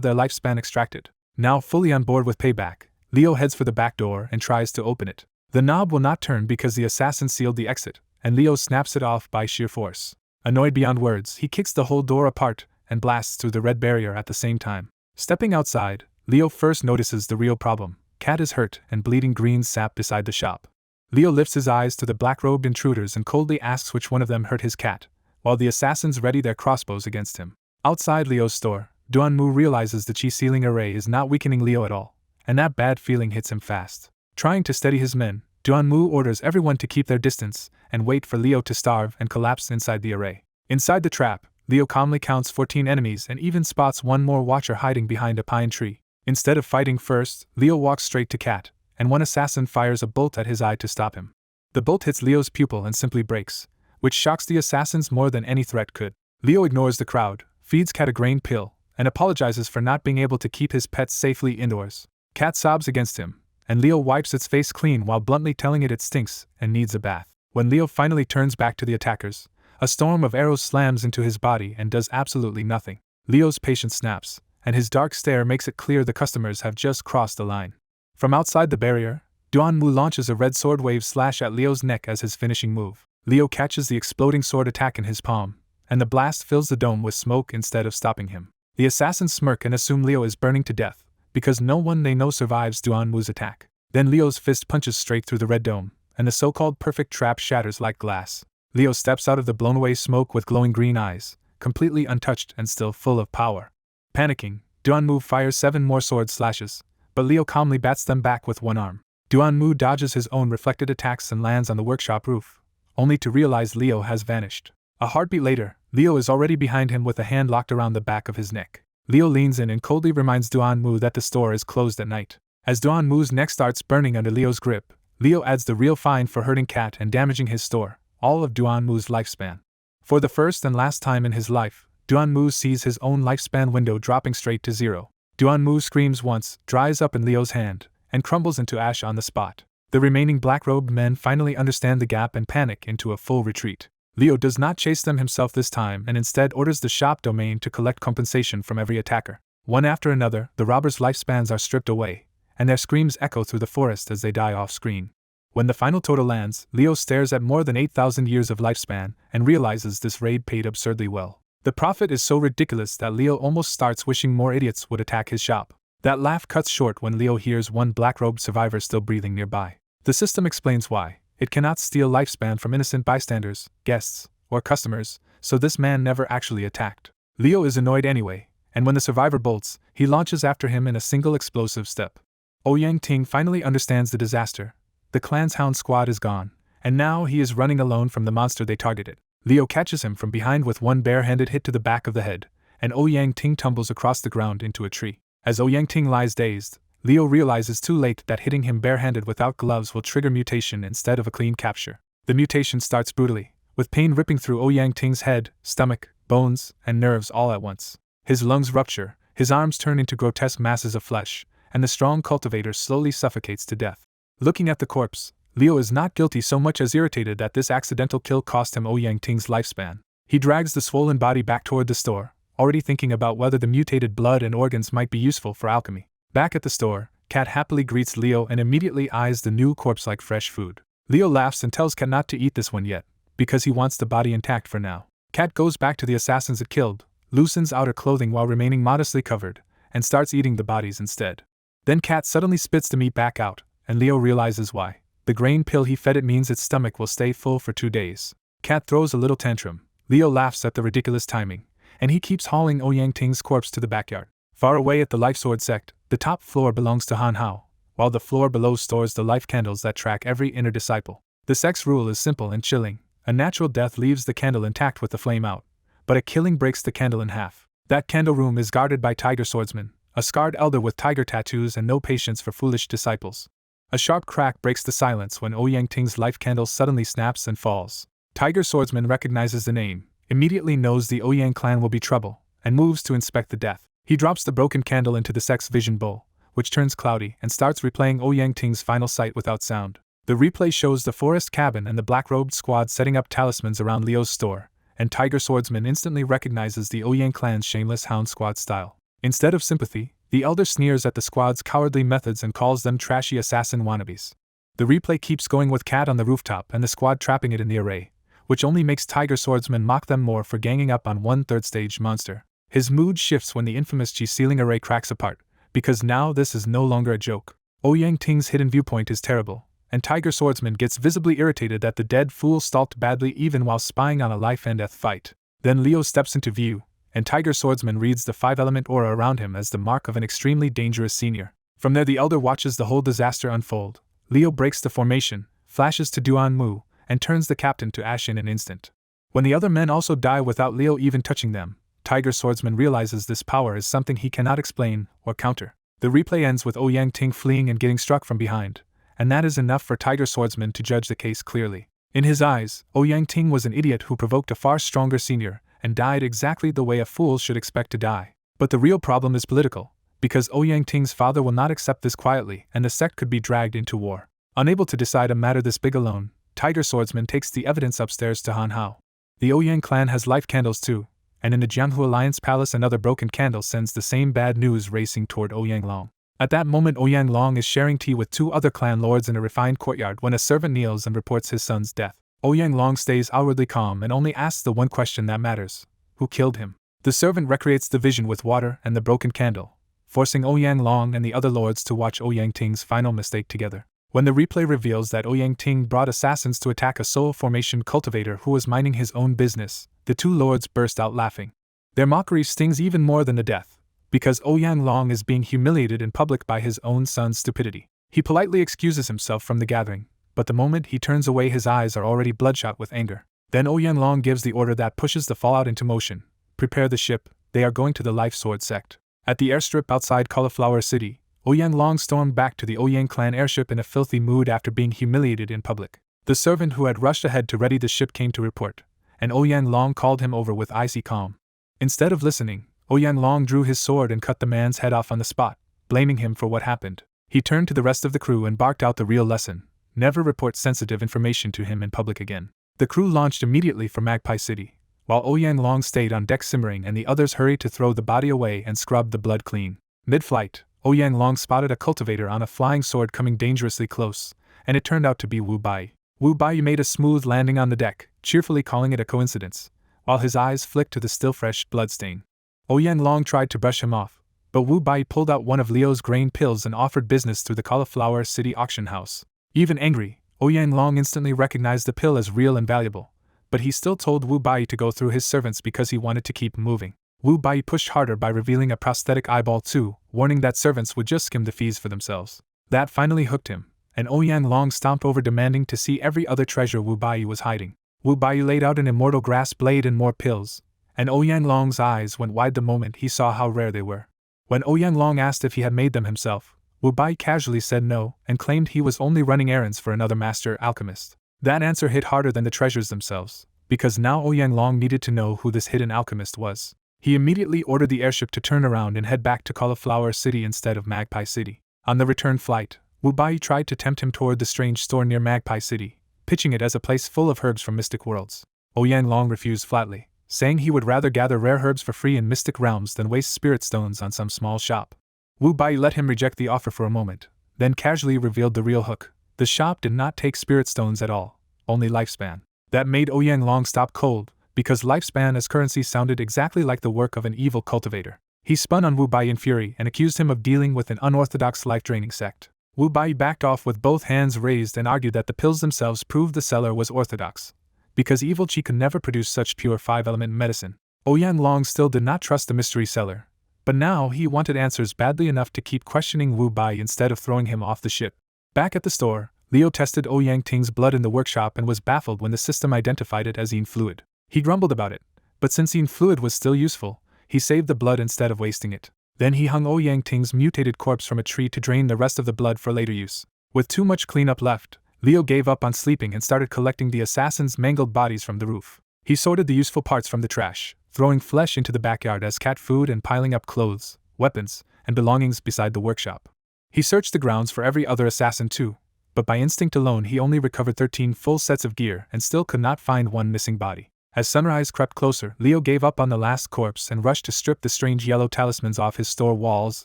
their lifespan extracted. Now fully on board with payback, Leo heads for the back door and tries to open it. The knob will not turn because the assassin sealed the exit, and Leo snaps it off by sheer force. Annoyed beyond words, he kicks the whole door apart and blasts through the red barrier at the same time. Stepping outside, Leo first notices the real problem. Cat is hurt and bleeding green sap beside the shop. Leo lifts his eyes to the black-robed intruders and coldly asks which one of them hurt his cat, while the assassins ready their crossbows against him. Outside Leo's store, Duanmu realizes the chi sealing array is not weakening Leo at all, and that bad feeling hits him fast. Trying to steady his men, Duanmu orders everyone to keep their distance and wait for Leo to starve and collapse inside the array. Inside the trap, Leo calmly counts 14 enemies and even spots one more watcher hiding behind a pine tree. Instead of fighting first, Leo walks straight to Cat, and one assassin fires a bolt at his eye to stop him. The bolt hits Leo's pupil and simply breaks, which shocks the assassins more than any threat could. Leo ignores the crowd, feeds Cat a grain pill, and apologizes for not being able to keep his pets safely indoors. Cat sobs against him, and Leo wipes its face clean while bluntly telling it stinks and needs a bath. When Leo finally turns back to the attackers, a storm of arrows slams into his body and does absolutely nothing. Leo's patience snaps, and his dark stare makes it clear the customers have just crossed the line. From outside the barrier, Duanmu launches a red sword wave slash at Leo's neck as his finishing move. Leo catches the exploding sword attack in his palm, and the blast fills the dome with smoke instead of stopping him. The assassins smirk and assume Leo is burning to death, because no one they know survives Duanmu's attack. Then Leo's fist punches straight through the red dome, and the so-called perfect trap shatters like glass. Leo steps out of the blown-away smoke with glowing green eyes, completely untouched and still full of power. Panicking, Duanmu fires 7 more sword slashes, but Leo calmly bats them back with one arm. Duanmu dodges his own reflected attacks and lands on the workshop roof, only to realize Leo has vanished. A heartbeat later, Leo is already behind him with a hand locked around the back of his neck. Leo leans in and coldly reminds Duanmu that the store is closed at night. As Duanmu's neck starts burning under Leo's grip, Leo adds the real fine for hurting Cat and damaging his store, all of Duanmu's lifespan. For the first and last time in his life, Duanmu sees his own lifespan window dropping straight to 0. Duanmu screams once, dries up in Leo's hand, and crumbles into ash on the spot. The remaining black-robed men finally understand the gap and panic into a full retreat. Leo does not chase them himself this time and instead orders the shop domain to collect compensation from every attacker. One after another, the robbers' lifespans are stripped away, and their screams echo through the forest as they die off-screen. When the final total lands, Leo stares at more than 8,000 years of lifespan and realizes this raid paid absurdly well. The profit is so ridiculous that Leo almost starts wishing more idiots would attack his shop. That laugh cuts short when Leo hears one black-robed survivor still breathing nearby. The system explains why. It cannot steal lifespan from innocent bystanders, guests, or customers, so this man never actually attacked. Leo is annoyed anyway, and when the survivor bolts, he launches after him in a single explosive step. Ouyang Ting finally understands the disaster. The clan's hound squad is gone, and now he is running alone from the monster they targeted. Leo catches him from behind with one bare-handed hit to the back of the head, and Ouyang Ting tumbles across the ground into a tree. As Ouyang Ting lies dazed, Leo realizes too late that hitting him bare-handed without gloves will trigger mutation instead of a clean capture. The mutation starts brutally, with pain ripping through Ouyang Ting's head, stomach, bones, and nerves all at once. His lungs rupture, his arms turn into grotesque masses of flesh, and the strong cultivator slowly suffocates to death. Looking at the corpse, Leo is not guilty so much as irritated that this accidental kill cost him Ouyang Ting's lifespan. He drags the swollen body back toward the store, already thinking about whether the mutated blood and organs might be useful for alchemy. Back at the store, Cat happily greets Leo and immediately eyes the new corpse like fresh food. Leo laughs and tells Cat not to eat this one yet, because he wants the body intact for now. Cat goes back to the assassins it killed, loosens outer clothing while remaining modestly covered, and starts eating the bodies instead. Then Cat suddenly spits the meat back out, and Leo realizes why. The grain pill he fed it means its stomach will stay full for 2 days. Cat throws a little tantrum. Leo laughs at the ridiculous timing, and he keeps hauling Ouyang Ting's corpse to the backyard. Far away at the Life Sword sect, the top floor belongs to Han Hao, while the floor below stores the life candles that track every inner disciple. The sect's rule is simple and chilling. A natural death leaves the candle intact with the flame out, but a killing breaks the candle in half. That candle room is guarded by tiger swordsmen, a scarred elder with tiger tattoos and no patience for foolish disciples. A sharp crack breaks the silence when Ouyang Ting's life candle suddenly snaps and falls. Tiger swordsman recognizes the name, immediately knows the Ouyang clan will be trouble, and moves to inspect the death. He drops the broken candle into the sex vision bowl, which turns cloudy, and starts replaying Ouyang Ting's final sight without sound. The replay shows the forest cabin and the black-robed squad setting up talismans around Leo's store, and Tiger Swordsman instantly recognizes the Ouyang clan's shameless hound squad style. Instead of sympathy, the elder sneers at the squad's cowardly methods and calls them trashy assassin wannabes. The replay keeps going with Cat on the rooftop and the squad trapping it in the array, which only makes Tiger Swordsman mock them more for ganging up on one third-stage monster. His mood shifts when the infamous G-ceiling array cracks apart, because now this is no longer a joke. Ouyang Ting's hidden viewpoint is terrible, and Tiger Swordsman gets visibly irritated that the dead fool stalked badly even while spying on a life-and-death fight. Then Leo steps into view, and Tiger Swordsman reads the five-element aura around him as the mark of an extremely dangerous senior. From there the elder watches the whole disaster unfold. Leo breaks the formation, flashes to Duan Mu, and turns the captain to ash in an instant. When the other men also die without Leo even touching them, Tiger Swordsman realizes this power is something he cannot explain or counter. The replay ends with Ouyang Ting fleeing and getting struck from behind, and that is enough for Tiger Swordsman to judge the case clearly. In his eyes, Ouyang Ting was an idiot who provoked a far stronger senior, and died exactly the way a fool should expect to die. But the real problem is political, because Ouyang Ting's father will not accept this quietly, and the sect could be dragged into war. Unable to decide a matter this big alone, Tiger Swordsman takes the evidence upstairs to Han Hao. The Ouyang clan has life candles too, and in the Jianghu Alliance Palace another broken candle sends the same bad news racing toward Ouyang Long. At that moment Ouyang Long is sharing tea with two other clan lords in a refined courtyard when a servant kneels and reports his son's death. Ouyang Long stays outwardly calm and only asks the one question that matters: who killed him? The servant recreates the vision with water and the broken candle, forcing Ouyang Long and the other lords to watch Ouyang Ting's final mistake together. When the replay reveals that Ouyang Ting brought assassins to attack a soul formation cultivator who was minding his own business, the two lords burst out laughing. Their mockery stings even more than the death, because Ouyang Long is being humiliated in public by his own son's stupidity. He politely excuses himself from the gathering, but the moment he turns away his eyes are already bloodshot with anger. Then Ouyang Long gives the order that pushes the fallout into motion. Prepare the ship, they are going to the Life Sword sect. At the airstrip outside Cauliflower City, Ouyang Long stormed back to the Ouyang clan airship in a filthy mood after being humiliated in public. The servant who had rushed ahead to ready the ship came to report, and Ouyang Long called him over with icy calm. Instead of listening, Ouyang Long drew his sword and cut the man's head off on the spot, blaming him for what happened. He turned to the rest of the crew and barked out the real lesson: never report sensitive information to him in public again. The crew launched immediately for Magpie City, while Ouyang Long stayed on deck simmering and the others hurried to throw the body away and scrub the blood clean. Mid-flight, Ouyang Long spotted a cultivator on a flying sword coming dangerously close, and it turned out to be Wu Bai. Wu Bai made a smooth landing on the deck, cheerfully calling it a coincidence, while his eyes flicked to the still fresh bloodstain. Ouyang Long tried to brush him off, but Wu Bai pulled out one of Leo's grain pills and offered business through the Cauliflower City auction house. Even angry, Ouyang Long instantly recognized the pill as real and valuable, but he still told Wu Bai to go through his servants because he wanted to keep moving. Wu Bai pushed harder by revealing a prosthetic eyeball too, warning that servants would just skim the fees for themselves. That finally hooked him, and Ouyang Long stomped over demanding to see every other treasure Wu Bai was hiding. Wu Bai laid out an immortal grass blade and more pills, and Ouyang Long's eyes went wide the moment he saw how rare they were. When Ouyang Long asked if he had made them himself, Wu Bai casually said no and claimed he was only running errands for another master alchemist. That answer hit harder than the treasures themselves, because now Ouyang Long needed to know who this hidden alchemist was. He immediately ordered the airship to turn around and head back to Cauliflower City instead of Magpie City. On the return flight, Wu Bai tried to tempt him toward the strange store near Magpie City, pitching it as a place full of herbs from mystic worlds. Ouyang Long refused flatly, saying he would rather gather rare herbs for free in mystic realms than waste spirit stones on some small shop. Wu Bai let him reject the offer for a moment, then casually revealed the real hook. The shop did not take spirit stones at all, only lifespan. That made Ouyang Long stop cold, because lifespan as currency sounded exactly like the work of an evil cultivator. He spun on Wu Bai in fury and accused him of dealing with an unorthodox life-draining sect. Wu Bai backed off with both hands raised and argued that the pills themselves proved the seller was orthodox, because evil Qi could never produce such pure five-element medicine. Ouyang Long still did not trust the mystery seller, but now he wanted answers badly enough to keep questioning Wu Bai instead of throwing him off the ship. Back at the store, Leo tested Ouyang Ting's blood in the workshop and was baffled when the system identified it as yin fluid. He grumbled about it, but since yin fluid was still useful, he saved the blood instead of wasting it. Then he hung Ouyang Ting's mutated corpse from a tree to drain the rest of the blood for later use. With too much cleanup left, Leo gave up on sleeping and started collecting the assassin's mangled bodies from the roof. He sorted the useful parts from the trash, throwing flesh into the backyard as cat food and piling up clothes, weapons, and belongings beside the workshop. He searched the grounds for every other assassin too, but by instinct alone he only recovered 13 full sets of gear and still could not find one missing body. As sunrise crept closer, Leo gave up on the last corpse and rushed to strip the strange yellow talismans off his store walls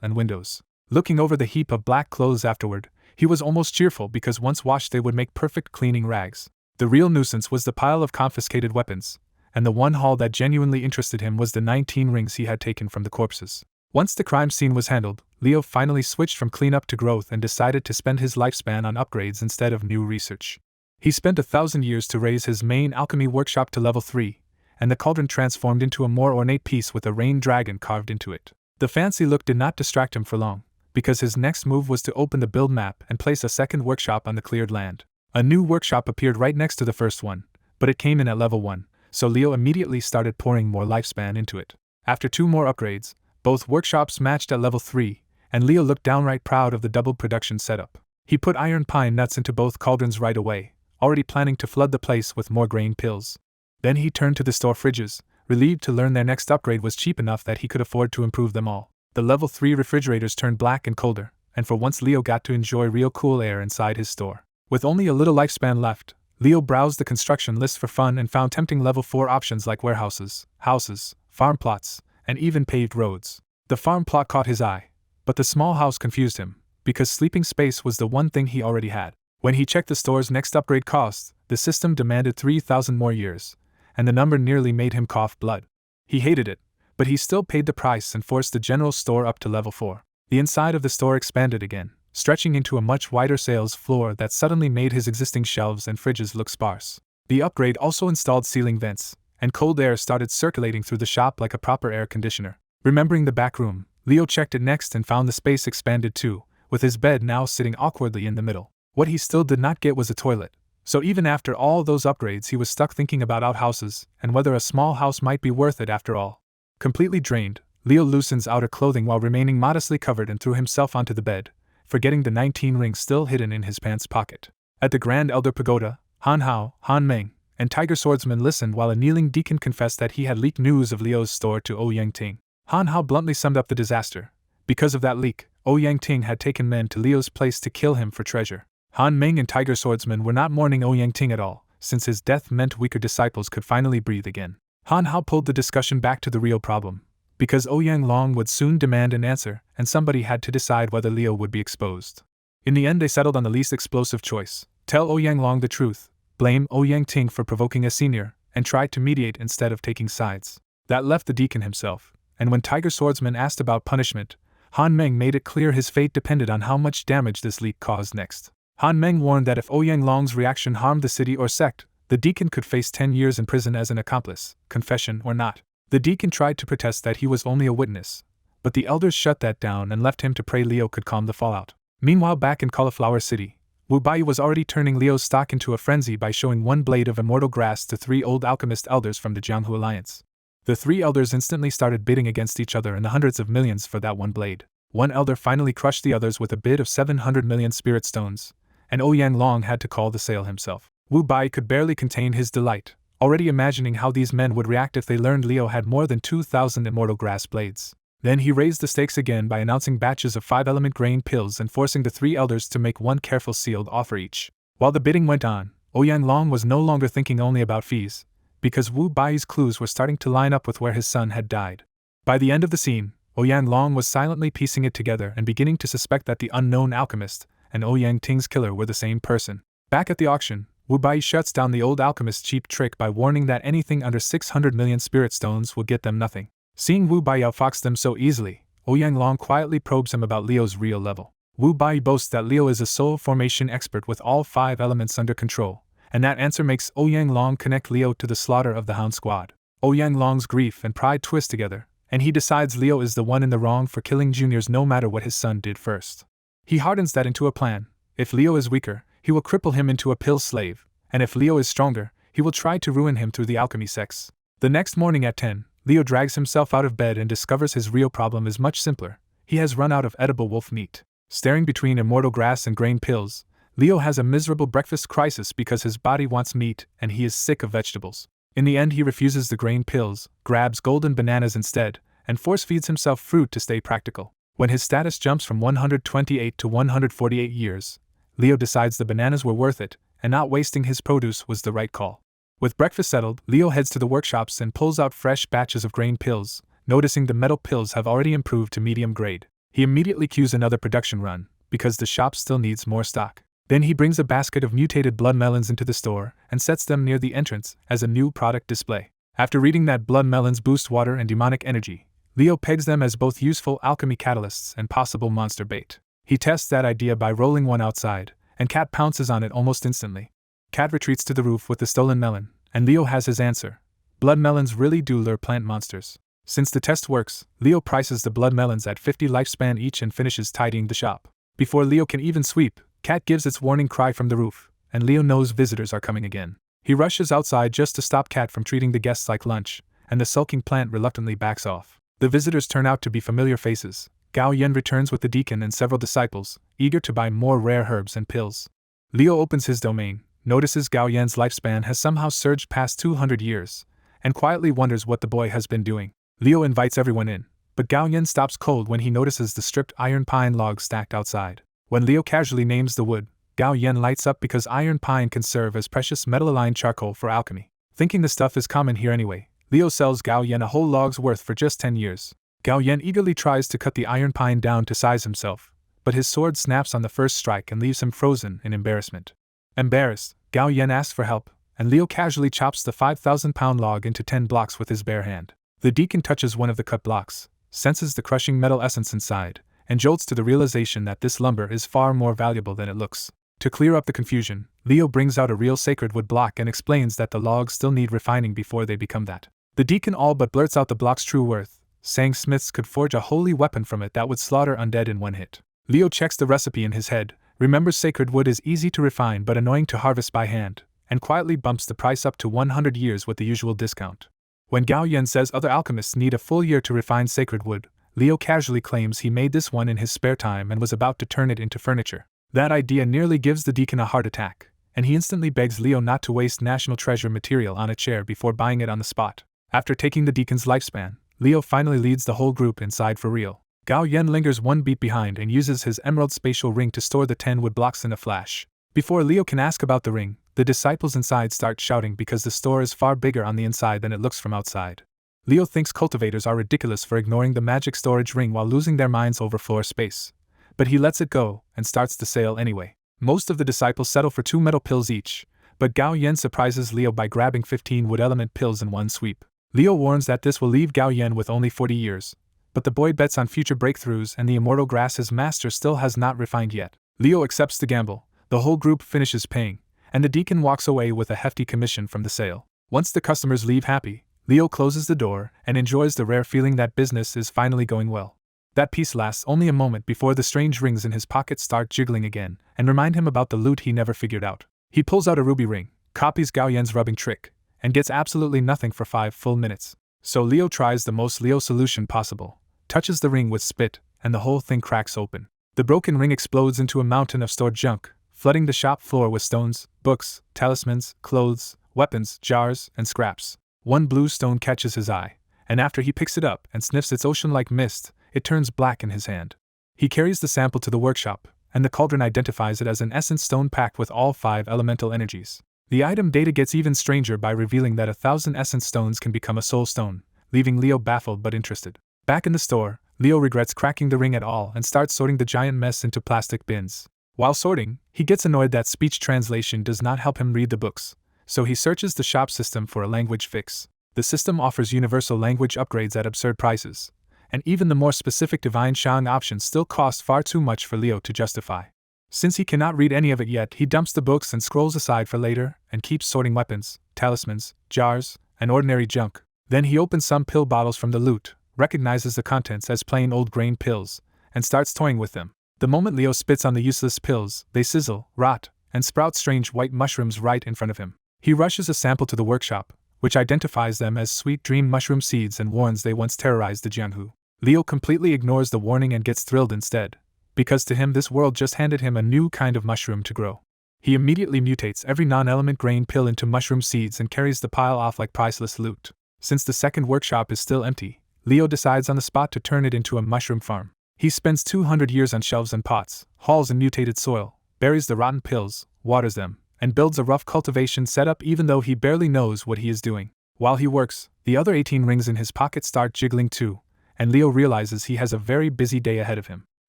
and windows. Looking over the heap of black clothes afterward, he was almost cheerful because once washed they would make perfect cleaning rags. The real nuisance was the pile of confiscated weapons, and the one haul that genuinely interested him was the 19 rings he had taken from the corpses. Once the crime scene was handled, Leo finally switched from cleanup to growth and decided to spend his lifespan on upgrades instead of new research. He spent 1,000 years to raise his main alchemy workshop to level 3, and the cauldron transformed into a more ornate piece with a rain dragon carved into it. The fancy look did not distract him for long, because his next move was to open the build map and place a second workshop on the cleared land. A new workshop appeared right next to the first one, but it came in at level 1, so Leo immediately started pouring more lifespan into it. After 2 more upgrades, both workshops matched at level 3, and Leo looked downright proud of the double production setup. He put iron pine nuts into both cauldrons right away, already planning to flood the place with more grain pills. Then he turned to the store fridges, relieved to learn their next upgrade was cheap enough that he could afford to improve them all. The level 3 refrigerators turned black and colder, and for once Leo got to enjoy real cool air inside his store. With only a little lifespan left, Leo browsed the construction list for fun and found tempting level 4 options like warehouses, houses, farm plots, and even paved roads. The farm plot caught his eye, but the small house confused him, because sleeping space was the one thing he already had. When he checked the store's next upgrade cost, the system demanded 3,000 more years, and the number nearly made him cough blood. He hated it, but he still paid the price and forced the general store up to level 4. The inside of the store expanded again, stretching into a much wider sales floor that suddenly made his existing shelves and fridges look sparse. The upgrade also installed ceiling vents, and cold air started circulating through the shop like a proper air conditioner. Remembering the back room, Leo checked it next and found the space expanded too, with his bed now sitting awkwardly in the middle. What he still did not get was a toilet, so even after all those upgrades he was stuck thinking about outhouses and whether a small house might be worth it after all. Completely drained, Leo loosened his outer clothing while remaining modestly covered and threw himself onto the bed, forgetting the 19 rings still hidden in his pants pocket. At the Grand Elder Pagoda, Han Hao, Han Meng, and Tiger Swordsman listened while a kneeling deacon confessed that he had leaked news of Leo's store to Ouyang Ting. Han Hao bluntly summed up the disaster. Because of that leak, Ouyang Ting had taken men to Leo's place to kill him for treasure. Han Meng and Tiger Swordsman were not mourning Ouyang Ting at all, since his death meant weaker disciples could finally breathe again. Han Hao pulled the discussion back to the real problem, because Ouyang Long would soon demand an answer, and somebody had to decide whether Leo would be exposed. In the end they settled on the least explosive choice: tell Ouyang Long the truth, blame Ouyang Ting for provoking a senior, and try to mediate instead of taking sides. That left the deacon himself, and when Tiger Swordsman asked about punishment, Han Meng made it clear his fate depended on how much damage this leak caused next. Han Meng warned that if Ouyang Long's reaction harmed the city or sect, the deacon could face 10 years in prison as an accomplice, confession or not. The deacon tried to protest that he was only a witness, but the elders shut that down and left him to pray Leo could calm the fallout. Meanwhile, back in Cauliflower City, Wu Bai was already turning Leo's stock into a frenzy by showing 1 blade of immortal grass to 3 old alchemist elders from the Jianghu Alliance. The 3 elders instantly started bidding against each other in the hundreds of millions for that 1 blade. One elder finally crushed the others with a bid of 700 million spirit stones, and Ouyang Long had to call the sale himself. Wu Bai could barely contain his delight, already imagining how these men would react if they learned Leo had more than 2,000 immortal grass blades. Then he raised the stakes again by announcing batches of 5-element grain pills and forcing the 3 elders to make 1 careful sealed offer each. While the bidding went on, Ouyang Long was no longer thinking only about fees, because Wu Bai's clues were starting to line up with where his son had died. By the end of the scene, Ouyang Long was silently piecing it together and beginning to suspect that the unknown alchemist and Ouyang Ting's killer were the same person. Back at the auction, Wu Bai shuts down the old alchemist's cheap trick by warning that anything under 600 million spirit stones will get them nothing. Seeing Wu Bai outfox them so easily, Ouyang Long quietly probes him about Leo's real level. Wu Bai boasts that Leo is a soul formation expert with all 5 elements under control, and that answer makes Ouyang Long connect Leo to the slaughter of the Hound Squad. Ouyang Long's grief and pride twist together, and he decides Leo is the one in the wrong for killing juniors no matter what his son did first. He hardens that into a plan. If Leo is weaker, he will cripple him into a pill slave, and if Leo is stronger, he will try to ruin him through the alchemy sects. The next morning at 10, Leo drags himself out of bed and discovers his real problem is much simpler. He has run out of edible wolf meat. Staring between immortal grass and grain pills, Leo has a miserable breakfast crisis because his body wants meat and he is sick of vegetables. In the end, he refuses the grain pills, grabs golden bananas instead, and force feeds himself fruit to stay practical. When his status jumps from 128 to 148 years, Leo decides the bananas were worth it, and not wasting his produce was the right call. With breakfast settled, Leo heads to the workshops and pulls out fresh batches of grain pills, noticing the metal pills have already improved to medium grade. He immediately cues another production run, because the shop still needs more stock. Then he brings a basket of mutated blood melons into the store and sets them near the entrance as a new product display. After reading that blood melons boost water and demonic energy, Leo pegs them as both useful alchemy catalysts and possible monster bait. He tests that idea by rolling one outside, and Cat pounces on it almost instantly. Cat retreats to the roof with the stolen melon, and Leo has his answer. Blood melons really do lure plant monsters. Since the test works, Leo prices the blood melons at 50 lifespan each and finishes tidying the shop. Before Leo can even sweep, Cat gives its warning cry from the roof, and Leo knows visitors are coming again. He rushes outside just to stop Cat from treating the guests like lunch, and the sulking plant reluctantly backs off. The visitors turn out to be familiar faces. Gao Yen returns with the deacon and several disciples, eager to buy more rare herbs and pills. Leo opens his domain, notices Gao Yen's lifespan has somehow surged past 200 years, and quietly wonders what the boy has been doing. Leo invites everyone in, but Gao Yen stops cold when he notices the stripped iron pine logs stacked outside. When Leo casually names the wood, Gao Yen lights up because iron pine can serve as precious metal-aligned charcoal for alchemy. Thinking the stuff is common here anyway, Leo sells Gao Yen a whole log's worth for just 10 years. Gao Yen eagerly tries to cut the iron pine down to size himself, but his sword snaps on the first strike and leaves him frozen in embarrassment. Embarrassed, Gao Yen asks for help, and Leo casually chops the 5,000-pound log into 10 blocks with his bare hand. The deacon touches one of the cut blocks, senses the crushing metal essence inside, and jolts to the realization that this lumber is far more valuable than it looks. To clear up the confusion, Leo brings out a real sacred wood block and explains that the logs still need refining before they become that. The deacon all but blurts out the block's true worth, saying smiths could forge a holy weapon from it that would slaughter undead in one hit. Leo checks the recipe in his head, remembers sacred wood is easy to refine but annoying to harvest by hand, and quietly bumps the price up to 100 years with the usual discount. When Gao Yen says other alchemists need a full year to refine sacred wood, Leo casually claims he made this one in his spare time and was about to turn it into furniture. That idea nearly gives the deacon a heart attack, and he instantly begs Leo not to waste national treasure material on a chair before buying it on the spot. After taking the deacon's lifespan, Leo finally leads the whole group inside for real. Gao Yen lingers one beat behind and uses his emerald spatial ring to store the 10 wood blocks in a flash. Before Leo can ask about the ring, the disciples inside start shouting because the store is far bigger on the inside than it looks from outside. Leo thinks cultivators are ridiculous for ignoring the magic storage ring while losing their minds over floor space. But he lets it go and starts the sale anyway. Most of the disciples settle for 2 metal pills each, but Gao Yen surprises Leo by grabbing 15 wood element pills in one sweep. Leo warns that this will leave Gao Yen with only 40 years, but the boy bets on future breakthroughs and the immortal grass his master still has not refined yet. Leo accepts the gamble, the whole group finishes paying, and the deacon walks away with a hefty commission from the sale. Once the customers leave happy, Leo closes the door and enjoys the rare feeling that business is finally going well. That peace lasts only a moment before the strange rings in his pocket start jiggling again and remind him about the loot he never figured out. He pulls out a ruby ring, copies Gao Yen's rubbing trick, and gets absolutely nothing for 5 full minutes. So Leo tries the most Leo solution possible, touches the ring with spit, and the whole thing cracks open. The broken ring explodes into a mountain of stored junk, flooding the shop floor with stones, books, talismans, clothes, weapons, jars, and scraps. One blue stone catches his eye, and after he picks it up and sniffs its ocean-like mist, it turns black in his hand. He carries the sample to the workshop, and the cauldron identifies it as an essence stone packed with all 5 elemental energies. The item data gets even stranger by revealing that 1,000 essence stones can become a soul stone, leaving Leo baffled but interested. Back in the store, Leo regrets cracking the ring at all and starts sorting the giant mess into plastic bins. While sorting, he gets annoyed that speech translation does not help him read the books, so he searches the shop system for a language fix. The system offers universal language upgrades at absurd prices, and even the more specific divine Shang options still cost far too much for Leo to justify. Since he cannot read any of it yet, he dumps the books and scrolls aside for later, and keeps sorting weapons, talismans, jars, and ordinary junk. Then he opens some pill bottles from the loot, recognizes the contents as plain old grain pills, and starts toying with them. The moment Leo spits on the useless pills, they sizzle, rot, and sprout strange white mushrooms right in front of him. He rushes a sample to the workshop, which identifies them as sweet dream mushroom seeds and warns they once terrorized the Jianghu. Leo completely ignores the warning and gets thrilled instead, because to him this world just handed him a new kind of mushroom to grow. He immediately mutates every non-element grain pill into mushroom seeds and carries the pile off like priceless loot. Since the second workshop is still empty, Leo decides on the spot to turn it into a mushroom farm. He spends 200 years on shelves and pots, hauls in mutated soil, buries the rotten pills, waters them, and builds a rough cultivation setup even though he barely knows what he is doing. While he works, the other 18 rings in his pocket start jiggling too, and Leo realizes he has a very busy day ahead of him.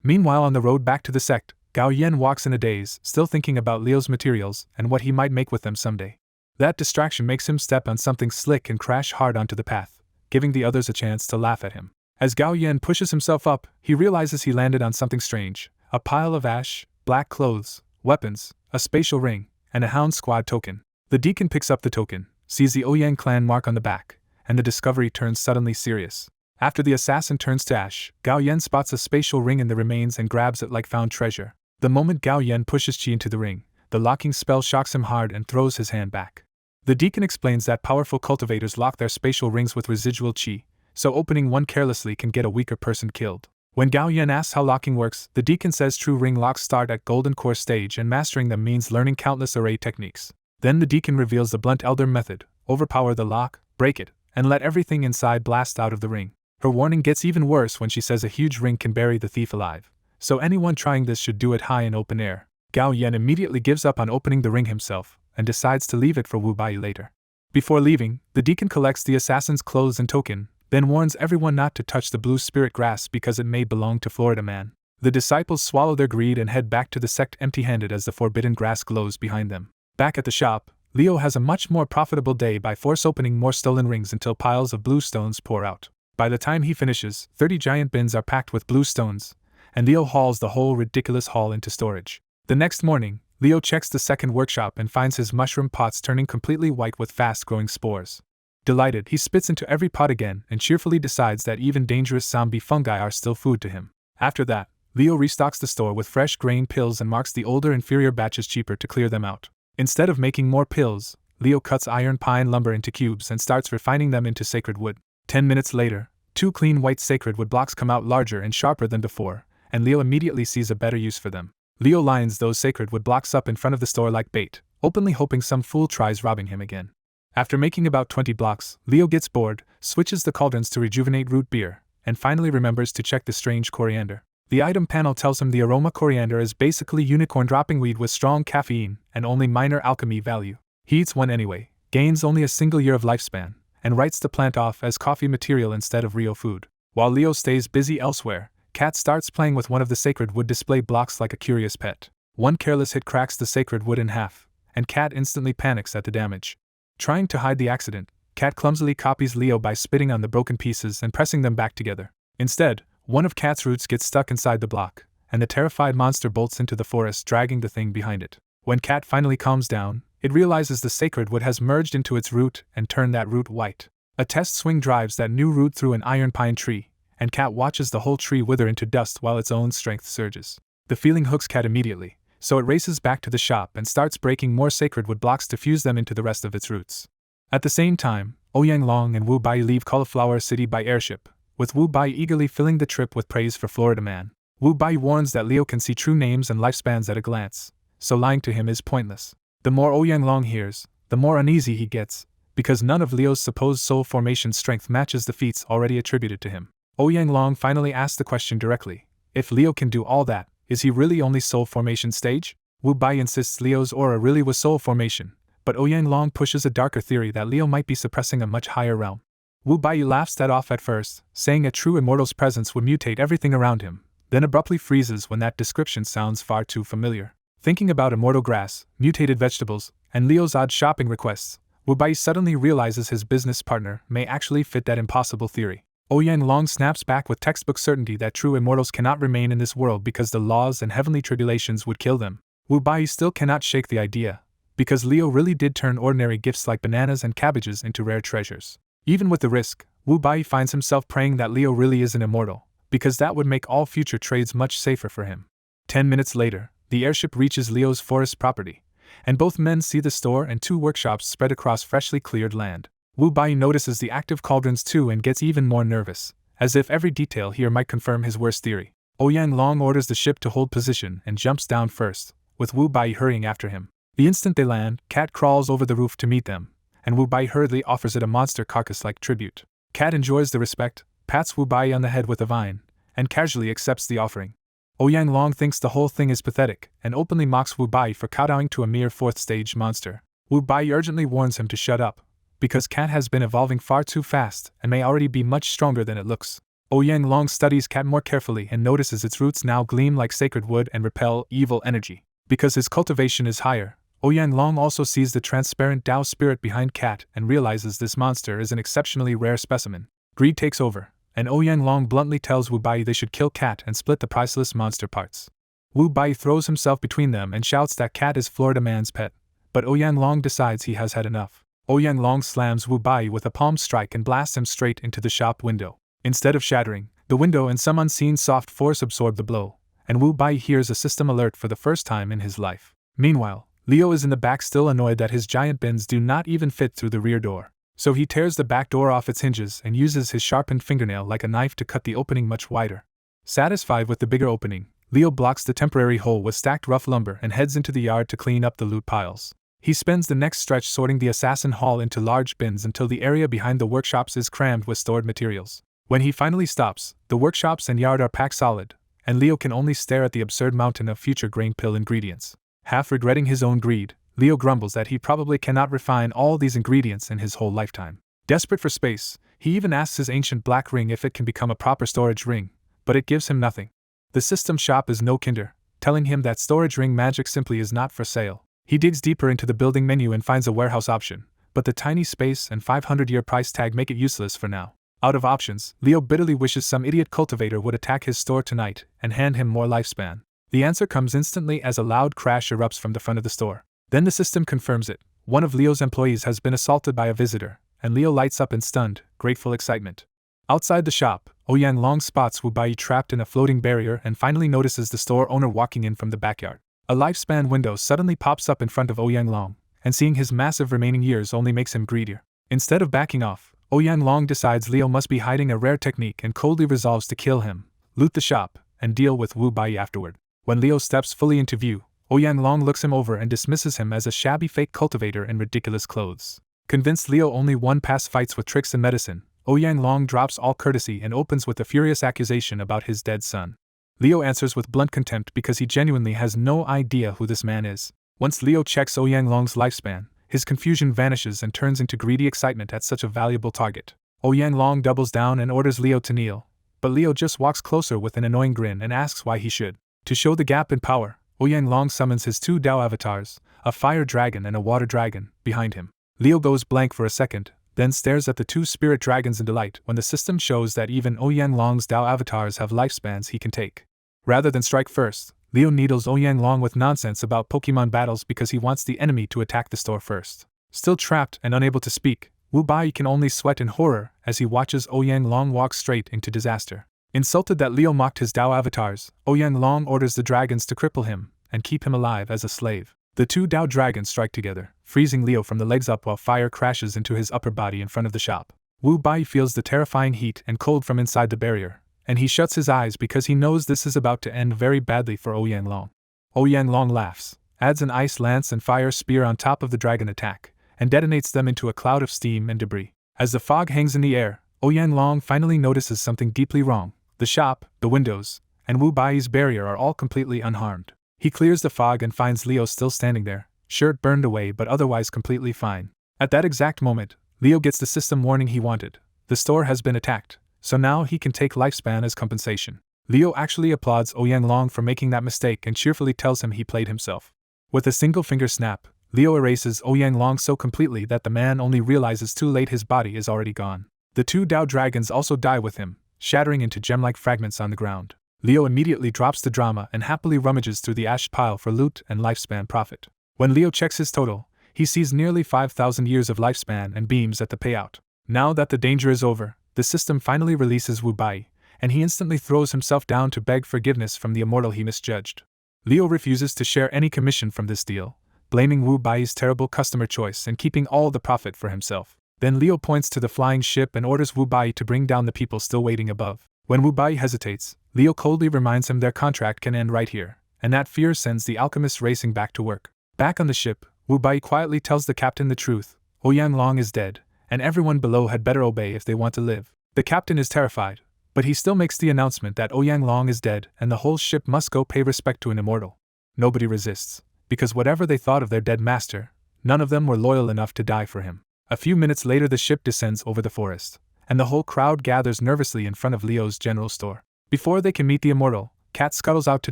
Meanwhile, on the road back to the sect, Gao Yan walks in a daze, still thinking about Leo's materials and what he might make with them someday. That distraction makes him step on something slick and crash hard onto the path, giving the others a chance to laugh at him. As Gao Yan pushes himself up, he realizes he landed on something strange: a pile of ash, black clothes, weapons, a spatial ring, and a Hound Squad token. The deacon picks up the token, sees the Ouyang clan mark on the back, and the discovery turns suddenly serious. After the assassin turns to ash, Gao Yan spots a spatial ring in the remains and grabs it like found treasure. The moment Gao Yan pushes Qi into the ring, the locking spell shocks him hard and throws his hand back. The deacon explains that powerful cultivators lock their spatial rings with residual Qi, so opening one carelessly can get a weaker person killed. When Gao Yan asks how locking works, the deacon says true ring locks start at Golden Core stage and mastering them means learning countless array techniques. Then the deacon reveals the Blunt Elder method: overpower the lock, break it, and let everything inside blast out of the ring. Her warning gets even worse when she says a huge ring can bury the thief alive, so anyone trying this should do it high in open air. Gao Yan immediately gives up on opening the ring himself, and decides to leave it for Wu Bai later. Before leaving, the deacon collects the assassin's clothes and token, then warns everyone not to touch the blue spirit grass because it may belong to Florida Man. The disciples swallow their greed and head back to the sect empty-handed as the forbidden grass glows behind them. Back at the shop, Leo has a much more profitable day by force opening more stolen rings until piles of blue stones pour out. By the time he finishes, 30 giant bins are packed with blue stones, and Leo hauls the whole ridiculous haul into storage. The next morning, Leo checks the second workshop and finds his mushroom pots turning completely white with fast-growing spores. Delighted, he spits into every pot again and cheerfully decides that even dangerous zombie fungi are still food to him. After that, Leo restocks the store with fresh grain pills and marks the older inferior batches cheaper to clear them out. Instead of making more pills, Leo cuts iron pine lumber into cubes and starts refining them into sacred wood. 10 minutes later, 2 clean white sacred wood blocks come out larger and sharper than before, and Leo immediately sees a better use for them. Leo lines those sacred wood blocks up in front of the store like bait, openly hoping some fool tries robbing him again. After making about 20 blocks, Leo gets bored, switches the cauldrons to rejuvenate root beer, and finally remembers to check the strange coriander. The item panel tells him the aroma coriander is basically unicorn dropping weed with strong caffeine and only minor alchemy value. He eats one anyway, gains only a single year of lifespan, and writes the plant off as coffee material instead of real food. While Leo stays busy elsewhere, Cat starts playing with one of the sacred wood display blocks like a curious pet. One careless hit cracks the sacred wood in half, and Cat instantly panics at the damage. Trying to hide the accident, Cat clumsily copies Leo by spitting on the broken pieces and pressing them back together. Instead, one of Cat's roots gets stuck inside the block, and the terrified monster bolts into the forest dragging the thing behind it. When Cat finally calms down, it realizes the sacred wood has merged into its root and turned that root white. A test swing drives that new root through an iron pine tree, and Cat watches the whole tree wither into dust while its own strength surges. The feeling hooks Cat immediately, so it races back to the shop and starts breaking more sacred wood blocks to fuse them into the rest of its roots. At the same time, Ouyang Long and Wu Bai leave Cauliflower City by airship, with Wu Bai eagerly filling the trip with praise for Florida Man. Wu Bai warns that Leo can see true names and lifespans at a glance, so lying to him is pointless. The more Ouyang Long hears, the more uneasy he gets, because none of Leo's supposed soul formation strength matches the feats already attributed to him. Ouyang Long finally asks the question directly: if Leo can do all that, is he really only soul formation stage? Wu Bai insists Leo's aura really was soul formation, but Ouyang Long pushes a darker theory that Leo might be suppressing a much higher realm. Wu Bai laughs that off at first, saying a true immortal's presence would mutate everything around him, then abruptly freezes when that description sounds far too familiar. Thinking about immortal grass, mutated vegetables, and Leo's odd shopping requests, Wu Bai suddenly realizes his business partner may actually fit that impossible theory. Ouyang Long snaps back with textbook certainty that true immortals cannot remain in this world because the laws and heavenly tribulations would kill them. Wu Bai still cannot shake the idea, because Leo really did turn ordinary gifts like bananas and cabbages into rare treasures. Even with the risk, Wu Bai finds himself praying that Leo really is an immortal, because that would make all future trades much safer for him. 10 minutes later, the airship reaches Leo's forest property, and both men see the store and 2 workshops spread across freshly cleared land. Wu Bai notices the active cauldrons too and gets even more nervous, as if every detail here might confirm his worst theory. Ouyang Long orders the ship to hold position and jumps down first, with Wu Bai hurrying after him. The instant they land, Cat crawls over the roof to meet them, and Wu Bai hurriedly offers it a monster carcass-like tribute. Cat enjoys the respect, pats Wu Bai on the head with a vine, and casually accepts the offering. Ouyang Long thinks the whole thing is pathetic and openly mocks Wu Bai for kowtowing to a mere fourth-stage monster. Wu Bai urgently warns him to shut up, because Cat has been evolving far too fast and may already be much stronger than it looks. Ouyang Long studies Cat more carefully and notices its roots now gleam like sacred wood and repel evil energy. Because his cultivation is higher, Ouyang Long also sees the transparent Tao spirit behind Cat and realizes this monster is an exceptionally rare specimen. Greed takes over, and Ouyang Long bluntly tells Wu Bai they should kill Cat and split the priceless monster parts. Wu Bai throws himself between them and shouts that Cat is Florida man's pet, but Ouyang Long decides he has had enough. Ouyang Long slams Wu Bai with a palm strike and blasts him straight into the shop window. Instead of shattering, the window and some unseen soft force absorb the blow, and Wu Bai hears a system alert for the first time in his life. Meanwhile, Leo is in the back still annoyed that his giant bins do not even fit through the rear door. So he tears the back door off its hinges and uses his sharpened fingernail like a knife to cut the opening much wider. Satisfied with the bigger opening, Leo blocks the temporary hole with stacked rough lumber and heads into the yard to clean up the loot piles. He spends the next stretch sorting the assassin haul into large bins until the area behind the workshops is crammed with stored materials. When he finally stops, the workshops and yard are packed solid, and Leo can only stare at the absurd mountain of future grain pill ingredients. Half regretting his own greed, Leo grumbles that he probably cannot refine all these ingredients in his whole lifetime. Desperate for space, he even asks his ancient black ring if it can become a proper storage ring, but it gives him nothing. The system shop is no kinder, telling him that storage ring magic simply is not for sale. He digs deeper into the building menu and finds a warehouse option, but the tiny space and 500-year price tag make it useless for now. Out of options, Leo bitterly wishes some idiot cultivator would attack his store tonight and hand him more lifespan. The answer comes instantly as a loud crash erupts from the front of the store. Then the system confirms it. One of Leo's employees has been assaulted by a visitor, and Leo lights up in stunned, grateful excitement. Outside the shop, Ouyang Long spots Wu Bai trapped in a floating barrier and finally notices the store owner walking in from the backyard. A lifespan window suddenly pops up in front of Ouyang Long, and seeing his massive remaining years only makes him greedier. Instead of backing off, Ouyang Long decides Leo must be hiding a rare technique and coldly resolves to kill him, loot the shop, and deal with Wu Bai afterward. When Leo steps fully into view, Ouyang Long looks him over and dismisses him as a shabby fake cultivator in ridiculous clothes. Convinced Leo only won past fights with tricks and medicine, Ouyang Long drops all courtesy and opens with a furious accusation about his dead son. Leo answers with blunt contempt because he genuinely has no idea who this man is. Once Leo checks Ouyang Long's lifespan, his confusion vanishes and turns into greedy excitement at such a valuable target. Ouyang Long doubles down and orders Leo to kneel, but Leo just walks closer with an annoying grin and asks why he should. To show the gap in power, Ouyang Long summons his two Dao avatars, a fire dragon and a water dragon, behind him. Leo goes blank for a second, then stares at the two spirit dragons in delight when the system shows that even Ouyang Long's Dao avatars have lifespans he can take. Rather than strike first, Leo needles Ouyang Long with nonsense about Pokemon battles because he wants the enemy to attack the store first. Still trapped and unable to speak, Wu Bai can only sweat in horror as he watches Ouyang Long walk straight into disaster. Insulted that Leo mocked his Dao avatars, Ouyang Long orders the dragons to cripple him and keep him alive as a slave. The two Dao dragons strike together, freezing Leo from the legs up while fire crashes into his upper body in front of the shop. Wu Bai feels the terrifying heat and cold from inside the barrier, and he shuts his eyes because he knows this is about to end very badly for Ouyang Long. Ouyang Long laughs, adds an ice lance and fire spear on top of the dragon attack, and detonates them into a cloud of steam and debris. As the fog hangs in the air, Ouyang Long finally notices something deeply wrong. The shop, the windows, and Wu Bai's barrier are all completely unharmed. He clears the fog and finds Leo still standing there, shirt burned away but otherwise completely fine. At that exact moment, Leo gets the system warning he wanted. The store has been attacked, so now he can take lifespan as compensation. Leo actually applauds Ouyang Long for making that mistake and cheerfully tells him he played himself. With a single finger snap, Leo erases Ouyang Long so completely that the man only realizes too late his body is already gone. The two Dao dragons also die with him, shattering into gem-like fragments on the ground. Leo immediately drops the drama and happily rummages through the ash pile for loot and lifespan profit. When Leo checks his total, he sees nearly 5,000 years of lifespan and beams at the payout. Now that the danger is over, the system finally releases Wu Bai, and he instantly throws himself down to beg forgiveness from the immortal he misjudged. Leo refuses to share any commission from this deal, blaming Wu Bai's terrible customer choice and keeping all the profit for himself. Then Leo points to the flying ship and orders Wu Bai to bring down the people still waiting above. When Wu Bai hesitates, Leo coldly reminds him their contract can end right here, and that fear sends the alchemists racing back to work. Back on the ship, Wu Bai quietly tells the captain the truth. Ouyang Long is dead, and everyone below had better obey if they want to live. The captain is terrified, but he still makes the announcement that Ouyang Long is dead and the whole ship must go pay respect to an immortal. Nobody resists, because whatever they thought of their dead master, none of them were loyal enough to die for him. A few minutes later the ship descends over the forest, and the whole crowd gathers nervously in front of Leo's general store. Before they can meet the immortal, Cat scuttles out to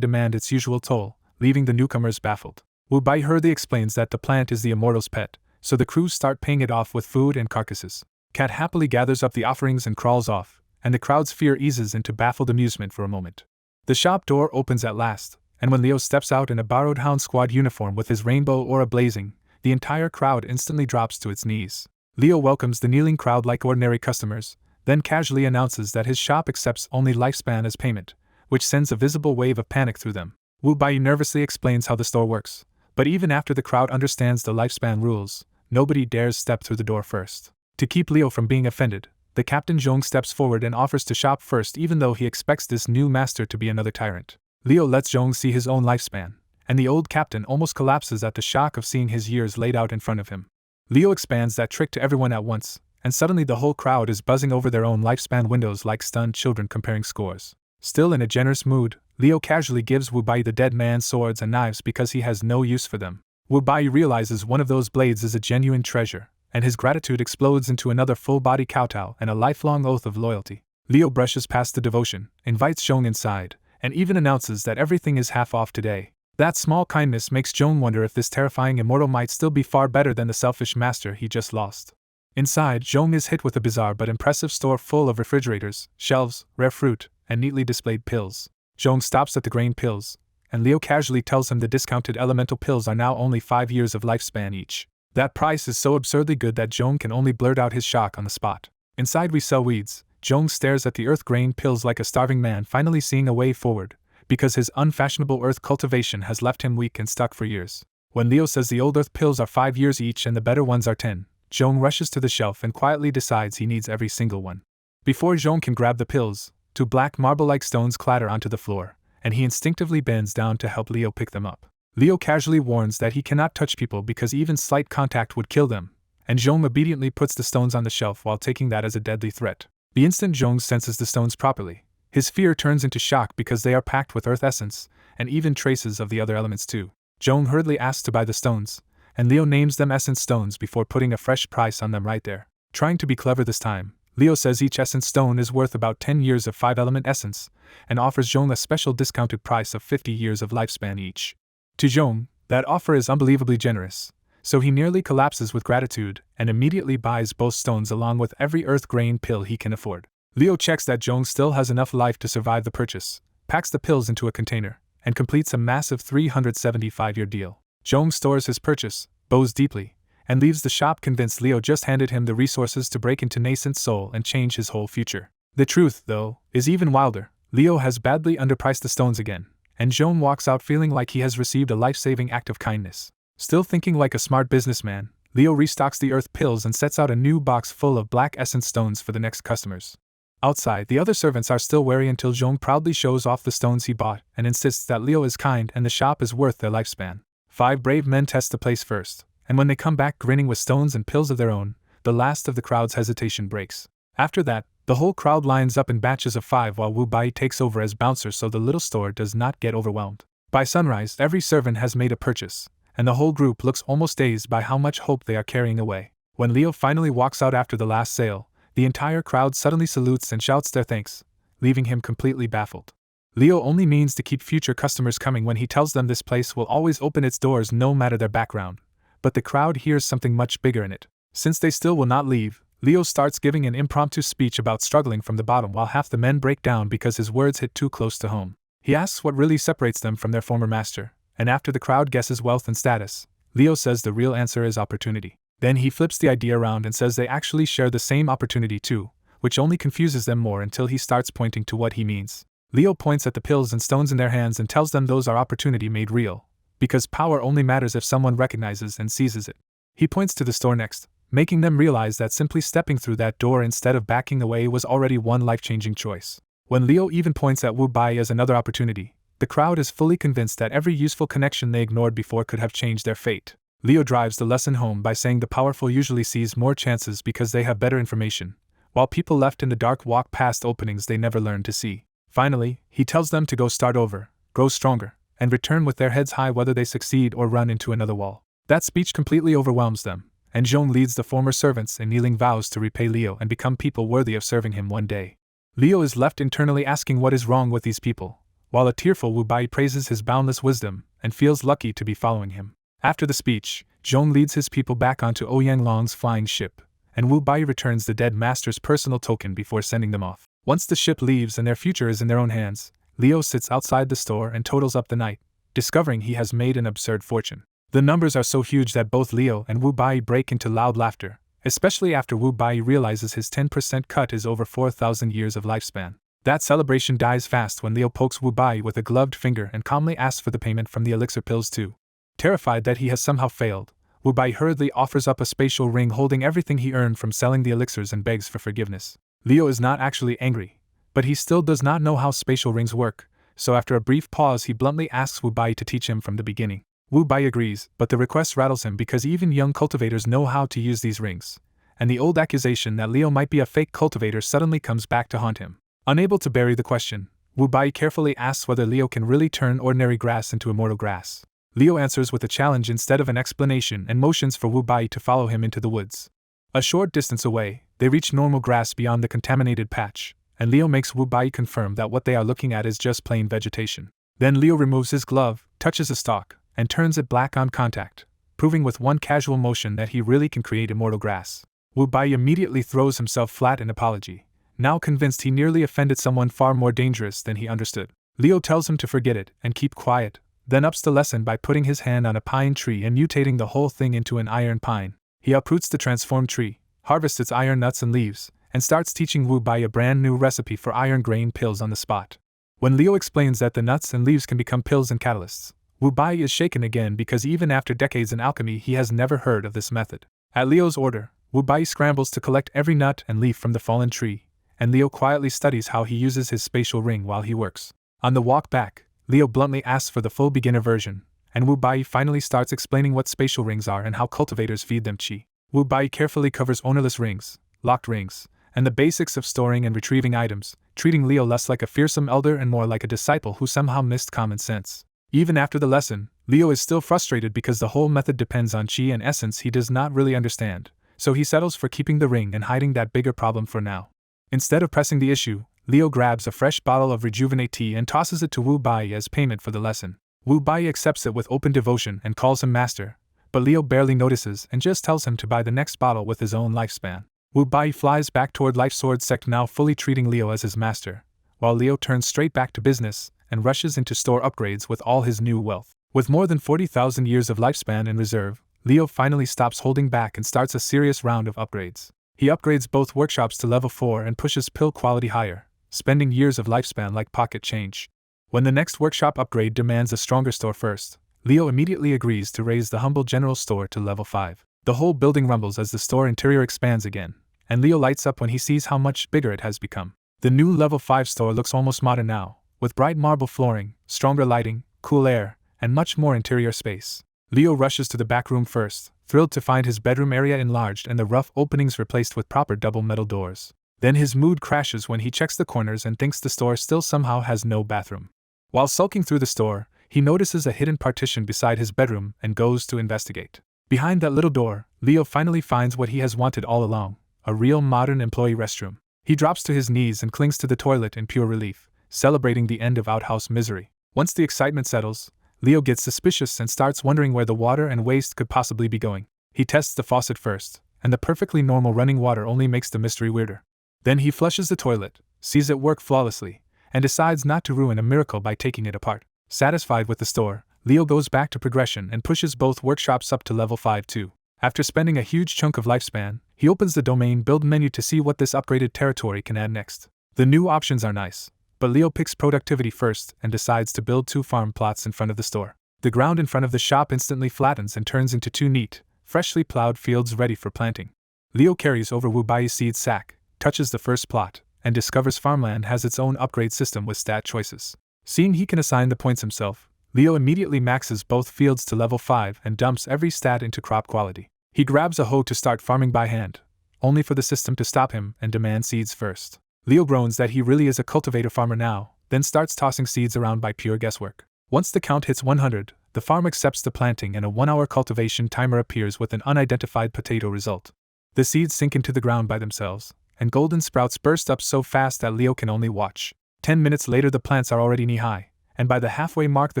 demand its usual toll, leaving the newcomers baffled. Wu Bai hurriedly explains that the plant is the immortal's pet, so the crews start paying it off with food and carcasses. Cat happily gathers up the offerings and crawls off, and the crowd's fear eases into baffled amusement for a moment. The shop door opens at last, and when Leo steps out in a borrowed Hound Squad uniform with his rainbow aura blazing, the entire crowd instantly drops to its knees. Leo welcomes the kneeling crowd like ordinary customers, then casually announces that his shop accepts only lifespan as payment, which sends a visible wave of panic through them. Wu Bai nervously explains how the store works, but even after the crowd understands the lifespan rules, nobody dares step through the door first. To keep Leo from being offended, the Captain Zhong steps forward and offers to shop first even though he expects this new master to be another tyrant. Leo lets Zhong see his own lifespan, and the old captain almost collapses at the shock of seeing his years laid out in front of him. Leo expands that trick to everyone at once, and suddenly the whole crowd is buzzing over their own lifespan windows like stunned children comparing scores. Still in a generous mood, Leo casually gives Wu Bai the dead man's swords and knives because he has no use for them. Wu Bai realizes one of those blades is a genuine treasure, and his gratitude explodes into another full-body kowtow and a lifelong oath of loyalty. Leo brushes past the devotion, invites Zhong inside, and even announces that everything is half off today. That small kindness makes Zhong wonder if this terrifying immortal might still be far better than the selfish master he just lost. Inside, Zhong is hit with a bizarre but impressive store full of refrigerators, shelves, rare fruit, and neatly displayed pills. Zhong stops at the grain pills, and Leo casually tells him the discounted elemental pills are now only 5 years of lifespan each. That price is so absurdly good that Zhong can only blurt out his shock on the spot. Inside we sell weeds. Zhong stares at the earth grain pills like a starving man finally seeing a way forward, because his unfashionable earth cultivation has left him weak and stuck for years. When Leo says the old earth pills are 5 years each and the better ones are 10, Zhong rushes to the shelf and quietly decides he needs every single one. Before Zhong can grab the pills, 2 black marble-like stones clatter onto the floor, and he instinctively bends down to help Leo pick them up. Leo casually warns that he cannot touch people because even slight contact would kill them, and Zhong obediently puts the stones on the shelf while taking that as a deadly threat. The instant Zhong senses the stones properly, his fear turns into shock because they are packed with earth essence, and even traces of the other elements too. Zhong hurriedly asks to buy the stones, and Leo names them essence stones before putting a fresh price on them right there. Trying to be clever this time, Leo says each essence stone is worth about 10 years of 5-element essence, and offers Zhong a special discounted price of 50 years of lifespan each. To Zhong, that offer is unbelievably generous, so he nearly collapses with gratitude and immediately buys both stones along with every earth grain pill he can afford. Leo checks that Zhong still has enough life to survive the purchase, packs the pills into a container, and completes a massive 375-year deal. Zhong stores his purchase, bows deeply, and leaves the shop convinced Leo just handed him the resources to break into Nascent's soul and change his whole future. The truth, though, is even wilder. Leo has badly underpriced the stones again, and Zhong walks out feeling like he has received a life-saving act of kindness. Still thinking like a smart businessman, Leo restocks the earth pills and sets out a new box full of black essence stones for the next customers. Outside, the other servants are still wary until Zhong proudly shows off the stones he bought and insists that Leo is kind and the shop is worth their lifespan. 5 brave men test the place first, and when they come back grinning with stones and pills of their own, the last of the crowd's hesitation breaks. After that, the whole crowd lines up in batches of 5 while Wu Bai takes over as bouncer so the little store does not get overwhelmed. By sunrise, every servant has made a purchase, and the whole group looks almost dazed by how much hope they are carrying away. When Leo finally walks out after the last sale, the entire crowd suddenly salutes and shouts their thanks, leaving him completely baffled. Leo only means to keep future customers coming when he tells them this place will always open its doors no matter their background, but the crowd hears something much bigger in it. Since they still will not leave, Leo starts giving an impromptu speech about struggling from the bottom while half the men break down because his words hit too close to home. He asks what really separates them from their former master, and after the crowd guesses wealth and status, Leo says the real answer is opportunity. Then he flips the idea around and says they actually share the same opportunity too, which only confuses them more until he starts pointing to what he means. Leo points at the pills and stones in their hands and tells them those are opportunity made real, because power only matters if someone recognizes and seizes it. He points to the store next, making them realize that simply stepping through that door instead of backing away was already one life-changing choice. When Leo even points at Wu Bai as another opportunity, the crowd is fully convinced that every useful connection they ignored before could have changed their fate. Leo drives the lesson home by saying the powerful usually seize more chances because they have better information, while people left in the dark walk past openings they never learned to see. Finally, he tells them to go start over, grow stronger, and return with their heads high whether they succeed or run into another wall. That speech completely overwhelms them, and Zhong leads the former servants in kneeling vows to repay Leo and become people worthy of serving him one day. Leo is left internally asking what is wrong with these people, while a tearful Wu Bai praises his boundless wisdom and feels lucky to be following him. After the speech, Zhong leads his people back onto Ouyang Long's flying ship, and Wu Bai returns the dead master's personal token before sending them off. Once the ship leaves and their future is in their own hands, Leo sits outside the store and totals up the night, discovering he has made an absurd fortune. The numbers are so huge that both Leo and Wu Bai break into loud laughter, especially after Wu Bai realizes his 10% cut is over 4,000 years of lifespan. That celebration dies fast when Leo pokes Wu Bai with a gloved finger and calmly asks for the payment from the elixir pills too. Terrified that he has somehow failed, Wu Bai hurriedly offers up a spatial ring holding everything he earned from selling the elixirs and begs for forgiveness. Leo is not actually angry, but he still does not know how spatial rings work, so after a brief pause he bluntly asks Wu Bai to teach him from the beginning. Wu Bai agrees, but the request rattles him because even young cultivators know how to use these rings, and the old accusation that Leo might be a fake cultivator suddenly comes back to haunt him. Unable to bury the question, Wu Bai carefully asks whether Leo can really turn ordinary grass into immortal grass. Leo answers with a challenge instead of an explanation and motions for Wu Bai to follow him into the woods. A short distance away, they reach normal grass beyond the contaminated patch, and Leo makes Wu Bai confirm that what they are looking at is just plain vegetation. Then Leo removes his glove, touches a stalk, and turns it black on contact, proving with one casual motion that he really can create immortal grass. Wu Bai immediately throws himself flat in apology, now convinced he nearly offended someone far more dangerous than he understood. Leo tells him to forget it and keep quiet, then ups the lesson by putting his hand on a pine tree and mutating the whole thing into an iron pine. He uproots the transformed tree, harvests its iron nuts and leaves, and starts teaching Wu Bai a brand new recipe for iron grain pills on the spot. When Leo explains that the nuts and leaves can become pills and catalysts, Wu Bai is shaken again because even after decades in alchemy he has never heard of this method. At Leo's order, Wu Bai scrambles to collect every nut and leaf from the fallen tree, and Leo quietly studies how he uses his spatial ring while he works. On the walk back, Leo bluntly asks for the full beginner version, and Wu Bai finally starts explaining what spatial rings are and how cultivators feed them qi. Wu Bai carefully covers ownerless rings, locked rings, and the basics of storing and retrieving items, treating Leo less like a fearsome elder and more like a disciple who somehow missed common sense. Even after the lesson, Leo is still frustrated because the whole method depends on qi and essence he does not really understand, so he settles for keeping the ring and hiding that bigger problem for now. Instead of pressing the issue, Leo grabs a fresh bottle of Rejuvenate tea and tosses it to Wu Bai as payment for the lesson. Wu Bai accepts it with open devotion and calls him master, but Leo barely notices and just tells him to buy the next bottle with his own lifespan. Wu Bai flies back toward Life Sword Sect, now fully treating Leo as his master, while Leo turns straight back to business and rushes into store upgrades with all his new wealth. With more than 40,000 years of lifespan in reserve, Leo finally stops holding back and starts a serious round of upgrades. He upgrades both workshops to level 4 and pushes pill quality higher, spending years of lifespan like pocket change. When the next workshop upgrade demands a stronger store first, Leo immediately agrees to raise the humble general store to level 5. The whole building rumbles as the store interior expands again, and Leo lights up when he sees how much bigger it has become. The new level 5 store looks almost modern now, with bright marble flooring, stronger lighting, cool air, and much more interior space. Leo rushes to the back room first, thrilled to find his bedroom area enlarged and the rough openings replaced with proper double metal doors. Then his mood crashes when he checks the corners and thinks the store still somehow has no bathroom. While sulking through the store, he notices a hidden partition beside his bedroom and goes to investigate. Behind that little door, Leo finally finds what he has wanted all along, a real modern employee restroom. He drops to his knees and clings to the toilet in pure relief, celebrating the end of outhouse misery. Once the excitement settles, Leo gets suspicious and starts wondering where the water and waste could possibly be going. He tests the faucet first, and the perfectly normal running water only makes the mystery weirder. Then he flushes the toilet, sees it work flawlessly, and decides not to ruin a miracle by taking it apart. Satisfied with the store, Leo goes back to progression and pushes both workshops up to level 5 too. After spending a huge chunk of lifespan, he opens the domain build menu to see what this upgraded territory can add next. The new options are nice, but Leo picks productivity first and decides to build 2 farm plots in front of the store. The ground in front of the shop instantly flattens and turns into 2 neat, freshly plowed fields ready for planting. Leo carries over Wubai's seed sack, touches the first plot, and discovers farmland has its own upgrade system with stat choices. Seeing he can assign the points himself, Leo immediately maxes both fields to level 5 and dumps every stat into crop quality. He grabs a hoe to start farming by hand, only for the system to stop him and demand seeds first. Leo groans that he really is a cultivator farmer now, then starts tossing seeds around by pure guesswork. Once the count hits 100, the farm accepts the planting and a 1-hour cultivation timer appears with an unidentified potato result. The seeds sink into the ground by themselves, and golden sprouts burst up so fast that Leo can only watch. 10 minutes later the plants are already knee-high, and by the halfway mark the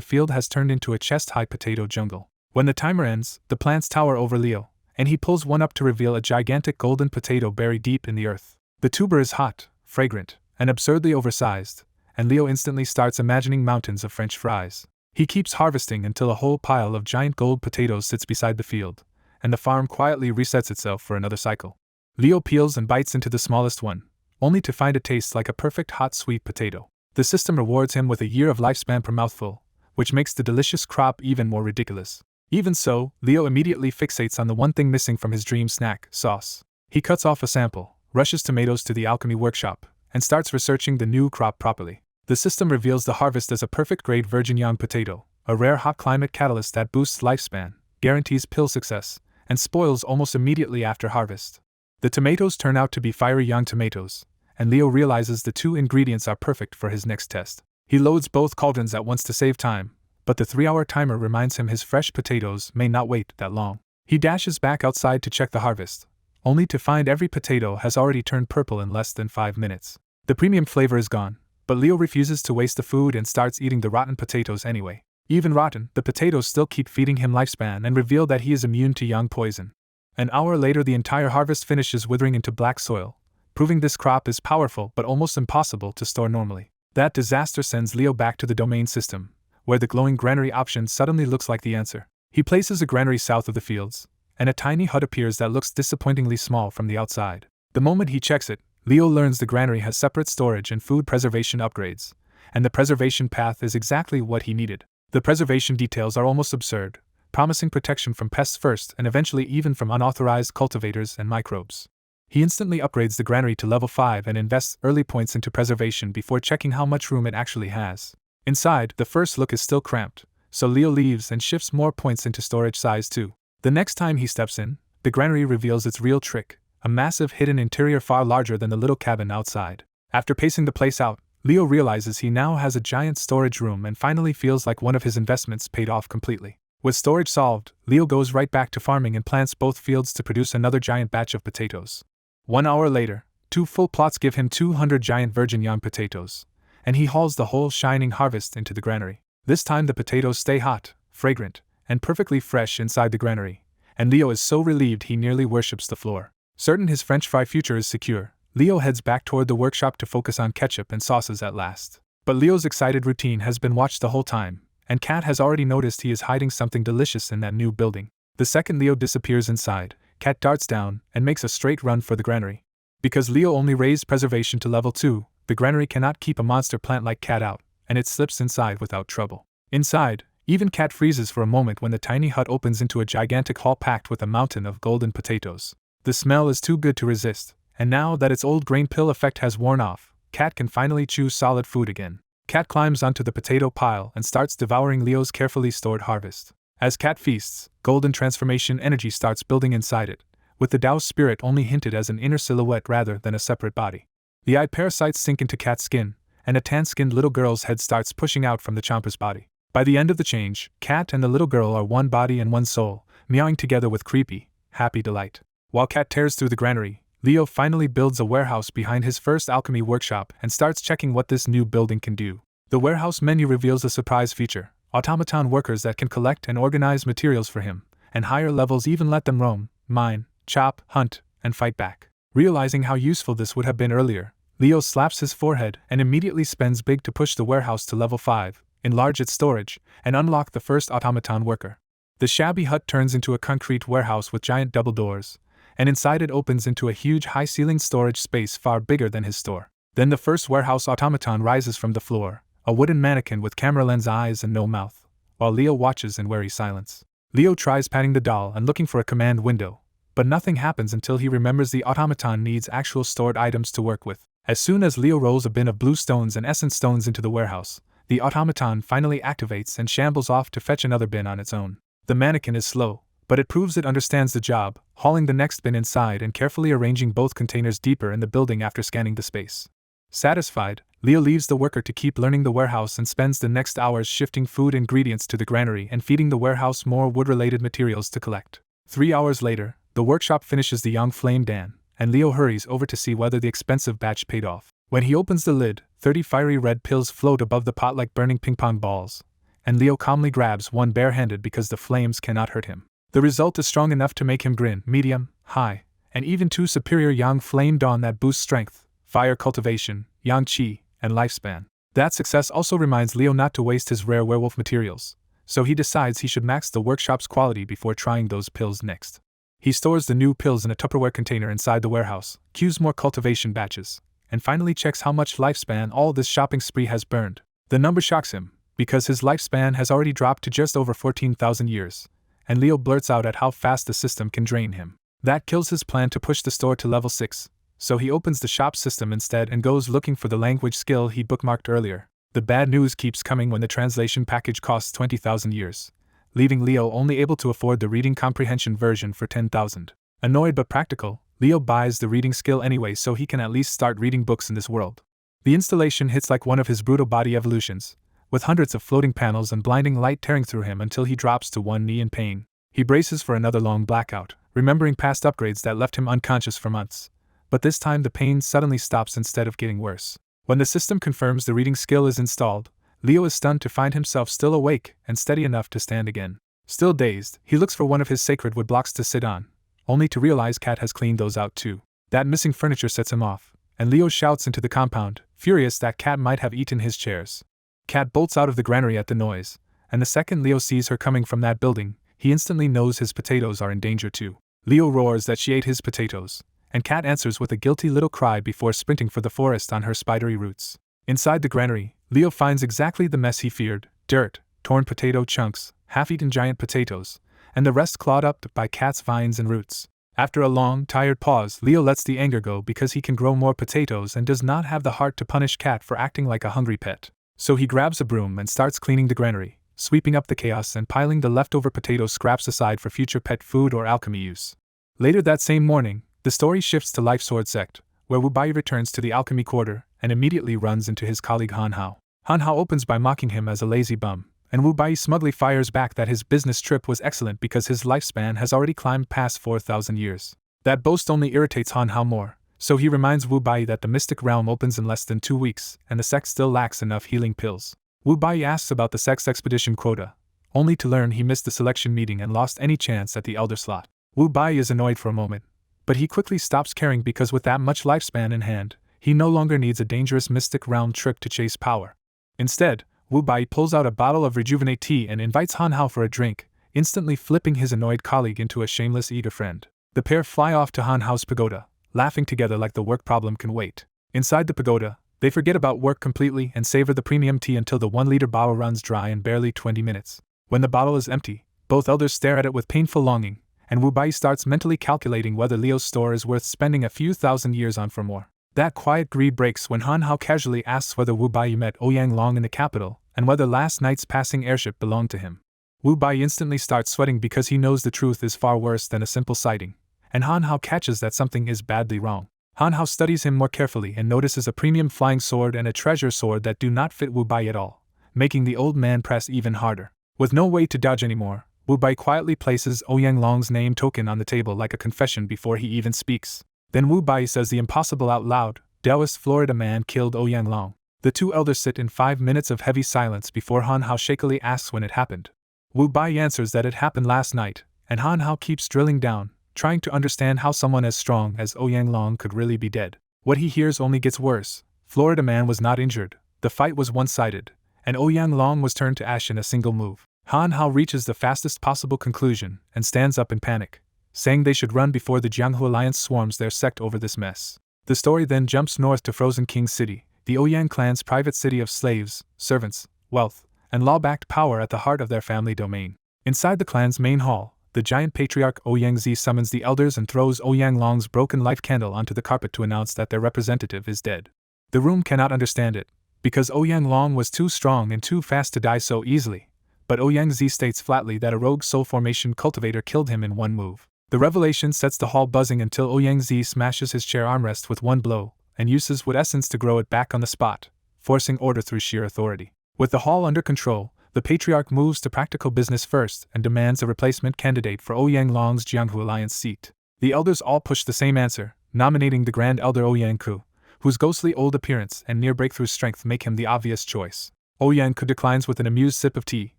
field has turned into a chest-high potato jungle. When the timer ends, the plants tower over Leo, and he pulls one up to reveal a gigantic golden potato buried deep in the earth. The tuber is hot, fragrant, and absurdly oversized, and Leo instantly starts imagining mountains of French fries. He keeps harvesting until a whole pile of giant gold potatoes sits beside the field, and the farm quietly resets itself for another cycle. Leo peels and bites into the smallest one, only to find it tastes like a perfect hot sweet potato. The system rewards him with a year of lifespan per mouthful, which makes the delicious crop even more ridiculous. Even so, Leo immediately fixates on the one thing missing from his dream snack, sauce. He cuts off a sample, rushes tomatoes to the alchemy workshop, and starts researching the new crop properly. The system reveals the harvest as a perfect grade virgin young potato, a rare hot climate catalyst that boosts lifespan, guarantees pill success, and spoils almost immediately after harvest. The tomatoes turn out to be fiery young tomatoes, and Leo realizes the 2 ingredients are perfect for his next test. He loads both cauldrons at once to save time, but the 3-hour timer reminds him his fresh potatoes may not wait that long. He dashes back outside to check the harvest, only to find every potato has already turned purple in less than 5 minutes. The premium flavor is gone, but Leo refuses to waste the food and starts eating the rotten potatoes anyway. Even rotten, the potatoes still keep feeding him lifespan and reveal that he is immune to young poison. An hour later the entire harvest finishes withering into black soil, proving this crop is powerful but almost impossible to store normally. That disaster sends Leo back to the domain system, where the glowing granary option suddenly looks like the answer. He places a granary south of the fields, and a tiny hut appears that looks disappointingly small from the outside. The moment he checks it, Leo learns the granary has separate storage and food preservation upgrades, and the preservation path is exactly what he needed. The preservation details are almost absurd, promising protection from pests first and eventually even from unauthorized cultivators and microbes. He instantly upgrades the granary to level 5 and invests early points into preservation before checking how much room it actually has. Inside, the first look is still cramped, so Leo leaves and shifts more points into storage size too. The next time he steps in, the granary reveals its real trick, a massive hidden interior far larger than the little cabin outside. After pacing the place out, Leo realizes he now has a giant storage room and finally feels like one of his investments paid off completely. With storage solved, Leo goes right back to farming and plants both fields to produce another giant batch of potatoes. 1 hour later, 2 full plots give him 200 giant virgin young potatoes, and he hauls the whole shining harvest into the granary. This time the potatoes stay hot, fragrant, and perfectly fresh inside the granary, and Leo is so relieved he nearly worships the floor. Certain his French fry future is secure, Leo heads back toward the workshop to focus on ketchup and sauces at last. But Leo's excited routine has been watched the whole time, and Kat has already noticed he is hiding something delicious in that new building. The second Leo disappears inside, Kat darts down and makes a straight run for the granary. Because Leo only raised preservation to level 2, the granary cannot keep a monster plant like Kat out, and it slips inside without trouble. Inside, even Kat freezes for a moment when the tiny hut opens into a gigantic hall packed with a mountain of golden potatoes. The smell is too good to resist, and now that its old grain pill effect has worn off, Kat can finally chew solid food again. Kat climbs onto the potato pile and starts devouring Leo's carefully stored harvest. As Kat feasts, golden transformation energy starts building inside it, with the Tao spirit only hinted as an inner silhouette rather than a separate body. The eye parasites sink into Kat's skin, and a tan-skinned little girl's head starts pushing out from the chomper's body. By the end of the change, Kat and the little girl are one body and one soul, meowing together with creepy, happy delight. While Kat tears through the granary, Leo finally builds a warehouse behind his first alchemy workshop and starts checking what this new building can do. The warehouse menu reveals a surprise feature: automaton workers that can collect and organize materials for him, and higher levels even let them roam, mine, chop, hunt, and fight back. Realizing how useful this would have been earlier, Leo slaps his forehead and immediately spends big to push the warehouse to level 5, enlarge its storage, and unlock the first automaton worker. The shabby hut turns into a concrete warehouse with giant double doors, and inside it opens into a huge high-ceilinged storage space far bigger than his store. Then the first warehouse automaton rises from the floor, a wooden mannequin with camera lens eyes and no mouth, while Leo watches in wary silence. Leo tries patting the doll and looking for a command window, but nothing happens until he remembers the automaton needs actual stored items to work with. As soon as Leo rolls a bin of blue stones and essence stones into the warehouse, the automaton finally activates and shambles off to fetch another bin on its own. The mannequin is slow, but it proves it understands the job, hauling the next bin inside and carefully arranging both containers deeper in the building after scanning the space. Satisfied, Leo leaves the worker to keep learning the warehouse and spends the next hours shifting food ingredients to the granary and feeding the warehouse more wood-related materials to collect. 3 hours later, the workshop finishes the young flame Dan, and Leo hurries over to see whether the expensive batch paid off. When he opens the lid, 30 fiery red pills float above the pot like burning ping-pong balls, and Leo calmly grabs one barehanded because the flames cannot hurt him. The result is strong enough to make him grin, medium, high, and even two superior Yang Flame Dawn that boosts strength, fire cultivation, Yang Qi, and lifespan. That success also reminds Leo not to waste his rare werewolf materials, so he decides he should max the workshop's quality before trying those pills next. He stores the new pills in a Tupperware container inside the warehouse, queues more cultivation batches, and finally checks how much lifespan all this shopping spree has burned. The number shocks him, because his lifespan has already dropped to just over 14,000 years, and Leo blurts out at how fast the system can drain him. That kills his plan to push the store to level 6, so he opens the shop system instead and goes looking for the language skill he bookmarked earlier. The bad news keeps coming when the translation package costs 20,000 years, leaving Leo only able to afford the reading comprehension version for 10,000. Annoyed but practical, Leo buys the reading skill anyway so he can at least start reading books in this world. The installation hits like one of his brutal body evolutions, with hundreds of floating panels and blinding light tearing through him until he drops to one knee in pain. He braces for another long blackout, remembering past upgrades that left him unconscious for months. But this time the pain suddenly stops instead of getting worse. When the system confirms the reading skill is installed, Leo is stunned to find himself still awake and steady enough to stand again. Still dazed, he looks for one of his sacred wood blocks to sit on, only to realize Cat has cleaned those out too. That missing furniture sets him off, and Leo shouts into the compound, furious that Cat might have eaten his chairs. Cat bolts out of the granary at the noise, and the second Leo sees her coming from that building, he instantly knows his potatoes are in danger too. Leo roars that she ate his potatoes, and Cat answers with a guilty little cry before sprinting for the forest on her spidery roots. Inside the granary, Leo finds exactly the mess he feared: dirt, torn potato chunks, half-eaten giant potatoes, and the rest clawed up by Cat's vines and roots. After a long, tired pause, Leo lets the anger go because he can grow more potatoes and does not have the heart to punish Cat for acting like a hungry pet. So he grabs a broom and starts cleaning the granary, sweeping up the chaos and piling the leftover potato scraps aside for future pet food or alchemy use. Later that same morning, the story shifts to Life Sword Sect, where Wubai returns to the alchemy quarter and immediately runs into his colleague Han Hao. Han Hao opens by mocking him as a lazy bum, and Wubai smugly fires back that his business trip was excellent because his lifespan has already climbed past 4,000 years. That boast only irritates Han Hao more, so he reminds Wubai that the Mystic Realm opens in less than 2 weeks and the sect still lacks enough healing pills. Wubai asks about the sect's expedition quota, only to learn he missed the selection meeting and lost any chance at the elder slot. Wubai is annoyed for a moment, but he quickly stops caring because with that much lifespan in hand, he no longer needs a dangerous Mystic Realm trip to chase power. Instead, Wubai pulls out a bottle of Rejuvenate tea and invites Han Hao for a drink, instantly flipping his annoyed colleague into a shameless eager friend. The pair fly off to Han Hao's pagoda, laughing together like the work problem can wait. Inside the pagoda, they forget about work completely and savor the premium tea until the 1-liter bottle runs dry in barely 20 minutes. When the bottle is empty, both elders stare at it with painful longing, and Wubai starts mentally calculating whether Leo's store is worth spending a few thousand years on for more. That quiet greed breaks when Han Hao casually asks whether Wubai met Ouyang Long in the capital, and whether last night's passing airship belonged to him. Wubai instantly starts sweating because he knows the truth is far worse than a simple sighting, and Han Hao catches that something is badly wrong. Han Hao studies him more carefully and notices a premium flying sword and a treasure sword that do not fit Wubai at all, making the old man press even harder. With no way to dodge anymore, Wubai quietly places Ouyang Long's name token on the table like a confession before he even speaks. Then Wubai says the impossible out loud: Taoist Florida man killed Ouyang Long. The two elders sit in 5 minutes of heavy silence before Han Hao shakily asks when it happened. Wubai answers that it happened last night, and Han Hao keeps drilling down, trying to understand how someone as strong as Ouyang Long could really be dead. What he hears only gets worse. Florida man was not injured, the fight was one-sided, and Ouyang Long was turned to ash in a single move. Han Hao reaches the fastest possible conclusion and stands up in panic, saying they should run before the Jianghu Alliance swarms their sect over this mess. The story then jumps north to Frozen King City, the Ouyang clan's private city of slaves, servants, wealth, and law-backed power at the heart of their family domain. Inside the clan's main hall, the giant patriarch Ouyang summons the elders and throws Ouyang Long's broken life candle onto the carpet to announce that their representative is dead. The room cannot understand it, because Ouyang Long was too strong and too fast to die so easily, but Ouyang states flatly that a rogue soul formation cultivator killed him in one move. The revelation sets the hall buzzing until Ouyang smashes his chair armrest with one blow, and uses wood essence to grow it back on the spot, forcing order through sheer authority. With the hall under control, the patriarch moves to practical business first and demands a replacement candidate for Ouyang Long's Jianghu Alliance seat. The elders all push the same answer, nominating the Grand Elder Ouyang Ku, whose ghostly old appearance and near breakthrough strength make him the obvious choice. Ouyang Ku declines with an amused sip of tea,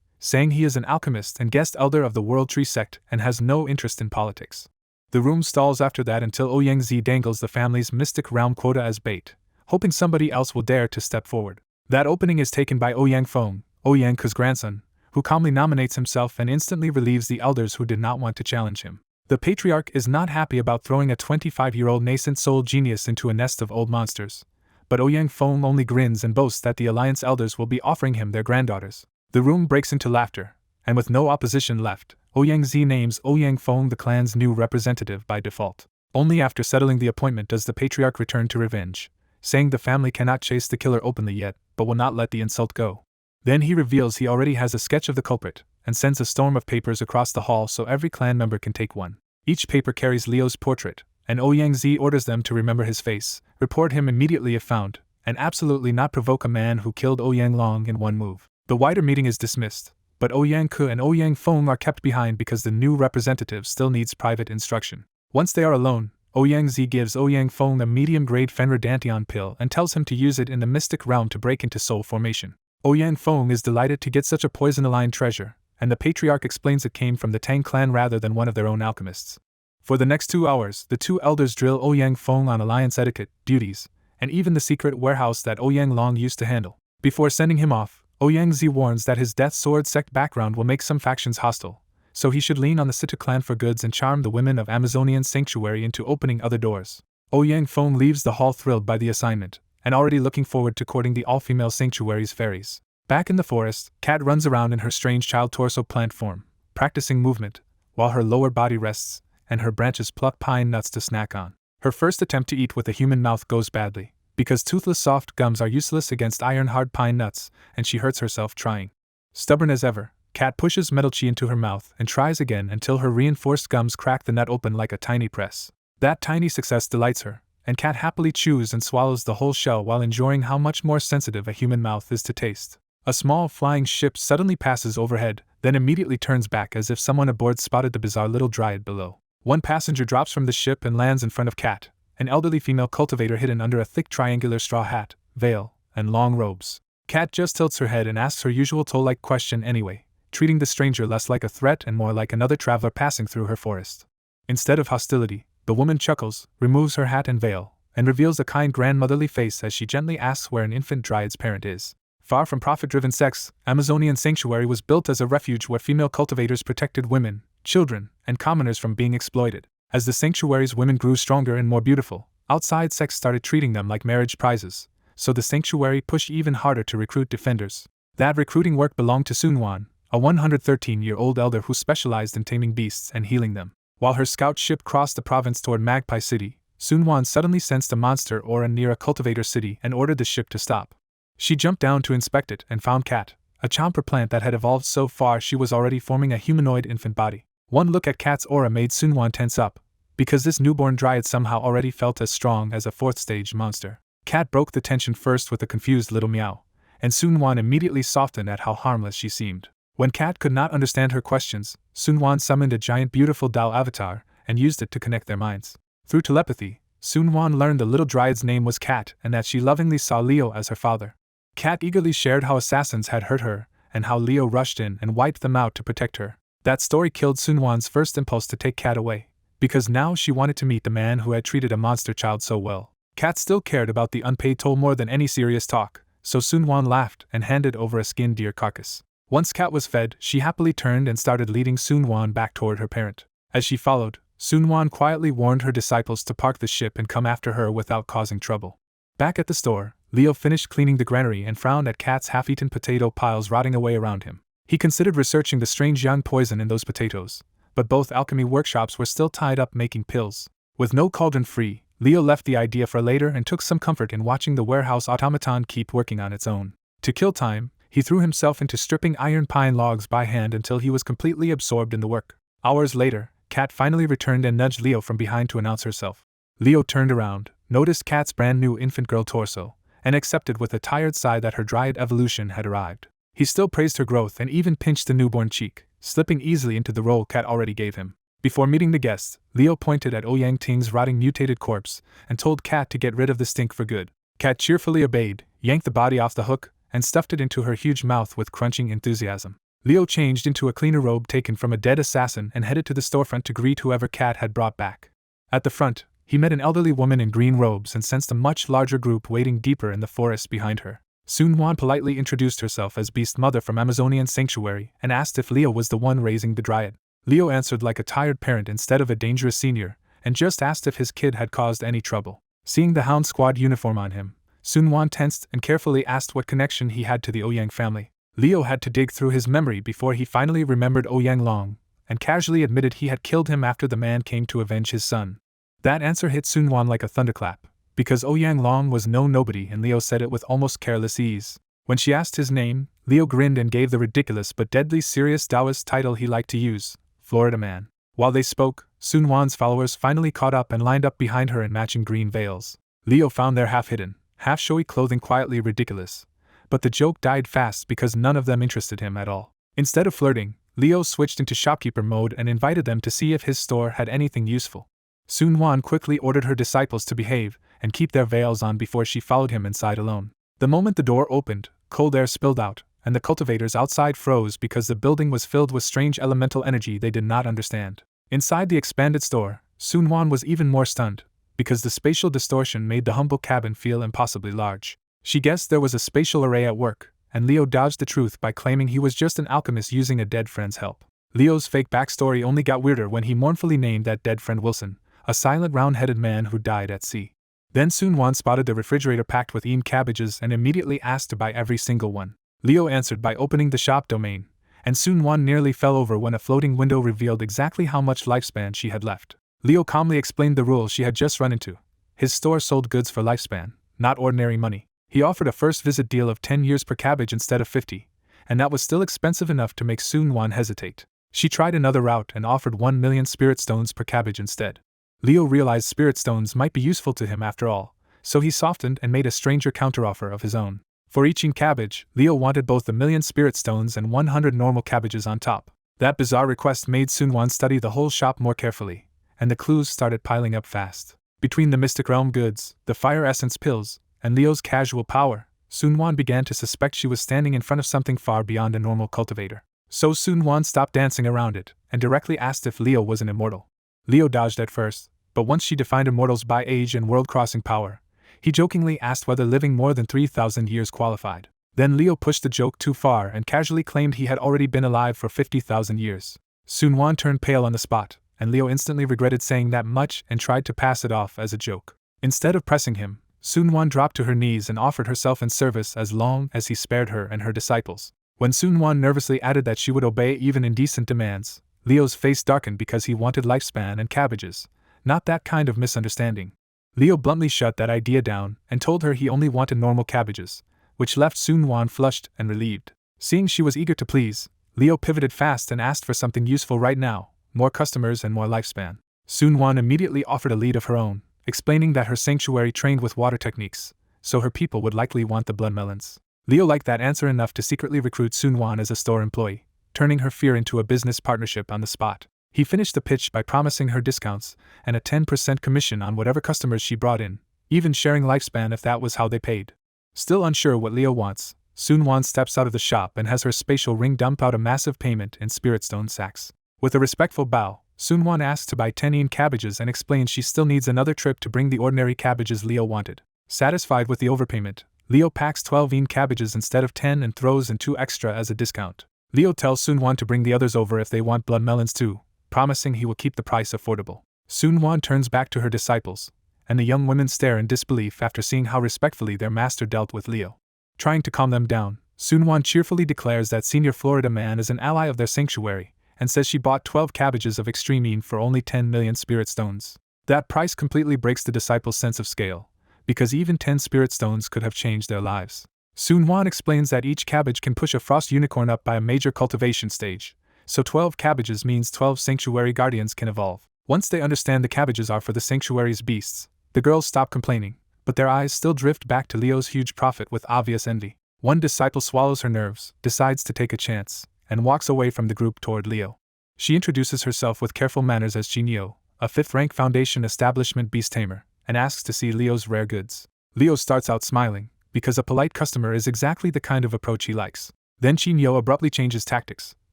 saying he is an alchemist and guest elder of the World Tree sect and has no interest in politics. The room stalls after that until Ouyang dangles the family's mystic realm quota as bait, hoping somebody else will dare to step forward. That opening is taken by Ouyang Feng, Ouyang Ku's grandson, who calmly nominates himself and instantly relieves the elders who did not want to challenge him. The patriarch is not happy about throwing a 25-year-old nascent soul genius into a nest of old monsters, but Ouyang Feng only grins and boasts that the Alliance elders will be offering him their granddaughters. The room breaks into laughter, and with no opposition left, Ouyang names Ouyang Feng the clan's new representative by default. Only after settling the appointment does the patriarch return to revenge, saying the family cannot chase the killer openly yet, but will not let the insult go. Then he reveals he already has a sketch of the culprit, and sends a storm of papers across the hall so every clan member can take one. Each paper carries Leo's portrait, and Ouyang orders them to remember his face, report him immediately if found, and absolutely not provoke a man who killed Ouyang Long in one move. The wider meeting is dismissed, but Ouyang Ku and Ouyang Feng are kept behind because the new representative still needs private instruction. Once they are alone, Ouyang gives Ouyang Feng a medium-grade Fenrir Dantian pill and tells him to use it in the mystic realm to break into soul formation. Ouyang Feng is delighted to get such a poison-aligned treasure, and the patriarch explains it came from the Tang clan rather than one of their own alchemists. For the next 2 hours, the two elders drill Ouyang Feng on alliance etiquette, duties, and even the secret warehouse that Ouyang Long used to handle. Before sending him off, Ouyang warns that his Death Sword sect background will make some factions hostile, so he should lean on the Situ clan for goods and charm the women of Amazonian Sanctuary into opening other doors. Ouyang Feng leaves the hall thrilled by the assignment, and already looking forward to courting the all-female Sanctuary's fairies. Back in the forest, Kat runs around in her strange child torso plant form, practicing movement, while her lower body rests, and her branches pluck pine nuts to snack on. Her first attempt to eat with a human mouth goes badly, because toothless soft gums are useless against iron-hard pine nuts, and she hurts herself trying. Stubborn as ever, Kat pushes metal chi into her mouth and tries again until her reinforced gums crack the nut open like a tiny press. That tiny success delights her, and Kat happily chews and swallows the whole shell while enjoying how much more sensitive a human mouth is to taste. A small flying ship suddenly passes overhead, then immediately turns back as if someone aboard spotted the bizarre little dryad below. One passenger drops from the ship and lands in front of Kat, an elderly female cultivator hidden under a thick triangular straw hat, veil, and long robes. Kat just tilts her head and asks her usual toll-like question anyway, treating the stranger less like a threat and more like another traveler passing through her forest. Instead of hostility, the woman chuckles, removes her hat and veil, and reveals a kind grandmotherly face as she gently asks where an infant dryad's parent is. Far from profit-driven sex, Amazonian Sanctuary was built as a refuge where female cultivators protected women, children, and commoners from being exploited. As the sanctuary's women grew stronger and more beautiful, outside sects started treating them like marriage prizes, so the sanctuary pushed even harder to recruit defenders. That recruiting work belonged to Sunwan, a 113-year-old elder who specialized in taming beasts and healing them. While her scout ship crossed the province toward Magpie City, Sunwan suddenly sensed a monster aura near a cultivator city and ordered the ship to stop. She jumped down to inspect it and found Kat, a chomper plant that had evolved so far she was already forming a humanoid infant body. One look at Kat's aura made Sunwan tense up, because this newborn dryad somehow already felt as strong as a fourth-stage monster. Kat broke the tension first with a confused little meow, and Sunwan immediately softened at how harmless she seemed. When Kat could not understand her questions, Sunwan summoned a giant beautiful Dao avatar and used it to connect their minds. Through telepathy, Sunwan learned the little dryad's name was Kat and that she lovingly saw Leo as her father. Kat eagerly shared how assassins had hurt her and how Leo rushed in and wiped them out to protect her. That story killed Sunwan's first impulse to take Kat away, because now she wanted to meet the man who had treated a monster child so well. Kat still cared about the unpaid toll more than any serious talk, so Sunwan laughed and handed over a skinned deer carcass. Once Kat was fed, she happily turned and started leading Sunwan back toward her parent. As she followed, Sunwan quietly warned her disciples to park the ship and come after her without causing trouble. Back at the store, Leo finished cleaning the granary and frowned at Kat's half-eaten potato piles rotting away around him. He considered researching the strange young poison in those potatoes, but both alchemy workshops were still tied up making pills. With no cauldron free, Leo left the idea for later and took some comfort in watching the warehouse automaton keep working on its own. To kill time, he threw himself into stripping iron pine logs by hand until he was completely absorbed in the work. Hours later, Kat finally returned and nudged Leo from behind to announce herself. Leo turned around, noticed Kat's brand new infant girl torso, and accepted with a tired sigh that her dryad evolution had arrived. He still praised her growth and even pinched the newborn cheek, slipping easily into the role Kat already gave him. Before meeting the guests, Leo pointed at Ouyang Ting's rotting mutated corpse and told Kat to get rid of the stink for good. Kat cheerfully obeyed, yanked the body off the hook, and stuffed it into her huge mouth with crunching enthusiasm. Leo changed into a cleaner robe taken from a dead assassin and headed to the storefront to greet whoever Kat had brought back. At the front, he met an elderly woman in green robes and sensed a much larger group waiting deeper in the forest behind her. Sun Wan politely introduced herself as Beast Mother from Amazonian Sanctuary and asked if Leo was the one raising the dryad. Leo answered like a tired parent instead of a dangerous senior, and just asked if his kid had caused any trouble. Seeing the Hound Squad uniform on him, Sun Wan tensed and carefully asked what connection he had to the Ouyang family. Leo had to dig through his memory before he finally remembered Ouyang Long, and casually admitted he had killed him after the man came to avenge his son. That answer hit Sun Wan like a thunderclap, because Ouyang Long was no nobody and Leo said it with almost careless ease. When she asked his name, Leo grinned and gave the ridiculous but deadly serious Taoist title he liked to use, Florida Man. While they spoke, Sun Wan's followers finally caught up and lined up behind her in matching green veils. Leo found their half-hidden, half-showy clothing quietly ridiculous, but the joke died fast because none of them interested him at all. Instead of flirting, Leo switched into shopkeeper mode and invited them to see if his store had anything useful. Sun Wan quickly ordered her disciples to behave and keep their veils on before she followed him inside alone. The moment the door opened, cold air spilled out, and the cultivators outside froze because the building was filled with strange elemental energy they did not understand. Inside the expanded store, Sun Wan was even more stunned, because the spatial distortion made the humble cabin feel impossibly large. She guessed there was a spatial array at work, and Leo dodged the truth by claiming he was just an alchemist using a dead friend's help. Leo's fake backstory only got weirder when he mournfully named that dead friend Wilson, a silent round-headed man who died at sea. Then Sun Wan spotted the refrigerator packed with cabbages and immediately asked to buy every single one. Leo answered by opening the shop domain, and Sun Wan nearly fell over when a floating window revealed exactly how much lifespan she had left. Leo calmly explained the rule she had just run into. His store sold goods for lifespan, not ordinary money. He offered a first visit deal of 10 years per cabbage instead of 50, and that was still expensive enough to make Sun Wan hesitate. She tried another route and offered 1 million spirit stones per cabbage instead. Leo realized spirit stones might be useful to him after all, so he softened and made a stranger counteroffer of his own. For each cabbage, Leo wanted both the 1,000,000 spirit stones and 100 normal cabbages on top. That bizarre request made Sun Wan study the whole shop more carefully, and the clues started piling up fast. Between the Mystic Realm goods, the fire essence pills, and Leo's casual power, Sun Wan began to suspect she was standing in front of something far beyond a normal cultivator. So Sun Wan stopped dancing around it, and directly asked if Leo was an immortal. Leo dodged at first, but once she defined immortals by age and world-crossing power, he jokingly asked whether living more than 3,000 years qualified. Then Leo pushed the joke too far and casually claimed he had already been alive for 50,000 years. Sun Wan turned pale on the spot, and Leo instantly regretted saying that much and tried to pass it off as a joke. Instead of pressing him, Sun Wan dropped to her knees and offered herself in service as long as he spared her and her disciples. When Sun Wan nervously added that she would obey even indecent demands, Leo's face darkened because he wanted lifespan and cabbages, not that kind of misunderstanding. Leo bluntly shut that idea down and told her he only wanted normal cabbages, which left Sun Wan flushed and relieved. Seeing she was eager to please, Leo pivoted fast and asked for something useful right now, more customers and more lifespan. Sun Wan immediately offered a lead of her own, explaining that her sanctuary trained with water techniques, so her people would likely want the blood melons. Leo liked that answer enough to secretly recruit Sun Wan as a store employee, turning her fear into a business partnership on the spot. He finished the pitch by promising her discounts and a 10% commission on whatever customers she brought in, even sharing lifespan if that was how they paid. Still unsure what Leo wants, Sun Wan steps out of the shop and has her spatial ring dump out a massive payment in spirit stone sacks. With a respectful bow, Sun Wan asks to buy 10 cabbages and explains she still needs another trip to bring the ordinary cabbages Leo wanted. Satisfied with the overpayment, Leo packs 12 cabbages instead of 10 and throws in 2 extra as a discount. Leo tells Sun Wan to bring the others over if they want blood melons too, promising he will keep the price affordable. Sun Wan turns back to her disciples, and the young women stare in disbelief after seeing how respectfully their master dealt with Leo. Trying to calm them down, Sun Wan cheerfully declares that Senior Florida Man is an ally of their sanctuary, and says she bought 12 cabbages of extreme Yin for only 10 million spirit stones. That price completely breaks the disciples' sense of scale, because even 10 spirit stones could have changed their lives. Soonwon explains that each cabbage can push a frost unicorn up by a major cultivation stage, so 12 cabbages means 12 sanctuary guardians can evolve. Once they understand the cabbages are for the sanctuary's beasts, the girls stop complaining, but their eyes still drift back to Leo's huge profit with obvious envy. One disciple swallows her nerves, decides to take a chance, and walks away from the group toward Leo. She introduces herself with careful manners as Jinyo, a 5th-rank Foundation establishment beast tamer, and asks to see Leo's rare goods. Leo starts out smiling, because a polite customer is exactly the kind of approach he likes. Then Jinyo abruptly changes tactics,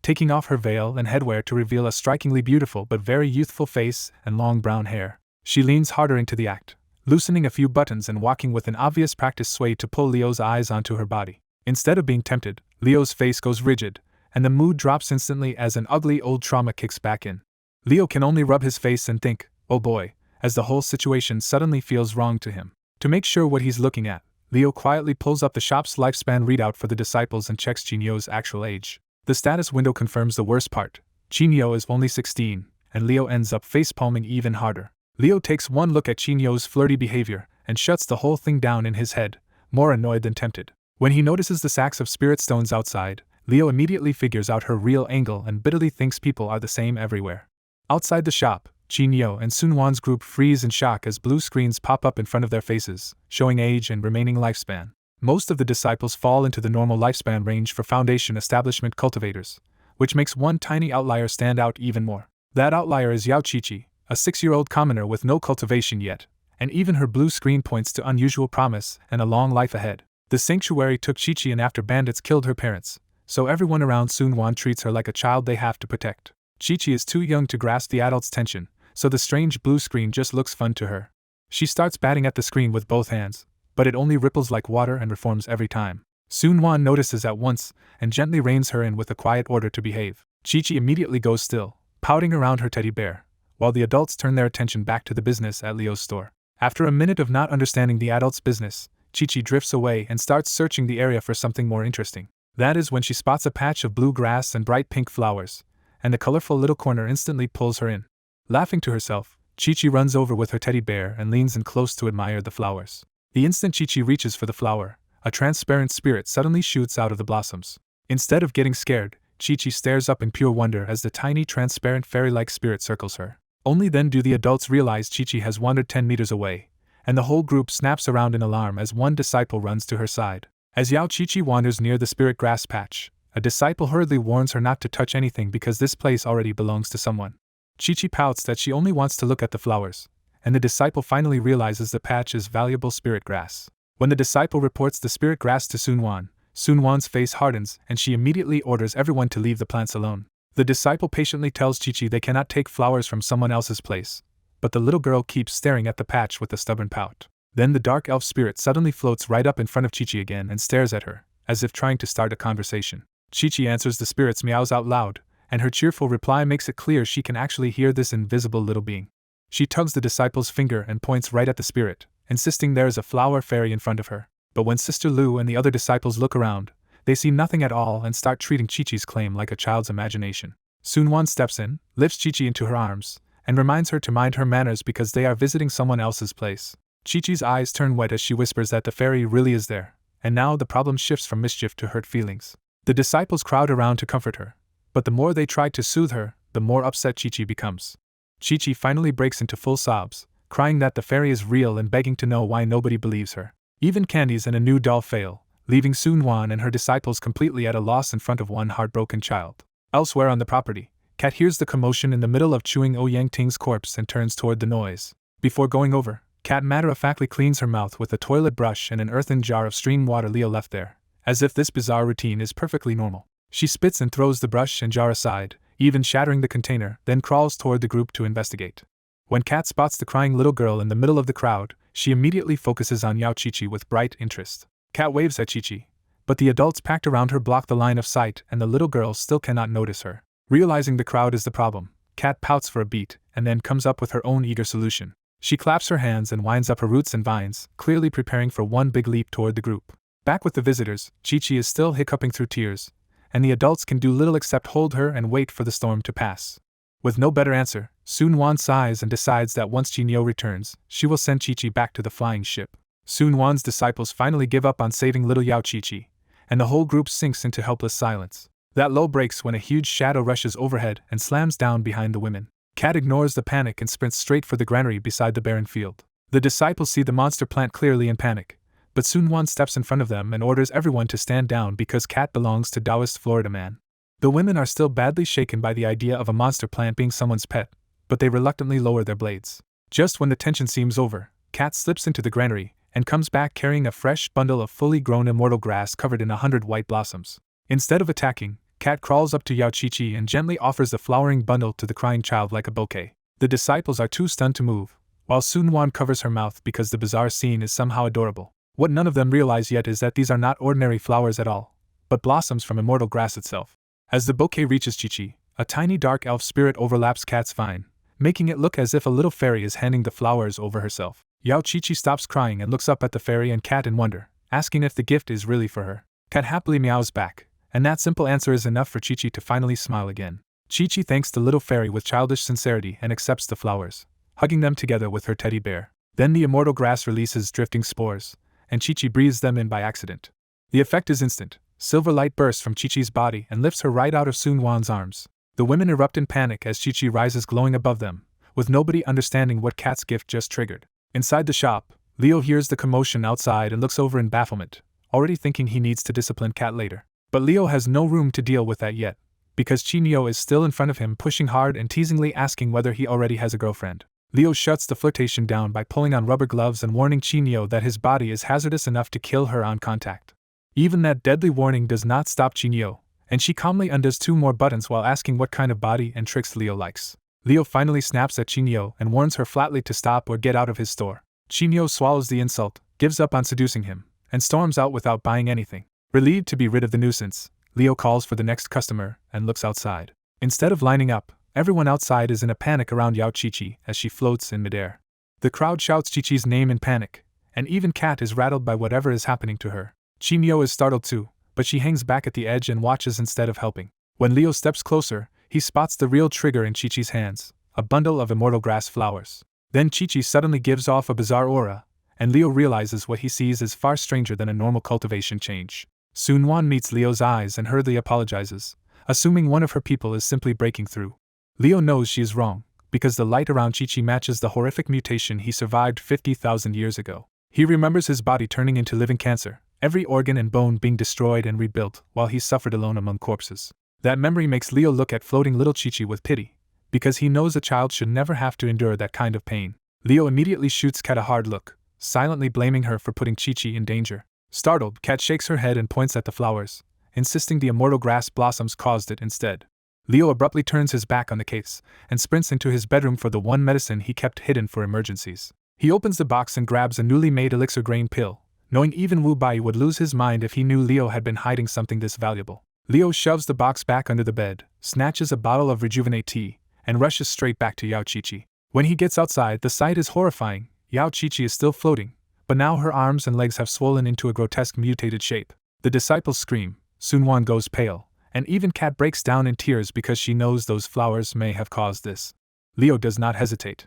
taking off her veil and headwear to reveal a strikingly beautiful but very youthful face and long brown hair. She leans harder into the act, loosening a few buttons and walking with an obvious practice sway to pull Leo's eyes onto her body. Instead of being tempted, Leo's face goes rigid, and the mood drops instantly as an ugly old trauma kicks back in. Leo can only rub his face and think, oh boy, as the whole situation suddenly feels wrong to him. To make sure what he's looking at, Leo quietly pulls up the shop's lifespan readout for the disciples and checks Jinyo's actual age. The status window confirms the worst part. Jinyo is only 16, and Leo ends up facepalming even harder. Leo takes one look at Jinyo's flirty behavior and shuts the whole thing down in his head, more annoyed than tempted. When he notices the sacks of spirit stones outside, Leo immediately figures out her real angle and bitterly thinks people are the same everywhere. Outside the shop, Jinyo and Soonwon's group freeze in shock as blue screens pop up in front of their faces, showing age and remaining lifespan. Most of the disciples fall into the normal lifespan range for Foundation establishment cultivators, which makes one tiny outlier stand out even more. That outlier is Yao Qiqi, a 6-year-old commoner with no cultivation yet, and even her blue screen points to unusual promise and a long life ahead. The sanctuary took Qiqi in after bandits killed her parents, so everyone around Soonwon treats her like a child they have to protect. Qiqi is too young to grasp the adult's tension, so the strange blue screen just looks fun to her. She starts batting at the screen with both hands, but it only ripples like water and reforms every time. Soonwon notices at once and gently reins her in with a quiet order to behave. Qiqi immediately goes still, pouting around her teddy bear, while the adults turn their attention back to the business at Leo's store. After a minute of not understanding the adult's business, Qiqi drifts away and starts searching the area for something more interesting. That is when she spots a patch of blue grass and bright pink flowers, and the colorful little corner instantly pulls her in. Laughing to herself, Qiqi runs over with her teddy bear and leans in close to admire the flowers. The instant Qiqi reaches for the flower, a transparent spirit suddenly shoots out of the blossoms. Instead of getting scared, Qiqi stares up in pure wonder as the tiny transparent fairy-like spirit circles her. Only then do the adults realize Qiqi has wandered 10 meters away, and the whole group snaps around in alarm as one disciple runs to her side. As Yao Qiqi wanders near the spirit grass patch, a disciple hurriedly warns her not to touch anything because this place already belongs to someone. Qiqi pouts that she only wants to look at the flowers, and the disciple finally realizes the patch is valuable spirit grass. When the disciple reports the spirit grass to Soonwon, Soonwon's face hardens and she immediately orders everyone to leave the plants alone. The disciple patiently tells Qiqi they cannot take flowers from someone else's place, but the little girl keeps staring at the patch with a stubborn pout. Then the dark elf spirit suddenly floats right up in front of Qiqi again and stares at her, as if trying to start a conversation. Qiqi answers the spirit's meows out loud, and her cheerful reply makes it clear she can actually hear this invisible little being. She tugs the disciple's finger and points right at the spirit, insisting there is a flower fairy in front of her. But when Sister Lu and the other disciples look around, they see nothing at all and start treating Qiqi's claim like a child's imagination. Soonwon steps in, lifts Qiqi into her arms, and reminds her to mind her manners because they are visiting someone else's place. Qiqi's eyes turn wet as she whispers that the fairy really is there, and now the problem shifts from mischief to hurt feelings. The disciples crowd around to comfort her, but the more they try to soothe her, the more upset Qiqi becomes. Qiqi finally breaks into full sobs, crying that the fairy is real and begging to know why nobody believes her. Even candies and a new doll fail, leaving Soonwon and her disciples completely at a loss in front of one heartbroken child. Elsewhere on the property, Kat hears the commotion in the middle of chewing Yang Ting's corpse and turns toward the noise. Before going over, Kat matter-of-factly cleans her mouth with a toilet brush and an earthen jar of stream water Leo left there, as if this bizarre routine is perfectly normal. She spits and throws the brush and jar aside, even shattering the container, then crawls toward the group to investigate. When Kat spots the crying little girl in the middle of the crowd, she immediately focuses on Yao Qiqi with bright interest. Kat waves at Qiqi, but the adults packed around her block the line of sight and the little girl still cannot notice her. Realizing the crowd is the problem, Kat pouts for a beat and then comes up with her own eager solution. She claps her hands and winds up her roots and vines, clearly preparing for one big leap toward the group. Back with the visitors, Qiqi is still hiccuping through tears, and the adults can do little except hold her and wait for the storm to pass. With no better answer, Sun Wan sighs and decides that once Jinyo returns, she will send Chi-Chi back to the flying ship. Sun Wan's disciples finally give up on saving little Yao Chi-Chi, and the whole group sinks into helpless silence. That lull breaks when a huge shadow rushes overhead and slams down behind the women. Cat ignores the panic and sprints straight for the granary beside the barren field. The disciples see the monster plant clearly in panic, but Sun Wan steps in front of them and orders everyone to stand down because Cat belongs to Taoist Florida man. The women are still badly shaken by the idea of a monster plant being someone's pet, but they reluctantly lower their blades. Just when the tension seems over, Cat slips into the granary and comes back carrying a fresh bundle of fully grown immortal grass covered in 100 white blossoms. Instead of attacking, Cat crawls up to Yao Chi-Chi and gently offers the flowering bundle to the crying child like a bouquet. The disciples are too stunned to move, while Sun Wan covers her mouth because the bizarre scene is somehow adorable. What none of them realize yet is that these are not ordinary flowers at all, but blossoms from immortal grass itself. As the bouquet reaches Chi-Chi, a tiny dark elf spirit overlaps Cat's vine, making it look as if a little fairy is handing the flowers over herself. Yao Chi-Chi stops crying and looks up at the fairy and Cat in wonder, asking if the gift is really for her. Cat happily meows back, and that simple answer is enough for Chi-Chi to finally smile again. Chi-Chi thanks the little fairy with childish sincerity and accepts the flowers, hugging them together with her teddy bear. Then the immortal grass releases drifting spores, and Chi-Chi breathes them in by accident. The effect is instant. Silver light bursts from Chi-Chi's body and lifts her right out of Sun Wan's arms. The women erupt in panic as Chi-Chi rises glowing above them, with nobody understanding what Cat's gift just triggered. Inside the shop, Leo hears the commotion outside and looks over in bafflement, already thinking he needs to discipline Cat later. But Leo has no room to deal with that yet, because Chi-Nyo is still in front of him pushing hard and teasingly asking whether he already has a girlfriend. Leo shuts the flirtation down by pulling on rubber gloves and warning Chi-Nyo that his body is hazardous enough to kill her on contact. Even that deadly warning does not stop Chi-Nyo, and she calmly undoes 2 more buttons while asking what kind of body and tricks Leo likes. Leo finally snaps at Chi-Nyo and warns her flatly to stop or get out of his store. Chi-Nyo swallows the insult, gives up on seducing him, and storms out without buying anything. Relieved to be rid of the nuisance, Leo calls for the next customer and looks outside. Instead of lining up, everyone outside is in a panic around Yao Chi-Chi as she floats in midair. The crowd shouts Chi-Chi's name in panic, and even Cat is rattled by whatever is happening to her. Chi-Nyo is startled too, but she hangs back at the edge and watches instead of helping. When Leo steps closer, he spots the real trigger in Chi-Chi's hands, a bundle of immortal grass flowers. Then Chi-Chi suddenly gives off a bizarre aura, and Leo realizes what he sees is far stranger than a normal cultivation change. Sun Wan meets Leo's eyes and hurriedly apologizes, assuming one of her people is simply breaking through. Leo knows she is wrong, because the light around Chi-Chi matches the horrific mutation he survived 50,000 years ago. He remembers his body turning into living cancer, every organ and bone being destroyed and rebuilt, while he suffered alone among corpses. That memory makes Leo look at floating little Chi-Chi with pity, because he knows a child should never have to endure that kind of pain. Leo immediately shoots Cat a hard look, silently blaming her for putting Chi-Chi in danger. Startled, Cat shakes her head and points at the flowers, insisting the immortal grass blossoms caused it instead. Leo abruptly turns his back on the case and sprints into his bedroom for the one medicine he kept hidden for emergencies. He opens the box and grabs a newly made elixir grain pill, knowing even Wu Bai would lose his mind if he knew Leo had been hiding something this valuable. Leo shoves the box back under the bed, snatches a bottle of Rejuvenate tea, and rushes straight back to Yao Chi-Chi. When he gets outside, the sight is horrifying. Yao Chi-Chi is still floating, but now her arms and legs have swollen into a grotesque mutated shape. The disciples scream, Sun Wan goes pale, and even Cat breaks down in tears because she knows those flowers may have caused this. Leo does not hesitate.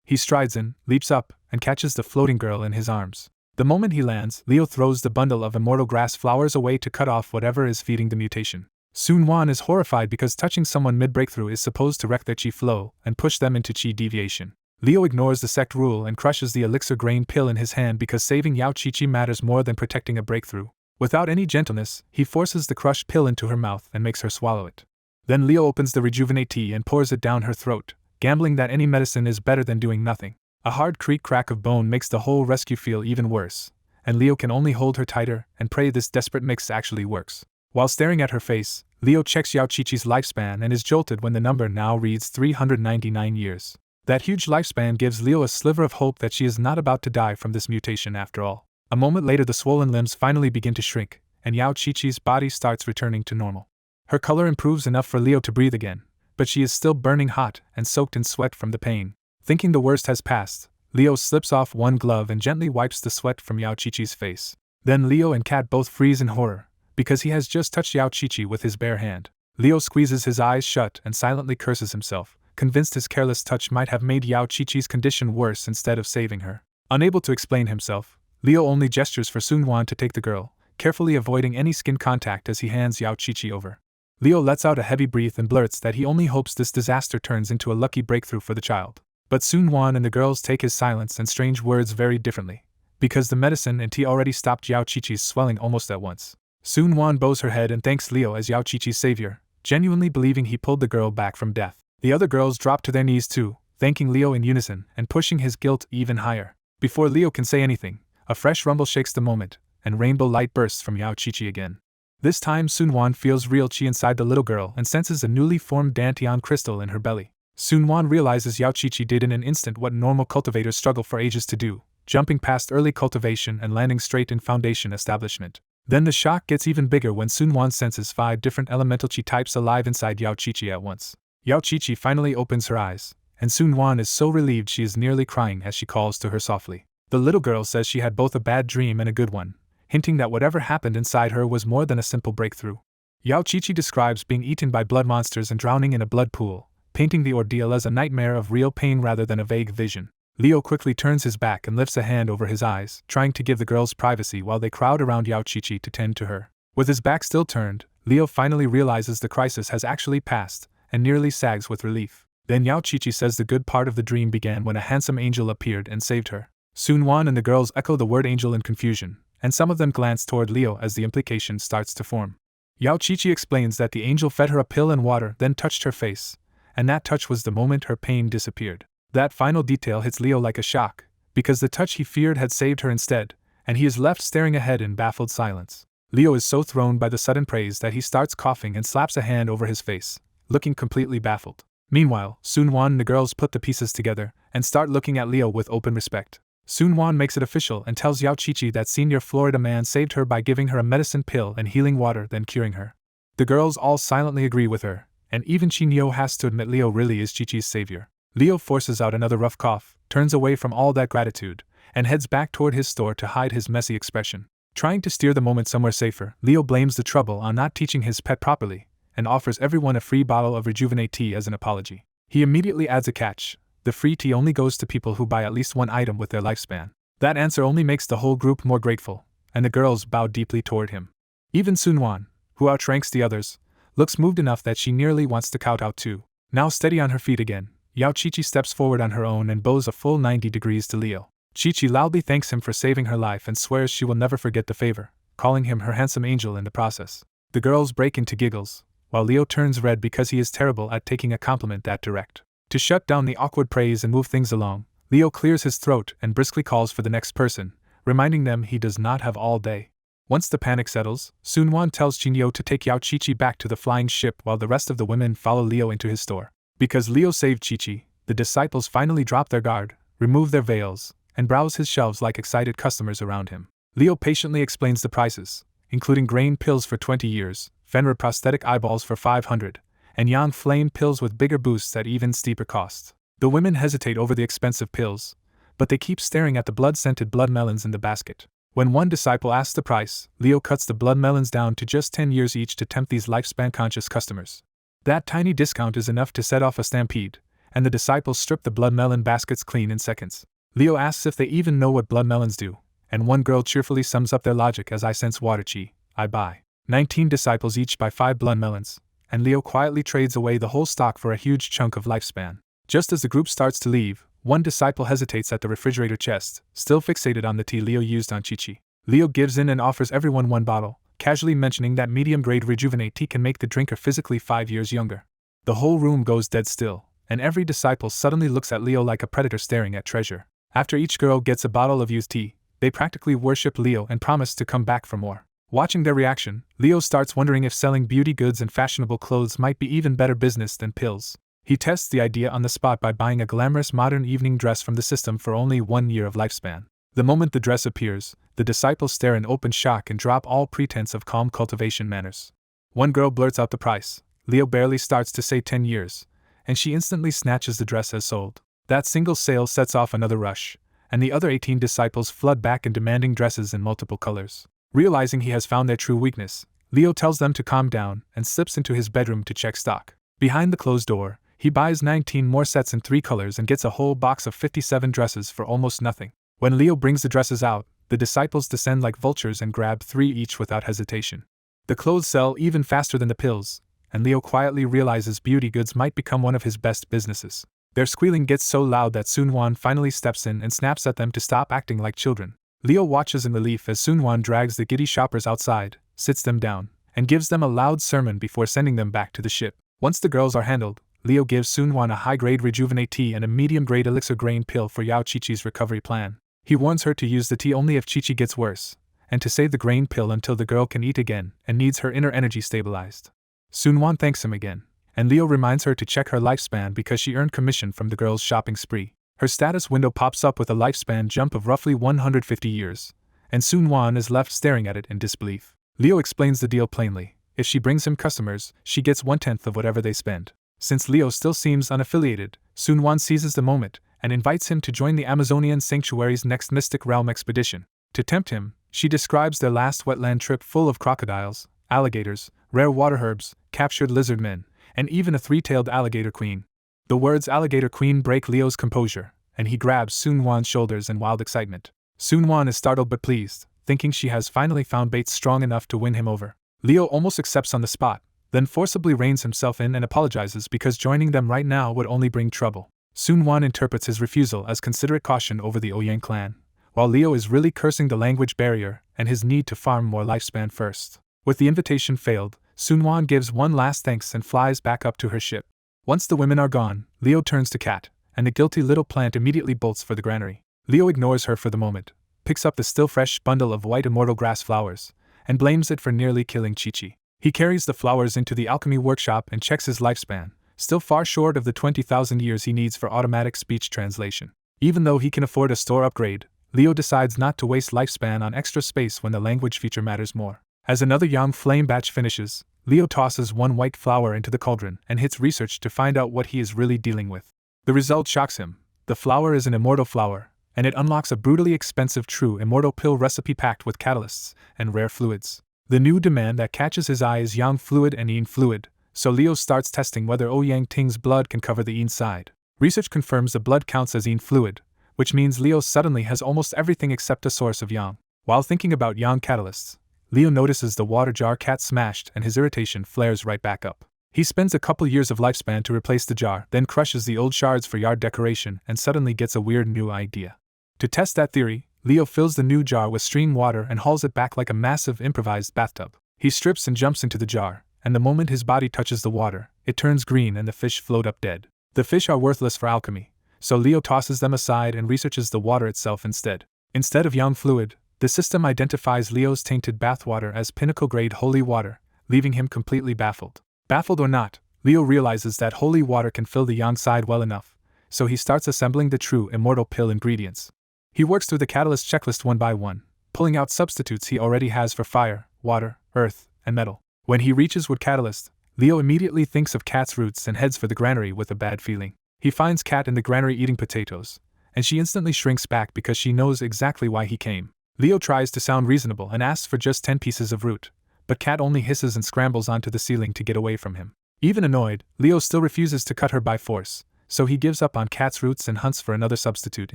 He strides in, leaps up, and catches the floating girl in his arms. The moment he lands, Leo throws the bundle of immortal grass flowers away to cut off whatever is feeding the mutation. Sun Wan is horrified because touching someone mid-breakthrough is supposed to wreck their chi flow and push them into chi deviation. Leo ignores the sect rule and crushes the elixir grain pill in his hand because saving Yao Chi-Chi matters more than protecting a breakthrough. Without any gentleness, he forces the crushed pill into her mouth and makes her swallow it. Then Leo opens the Rejuvenate tea and pours it down her throat, gambling that any medicine is better than doing nothing. A hard creak-crack of bone makes the whole rescue feel even worse, and Leo can only hold her tighter and pray this desperate mix actually works. While staring at her face, Leo checks Yao Chi-Chi's lifespan and is jolted when the number now reads 399 years. That huge lifespan gives Leo a sliver of hope that she is not about to die from this mutation after all. A moment later, the swollen limbs finally begin to shrink, and Yao Chi-Chi's body starts returning to normal. Her color improves enough for Leo to breathe again, but she is still burning hot and soaked in sweat from the pain. Thinking the worst has passed, Leo slips off one glove and gently wipes the sweat from Yao Chi-Chi's face. Then Leo and Cat both freeze in horror, because he has just touched Yao Qiqi with his bare hand. Leo squeezes his eyes shut and silently curses himself, convinced his careless touch might have made Yao Qiqi's condition worse instead of saving her. Unable to explain himself, Leo only gestures for Sun Wan to take the girl, carefully avoiding any skin contact as he hands Yao Qiqi over. Leo lets out a heavy breath and blurts that he only hopes this disaster turns into a lucky breakthrough for the child. But Sun Wan and the girls take his silence and strange words very differently, because the medicine and tea already stopped Yao Qiqi's swelling almost at once. Sun Wan bows her head and thanks Leo as Yao Qiqi's savior, genuinely believing he pulled the girl back from death. The other girls drop to their knees too, thanking Leo in unison and pushing his guilt even higher. Before Leo can say anything, a fresh rumble shakes the moment, and rainbow light bursts from Yao Qiqi again. This time Sun Wan feels real chi inside the little girl and senses a newly formed Dantian crystal in her belly. Sun Wan realizes Yao Qiqi did in an instant what normal cultivators struggle for ages to do, jumping past early cultivation and landing straight in foundation establishment. Then the shock gets even bigger when Sun Wan senses 5 different elemental chi types alive inside Yao Qiqi at once. Yao Qiqi finally opens her eyes, and Sun Wan is so relieved she is nearly crying as she calls to her softly. The little girl says she had both a bad dream and a good one, hinting that whatever happened inside her was more than a simple breakthrough. Yao Qiqi describes being eaten by blood monsters and drowning in a blood pool, painting the ordeal as a nightmare of real pain rather than a vague vision. Leo quickly turns his back and lifts a hand over his eyes, trying to give the girls privacy while they crowd around Yao Qiqi to tend to her. With his back still turned, Leo finally realizes the crisis has actually passed, and nearly sags with relief. Then Yao Qiqi says the good part of the dream began when a handsome angel appeared and saved her. Sun Wan and the girls echo the word angel in confusion, and some of them glance toward Leo as the implication starts to form. Yao Qiqi explains that the angel fed her a pill and water, then touched her face, and that touch was the moment her pain disappeared. That final detail hits Leo like a shock, because the touch he feared had saved her instead, and he is left staring ahead in baffled silence. Leo is so thrown by the sudden praise that he starts coughing and slaps a hand over his face, looking completely baffled. Meanwhile, Sun Wan and the girls put the pieces together and start looking at Leo with open respect. Sun Wan makes it official and tells Yao Qiqi that Senior Florida Man saved her by giving her a medicine pill and healing water, then curing her. The girls all silently agree with her, and even Chinyo has to admit Leo really is Qiqi's savior. Leo forces out another rough cough, turns away from all that gratitude, and heads back toward his store to hide his messy expression. Trying to steer the moment somewhere safer, Leo blames the trouble on not teaching his pet properly, and offers everyone a free bottle of Rejuvenate tea as an apology. He immediately adds a catch: the free tea only goes to people who buy at least one item with their lifespan. That answer only makes the whole group more grateful, and the girls bow deeply toward him. Even Sun Wan, who outranks the others, looks moved enough that she nearly wants to kowtow too. Now steady on her feet again, Yao Qiqi steps forward on her own and bows a full 90 degrees to Leo. Qiqi loudly thanks him for saving her life and swears she will never forget the favor, calling him her handsome angel in the process. The girls break into giggles, while Leo turns red because he is terrible at taking a compliment that direct. To shut down the awkward praise and move things along, Leo clears his throat and briskly calls for the next person, reminding them he does not have all day. Once the panic settles, Sun Wan tells Chinyo to take Yao Qiqi back to the flying ship while the rest of the women follow Leo into his store. Because Leo saved Qiqi, the disciples finally drop their guard, remove their veils, and browse his shelves like excited customers around him. Leo patiently explains the prices, including grain pills for 20 years, Fenrir prosthetic eyeballs for 500, and Yang flame pills with bigger boosts at even steeper costs. The women hesitate over the expensive pills, but they keep staring at the blood-scented blood melons in the basket. When one disciple asks the price, Leo cuts the blood melons down to just 10 years each to tempt these lifespan-conscious customers. That tiny discount is enough to set off a stampede, and the disciples strip the blood melon baskets clean in seconds. Leo asks if they even know what blood melons do, and one girl cheerfully sums up their logic as I sense water chi, I buy. 19 disciples each buy 5 blood melons, and Leo quietly trades away the whole stock for a huge chunk of lifespan. Just as the group starts to leave, one disciple hesitates at the refrigerator chest, still fixated on the tea Leo used on Qiqi. Leo gives in and offers everyone one bottle, casually mentioning that medium-grade Rejuvenate tea can make the drinker physically 5 years younger. The whole room goes dead still, and every disciple suddenly looks at Leo like a predator staring at treasure. After each girl gets a bottle of used tea, they practically worship Leo and promise to come back for more. Watching their reaction, Leo starts wondering if selling beauty goods and fashionable clothes might be even better business than pills. He tests the idea on the spot by buying a glamorous modern evening dress from the system for only 1 year of lifespan. The moment the dress appears, the disciples stare in open shock and drop all pretense of calm cultivation manners. One girl blurts out the price. Leo barely starts to say 10 years, and she instantly snatches the dress as sold. That single sale sets off another rush, and the other 18 disciples flood back in demanding dresses in multiple colors. Realizing he has found their true weakness, Leo tells them to calm down and slips into his bedroom to check stock. Behind the closed door, he buys 19 more sets in 3 colors and gets a whole box of 57 dresses for almost nothing. When Leo brings the dresses out, the disciples descend like vultures and grab 3 each without hesitation. The clothes sell even faster than the pills, and Leo quietly realizes beauty goods might become one of his best businesses. Their squealing gets so loud that Sunwon finally steps in and snaps at them to stop acting like children. Leo watches in relief as Sunwon drags the giddy shoppers outside, sits them down, and gives them a loud sermon before sending them back to the ship. Once the girls are handled, Leo gives Sunwon a high-grade rejuvenate tea and a medium-grade elixir grain pill for Yao Chi-Chi's recovery plan. He warns her to use the tea only if Chi-Chi gets worse, and to save the grain pill until the girl can eat again and needs her inner energy stabilized. Sunwon thanks him again, and Leo reminds her to check her lifespan because she earned commission from the girl's shopping spree. Her status window pops up with a lifespan jump of roughly 150 years, and Sunwon is left staring at it in disbelief. Leo explains the deal plainly. If she brings him customers, she gets 1/10 of whatever they spend. Since Leo still seems unaffiliated, Sunwon seizes the moment and invites him to join the Amazonian Sanctuary's next Mystic Realm expedition. To tempt him, she describes their last wetland trip full of crocodiles, alligators, rare water herbs, captured lizard men, and even a 3-tailed alligator queen. The words alligator queen break Leo's composure, and he grabs Sunwon's shoulders in wild excitement. Sunwon is startled but pleased, thinking she has finally found bait strong enough to win him over. Leo almost accepts on the spot, then forcibly reins himself in and apologizes because joining them right now would only bring trouble. Sunwon interprets his refusal as considerate caution over the Ouyang clan, while Leo is really cursing the language barrier and his need to farm more lifespan first. With the invitation failed, Sunwon gives one last thanks and flies back up to her ship. Once the women are gone, Leo turns to Cat, and the guilty little plant immediately bolts for the granary. Leo ignores her for the moment, picks up the still fresh bundle of white immortal grass flowers, and blames it for nearly killing Chi-Chi. He carries the flowers into the alchemy workshop and checks his lifespan, still far short of the 20,000 years he needs for automatic speech translation. Even though he can afford a store upgrade, Leo decides not to waste lifespan on extra space when the language feature matters more. As another young flame batch finishes, Leo tosses one white flower into the cauldron and hits research to find out what he is really dealing with. The result shocks him. The flower is an immortal flower, and it unlocks a brutally expensive true immortal pill recipe packed with catalysts and rare fluids. The new demand that catches his eye is yang fluid and yin fluid, so Leo starts testing whether Ouyang Ting's blood can cover the yin side. Research confirms the blood counts as yin fluid, which means Leo suddenly has almost everything except a source of yang. While thinking about yang catalysts, Leo notices the water jar Cat smashed and his irritation flares right back up. He spends a couple years of lifespan to replace the jar, then crushes the old shards for yard decoration and suddenly gets a weird new idea. To test that theory, Leo fills the new jar with stream water and hauls it back like a massive improvised bathtub. He strips and jumps into the jar, and the moment his body touches the water, it turns green and the fish float up dead. The fish are worthless for alchemy, so Leo tosses them aside and researches the water itself instead. Instead of yang fluid, the system identifies Leo's tainted bathwater as pinnacle-grade holy water, leaving him completely baffled. Baffled or not, Leo realizes that holy water can fill the yang side well enough, so he starts assembling the true immortal pill ingredients. He works through the catalyst checklist one by one, pulling out substitutes he already has for fire, water, earth, and metal. When he reaches wood catalyst, Leo immediately thinks of Cat's roots and heads for the granary with a bad feeling. He finds Cat in the granary eating potatoes, and she instantly shrinks back because she knows exactly why he came. Leo tries to sound reasonable and asks for just 10 pieces of root, but Cat only hisses and scrambles onto the ceiling to get away from him. Even annoyed, Leo still refuses to cut her by force, so he gives up on Cat's roots and hunts for another substitute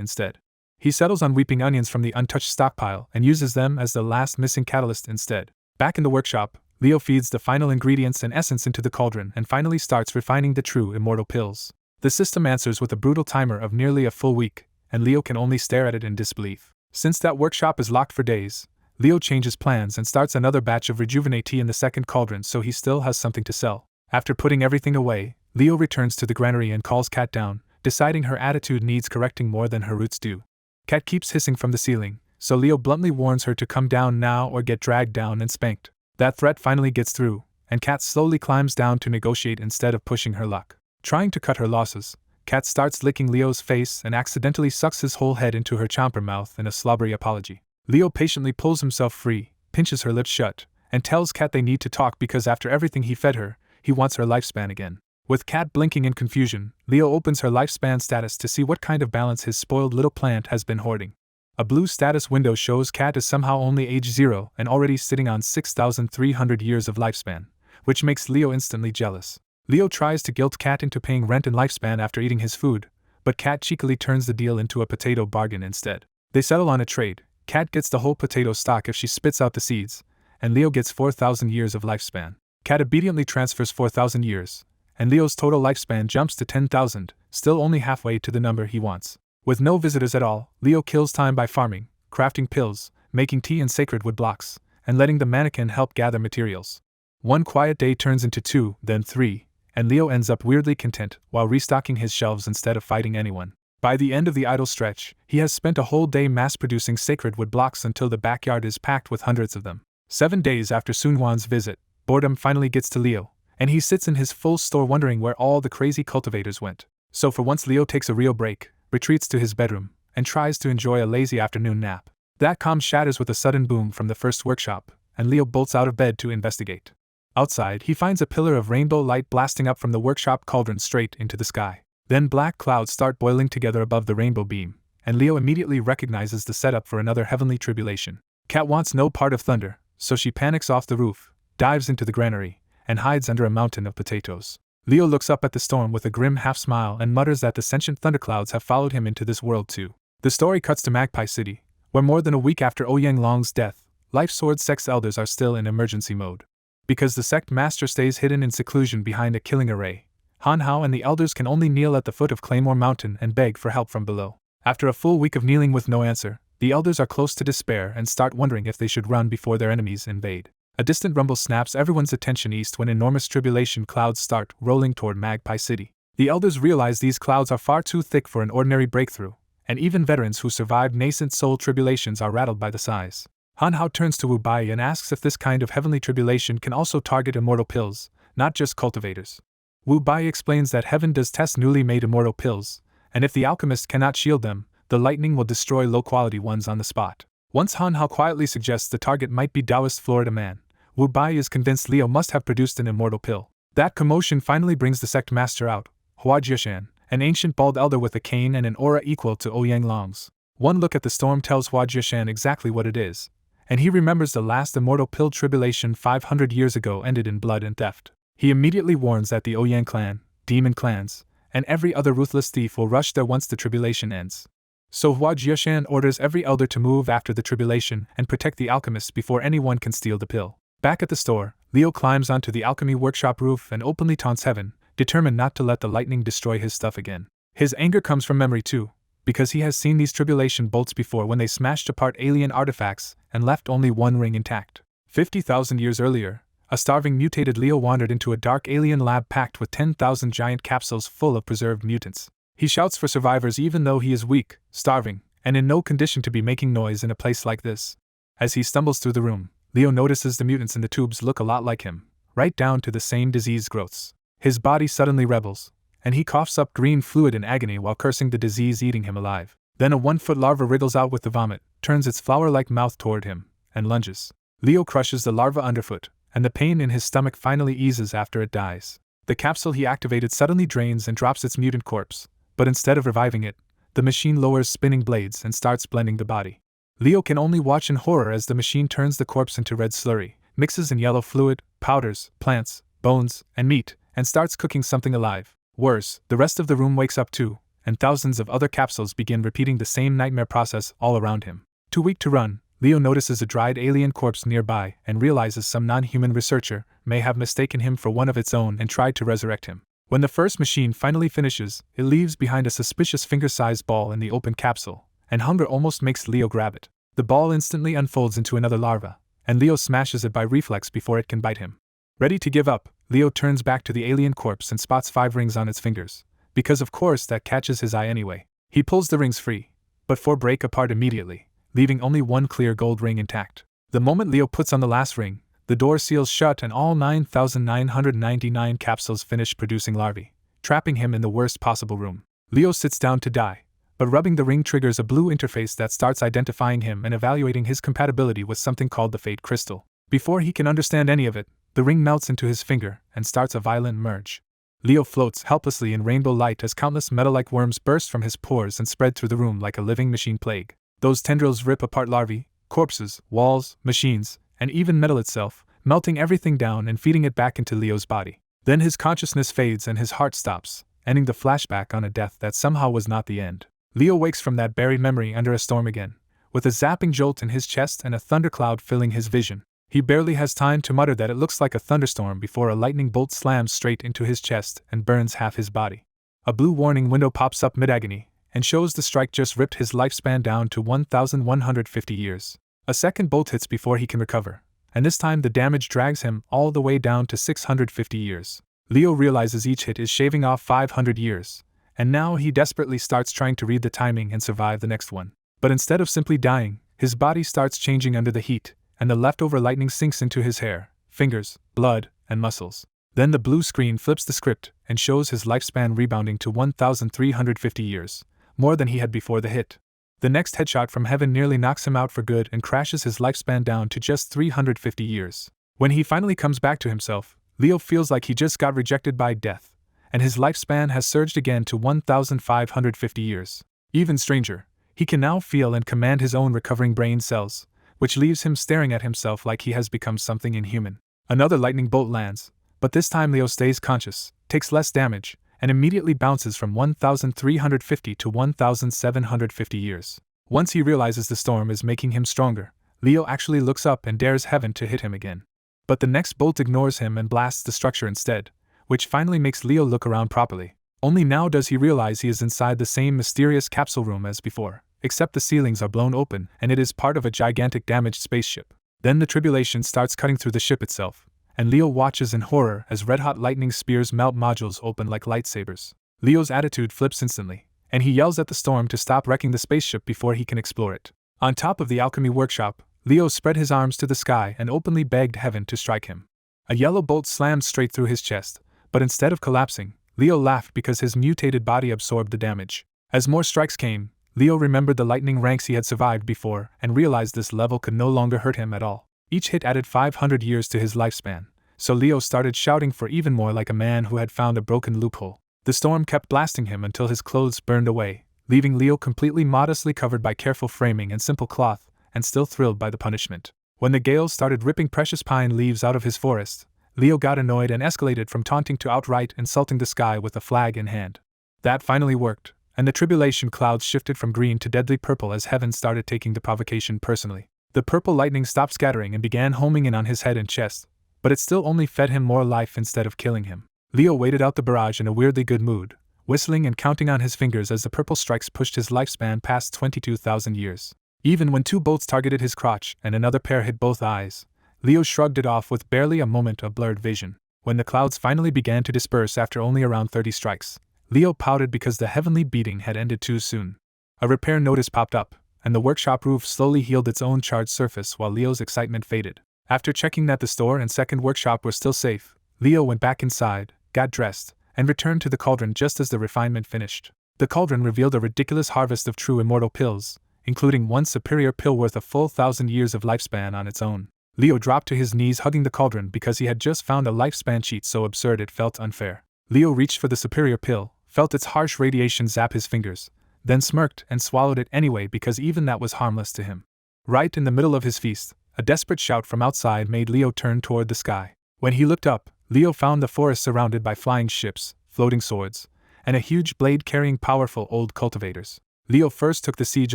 instead. He settles on weeping onions from the untouched stockpile and uses them as the last missing catalyst instead. Back in the workshop, Leo feeds the final ingredients and essence into the cauldron and finally starts refining the true immortal pills. The system answers with a brutal timer of nearly a full week, and Leo can only stare at it in disbelief. Since that workshop is locked for days, Leo changes plans and starts another batch of rejuvenate tea in the second cauldron so he still has something to sell. After putting everything away, Leo returns to the granary and calls Cat down, deciding her attitude needs correcting more than her roots do. Cat keeps hissing from the ceiling, so Leo bluntly warns her to come down now or get dragged down and spanked. That threat finally gets through, and Cat slowly climbs down to negotiate instead of pushing her luck. Trying to cut her losses, Cat starts licking Leo's face and accidentally sucks his whole head into her chomper mouth in a slobbery apology. Leo patiently pulls himself free, pinches her lips shut, and tells Cat they need to talk because after everything he fed her, he wants her lifespan again. With Cat blinking in confusion, Leo opens her lifespan status to see what kind of balance his spoiled little plant has been hoarding. A blue status window shows Cat is somehow only age 0 and already sitting on 6,300 years of lifespan, which makes Leo instantly jealous. Leo tries to guilt Cat into paying rent and lifespan after eating his food, but Cat cheekily turns the deal into a potato bargain instead. They settle on a trade. Cat gets the whole potato stock if she spits out the seeds, and Leo gets 4,000 years of lifespan. Cat obediently transfers 4,000 years, and Leo's total lifespan jumps to 10,000, still only halfway to the number he wants. With no visitors at all, Leo kills time by farming, crafting pills, making tea and sacred wood blocks, and letting the mannequin help gather materials. One quiet day turns into 2, then 3, and Leo ends up weirdly content while restocking his shelves instead of fighting anyone. By the end of the idle stretch, he has spent a whole day mass-producing sacred wood blocks until the backyard is packed with hundreds of them. 7 days after Sunhwan's visit, boredom finally gets to Leo, and he sits in his full store wondering where all the crazy cultivators went. So for once Leo takes a real break, retreats to his bedroom, and tries to enjoy a lazy afternoon nap. That calm shatters with a sudden boom from the first workshop, and Leo bolts out of bed to investigate. Outside, he finds a pillar of rainbow light blasting up from the workshop cauldron straight into the sky. Then black clouds start boiling together above the rainbow beam, and Leo immediately recognizes the setup for another heavenly tribulation. Cat wants no part of thunder, so she panics off the roof, dives into the granary, and hides under a mountain of potatoes. Leo looks up at the storm with a grim half-smile and mutters that the sentient thunderclouds have followed him into this world too. The story cuts to Magpie City, where more than a week after Ouyang Long's death, Life Sword sect's elders are still in emergency mode. Because the sect master stays hidden in seclusion behind a killing array, Han Hao and the elders can only kneel at the foot of Claymore Mountain and beg for help from below. After a full week of kneeling with no answer, the elders are close to despair and start wondering if they should run before their enemies invade. A distant rumble snaps everyone's attention east when enormous tribulation clouds start rolling toward Magpie City. The elders realize these clouds are far too thick for an ordinary breakthrough, and even veterans who survived nascent soul tribulations are rattled by the size. Han Hao turns to Wu Bai and asks if this kind of heavenly tribulation can also target immortal pills, not just cultivators. Wu Bai explains that heaven does test newly made immortal pills, and if the alchemist cannot shield them, the lightning will destroy low-quality ones on the spot. Once Han Hao quietly suggests the target might be Taoist Florida Man, Wu Bai is convinced Leo must have produced an immortal pill. That commotion finally brings the sect master out, Hua Jiashan, an ancient bald elder with a cane and an aura equal to Ouyang Long's. One look at the storm tells Hua Jiashan exactly what it is, and he remembers the last immortal pill tribulation 500 years ago ended in blood and theft. He immediately warns that the Ouyang clan, demon clans, and every other ruthless thief will rush there once the tribulation ends. So Hua Jiashan orders every elder to move after the tribulation and protect the alchemists before anyone can steal the pill. Back at the store, Leo climbs onto the alchemy workshop roof and openly taunts heaven, determined not to let the lightning destroy his stuff again. His anger comes from memory too, because he has seen these tribulation bolts before when they smashed apart alien artifacts and left only one ring intact. 50,000 years earlier, a starving mutated Leo wandered into a dark alien lab packed with 10,000 giant capsules full of preserved mutants. He shouts for survivors even though he is weak, starving, and in no condition to be making noise in a place like this. As he stumbles through the room, Leo notices the mutants in the tubes look a lot like him, right down to the same disease growths. His body suddenly rebels, and he coughs up green fluid in agony while cursing the disease eating him alive. Then a 1-foot larva wriggles out with the vomit, turns its flower-like mouth toward him, and lunges. Leo crushes the larva underfoot, and the pain in his stomach finally eases after it dies. The capsule he activated suddenly drains and drops its mutant corpse, but instead of reviving it, the machine lowers spinning blades and starts blending the body. Leo can only watch in horror as the machine turns the corpse into red slurry, mixes in yellow fluid, powders, plants, bones, and meat, and starts cooking something alive. Worse, the rest of the room wakes up too, and thousands of other capsules begin repeating the same nightmare process all around him. Too weak to run, Leo notices a dried alien corpse nearby and realizes some non-human researcher may have mistaken him for one of its own and tried to resurrect him. When the first machine finally finishes, it leaves behind a suspicious finger-sized ball in the open capsule, and hunger almost makes Leo grab it. The ball instantly unfolds into another larva, and Leo smashes it by reflex before it can bite him. Ready to give up, Leo turns back to the alien corpse and spots 5 rings on its fingers, because of course that catches his eye anyway. He pulls the rings free, but 4 break apart immediately, leaving only one clear gold ring intact. The moment Leo puts on the last ring, the door seals shut and all 9,999 capsules finish producing larvae, trapping him in the worst possible room. Leo sits down to die, but rubbing the ring triggers a blue interface that starts identifying him and evaluating his compatibility with something called the Fate Crystal. Before he can understand any of it, the ring melts into his finger and starts a violent merge. Leo floats helplessly in rainbow light as countless metal-like worms burst from his pores and spread through the room like a living machine plague. Those tendrils rip apart larvae, corpses, walls, machines, and even metal itself, melting everything down and feeding it back into Leo's body. Then his consciousness fades and his heart stops, ending the flashback on a death that somehow was not the end. Leo wakes from that buried memory under a storm again, with a zapping jolt in his chest and a thundercloud filling his vision. He barely has time to mutter that it looks like a thunderstorm before a lightning bolt slams straight into his chest and burns half his body. A blue warning window pops up mid-agony and shows the strike just ripped his lifespan down to 1,150 years. A second bolt hits before he can recover, and this time the damage drags him all the way down to 650 years. Leo realizes each hit is shaving off 500 years, and now he desperately starts trying to read the timing and survive the next one. But instead of simply dying, his body starts changing under the heat, and the leftover lightning sinks into his hair, fingers, blood, and muscles. Then the blue screen flips the script and shows his lifespan rebounding to 1,350 years, more than he had before the hit. The next headshot from heaven nearly knocks him out for good and crashes his lifespan down to just 350 years. When he finally comes back to himself, Leo feels like he just got rejected by death, and his lifespan has surged again to 1,550 years. Even stranger, he can now feel and command his own recovering brain cells, which leaves him staring at himself like he has become something inhuman. Another lightning bolt lands, but this time Leo stays conscious, takes less damage, and immediately bounces from 1,350 to 1,750 years. Once he realizes the storm is making him stronger, Leo actually looks up and dares heaven to hit him again. But the next bolt ignores him and blasts the structure instead, which finally makes Leo look around properly. Only now does he realize he is inside the same mysterious capsule room as before, except the ceilings are blown open and it is part of a gigantic damaged spaceship. Then the tribulation starts cutting through the ship itself, and Leo watches in horror as red-hot lightning spears melt modules open like lightsabers. Leo's attitude flips instantly, and he yells at the storm to stop wrecking the spaceship before he can explore it. On top of the alchemy workshop, Leo spread his arms to the sky and openly begged heaven to strike him. A yellow bolt slammed straight through his chest, but instead of collapsing, Leo laughed because his mutated body absorbed the damage. As more strikes came, Leo remembered the lightning ranks he had survived before and realized this level could no longer hurt him at all. Each hit added 500 years to his lifespan, so Leo started shouting for even more like a man who had found a broken loophole. The storm kept blasting him until his clothes burned away, leaving Leo completely modestly covered by careful framing and simple cloth, and still thrilled by the punishment. When the gale started ripping precious pine leaves out of his forest, Leo got annoyed and escalated from taunting to outright insulting the sky with a flag in hand. That finally worked, and the tribulation clouds shifted from green to deadly purple as heaven started taking the provocation personally. The purple lightning stopped scattering and began homing in on his head and chest, but it still only fed him more life instead of killing him. Leo waited out the barrage in a weirdly good mood, whistling and counting on his fingers as the purple strikes pushed his lifespan past 22,000 years. Even when two bolts targeted his crotch and another pair hit both eyes, Leo shrugged it off with barely a moment of blurred vision. When the clouds finally began to disperse after only around 30 strikes, Leo pouted because the heavenly beating had ended too soon. A repair notice popped up, and the workshop roof slowly healed its own charred surface while Leo's excitement faded. After checking that the store and second workshop were still safe, Leo went back inside, got dressed, and returned to the cauldron just as the refinement finished. The cauldron revealed a ridiculous harvest of true immortal pills, including one superior pill worth a full 1,000 years of lifespan on its own. Leo dropped to his knees hugging the cauldron because he had just found a lifespan cheat so absurd it felt unfair. Leo reached for the superior pill, felt its harsh radiation zap his fingers, then smirked and swallowed it anyway because even that was harmless to him. Right in the middle of his feast, a desperate shout from outside made Leo turn toward the sky. When he looked up, Leo found the forest surrounded by flying ships, floating swords, and a huge blade carrying powerful old cultivators. Leo first took the siege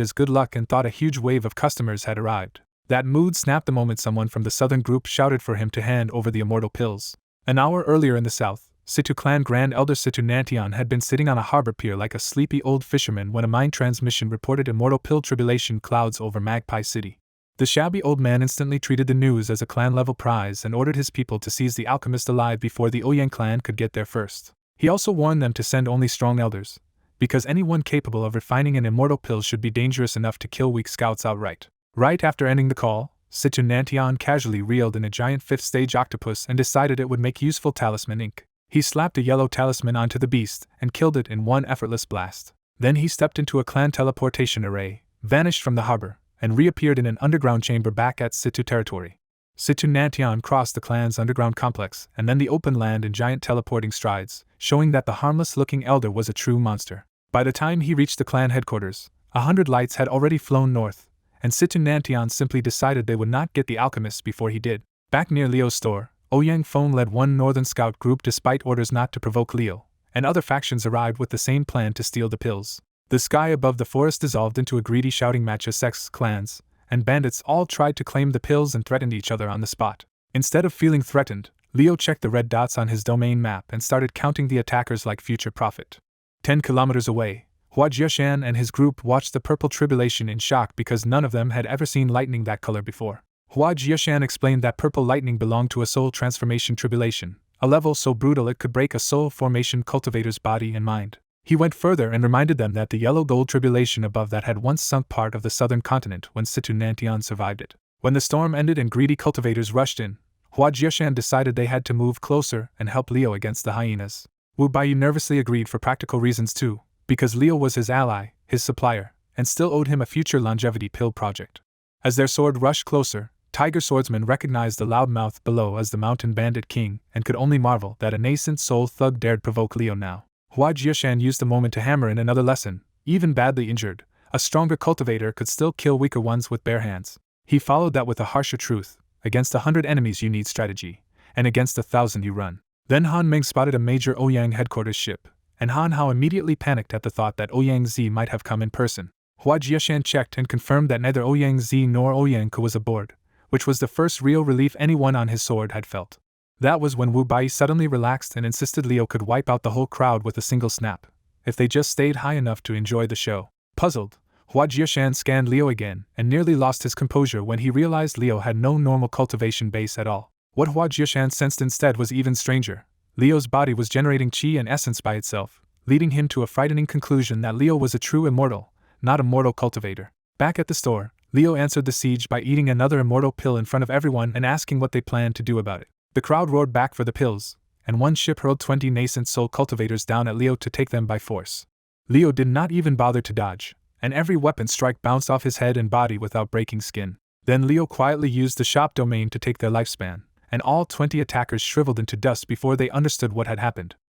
as good luck and thought a huge wave of customers had arrived. That mood snapped the moment someone from the southern group shouted for him to hand over the immortal pills. An hour earlier in the south, Situ clan Grand Elder Situ Nantion had been sitting on a harbor pier like a sleepy old fisherman when a mine transmission reported immortal pill tribulation clouds over Magpie City. The shabby old man instantly treated the news as a clan-level prize and ordered his people to seize the alchemist alive before the Ouyang clan could get there first. He also warned them to send only strong elders, because anyone capable of refining an immortal pill should be dangerous enough to kill weak scouts outright. Right after ending the call, Situ Nantion casually reeled in a giant fifth-stage octopus and decided it would make useful talisman ink. He slapped a yellow talisman onto the beast and killed it in one effortless blast. Then he stepped into a clan teleportation array, vanished from the harbor, and reappeared in an underground chamber back at Situ territory. Situ Nantion crossed the clan's underground complex and then the open land in giant teleporting strides, showing that the harmless-looking elder was a true monster. By the time he reached the clan headquarters, 100 lights had already flown north, and Situn Nantian simply decided they would not get the alchemists before he did. Back near Leo's store, Ouyang Feng led one northern scout group despite orders not to provoke Leo, and other factions arrived with the same plan to steal the pills. The sky above the forest dissolved into a greedy shouting match as sects, clans, and bandits all tried to claim the pills and threatened each other on the spot. Instead of feeling threatened, Leo checked the red dots on his domain map and started counting the attackers like future prophet. 10 kilometers away, Hua Jiashan and his group watched the purple tribulation in shock because none of them had ever seen lightning that color before. Hua Jiashan explained that purple lightning belonged to a soul transformation tribulation, a level so brutal it could break a soul formation cultivator's body and mind. He went further and reminded them that the yellow gold tribulation above that had once sunk part of the southern continent when Situn Nantian survived it. When the storm ended and greedy cultivators rushed in, Hua Jiashan decided they had to move closer and help Leo against the hyenas. Wu Baiyu nervously agreed for practical reasons too, because Leo was his ally, his supplier, and still owed him a future longevity pill project. As their sword rushed closer, Tiger Swordsman recognized the loudmouth below as the mountain bandit king and could only marvel that a nascent soul thug dared provoke Leo now. Hua Jiashan used the moment to hammer in another lesson. Even badly injured, a stronger cultivator could still kill weaker ones with bare hands. He followed that with a harsher truth: against 100 enemies you need strategy, and against 1,000 you run. Then Han Ming spotted a major Ouyang headquarters ship, and Han Hao immediately panicked at the thought that Ouyang Zi might have come in person. Hua Jiashan checked and confirmed that neither Ouyang Zi nor Ouyang Ke was aboard, which was the first real relief anyone on his sword had felt. That was when Wu Bai suddenly relaxed and insisted Leo could wipe out the whole crowd with a single snap, if they just stayed high enough to enjoy the show. Puzzled, Hua Jiashan scanned Leo again and nearly lost his composure when he realized Leo had no normal cultivation base at all. What Hua Jiashan sensed instead was even stranger. Leo's body was generating chi and essence by itself, leading him to a frightening conclusion that Leo was a true immortal, not a mortal cultivator. Back at the store, Leo answered the siege by eating another immortal pill in front of everyone and asking what they planned to do about it. The crowd roared back for the pills, and one ship hurled 20 nascent soul cultivators down at Leo to take them by force. Leo did not even bother to dodge, and every weapon strike bounced off his head and body without breaking skin. Then Leo quietly used the shop domain to take their lifespan, and all 20 attackers shriveled into dust before they understood what had happened.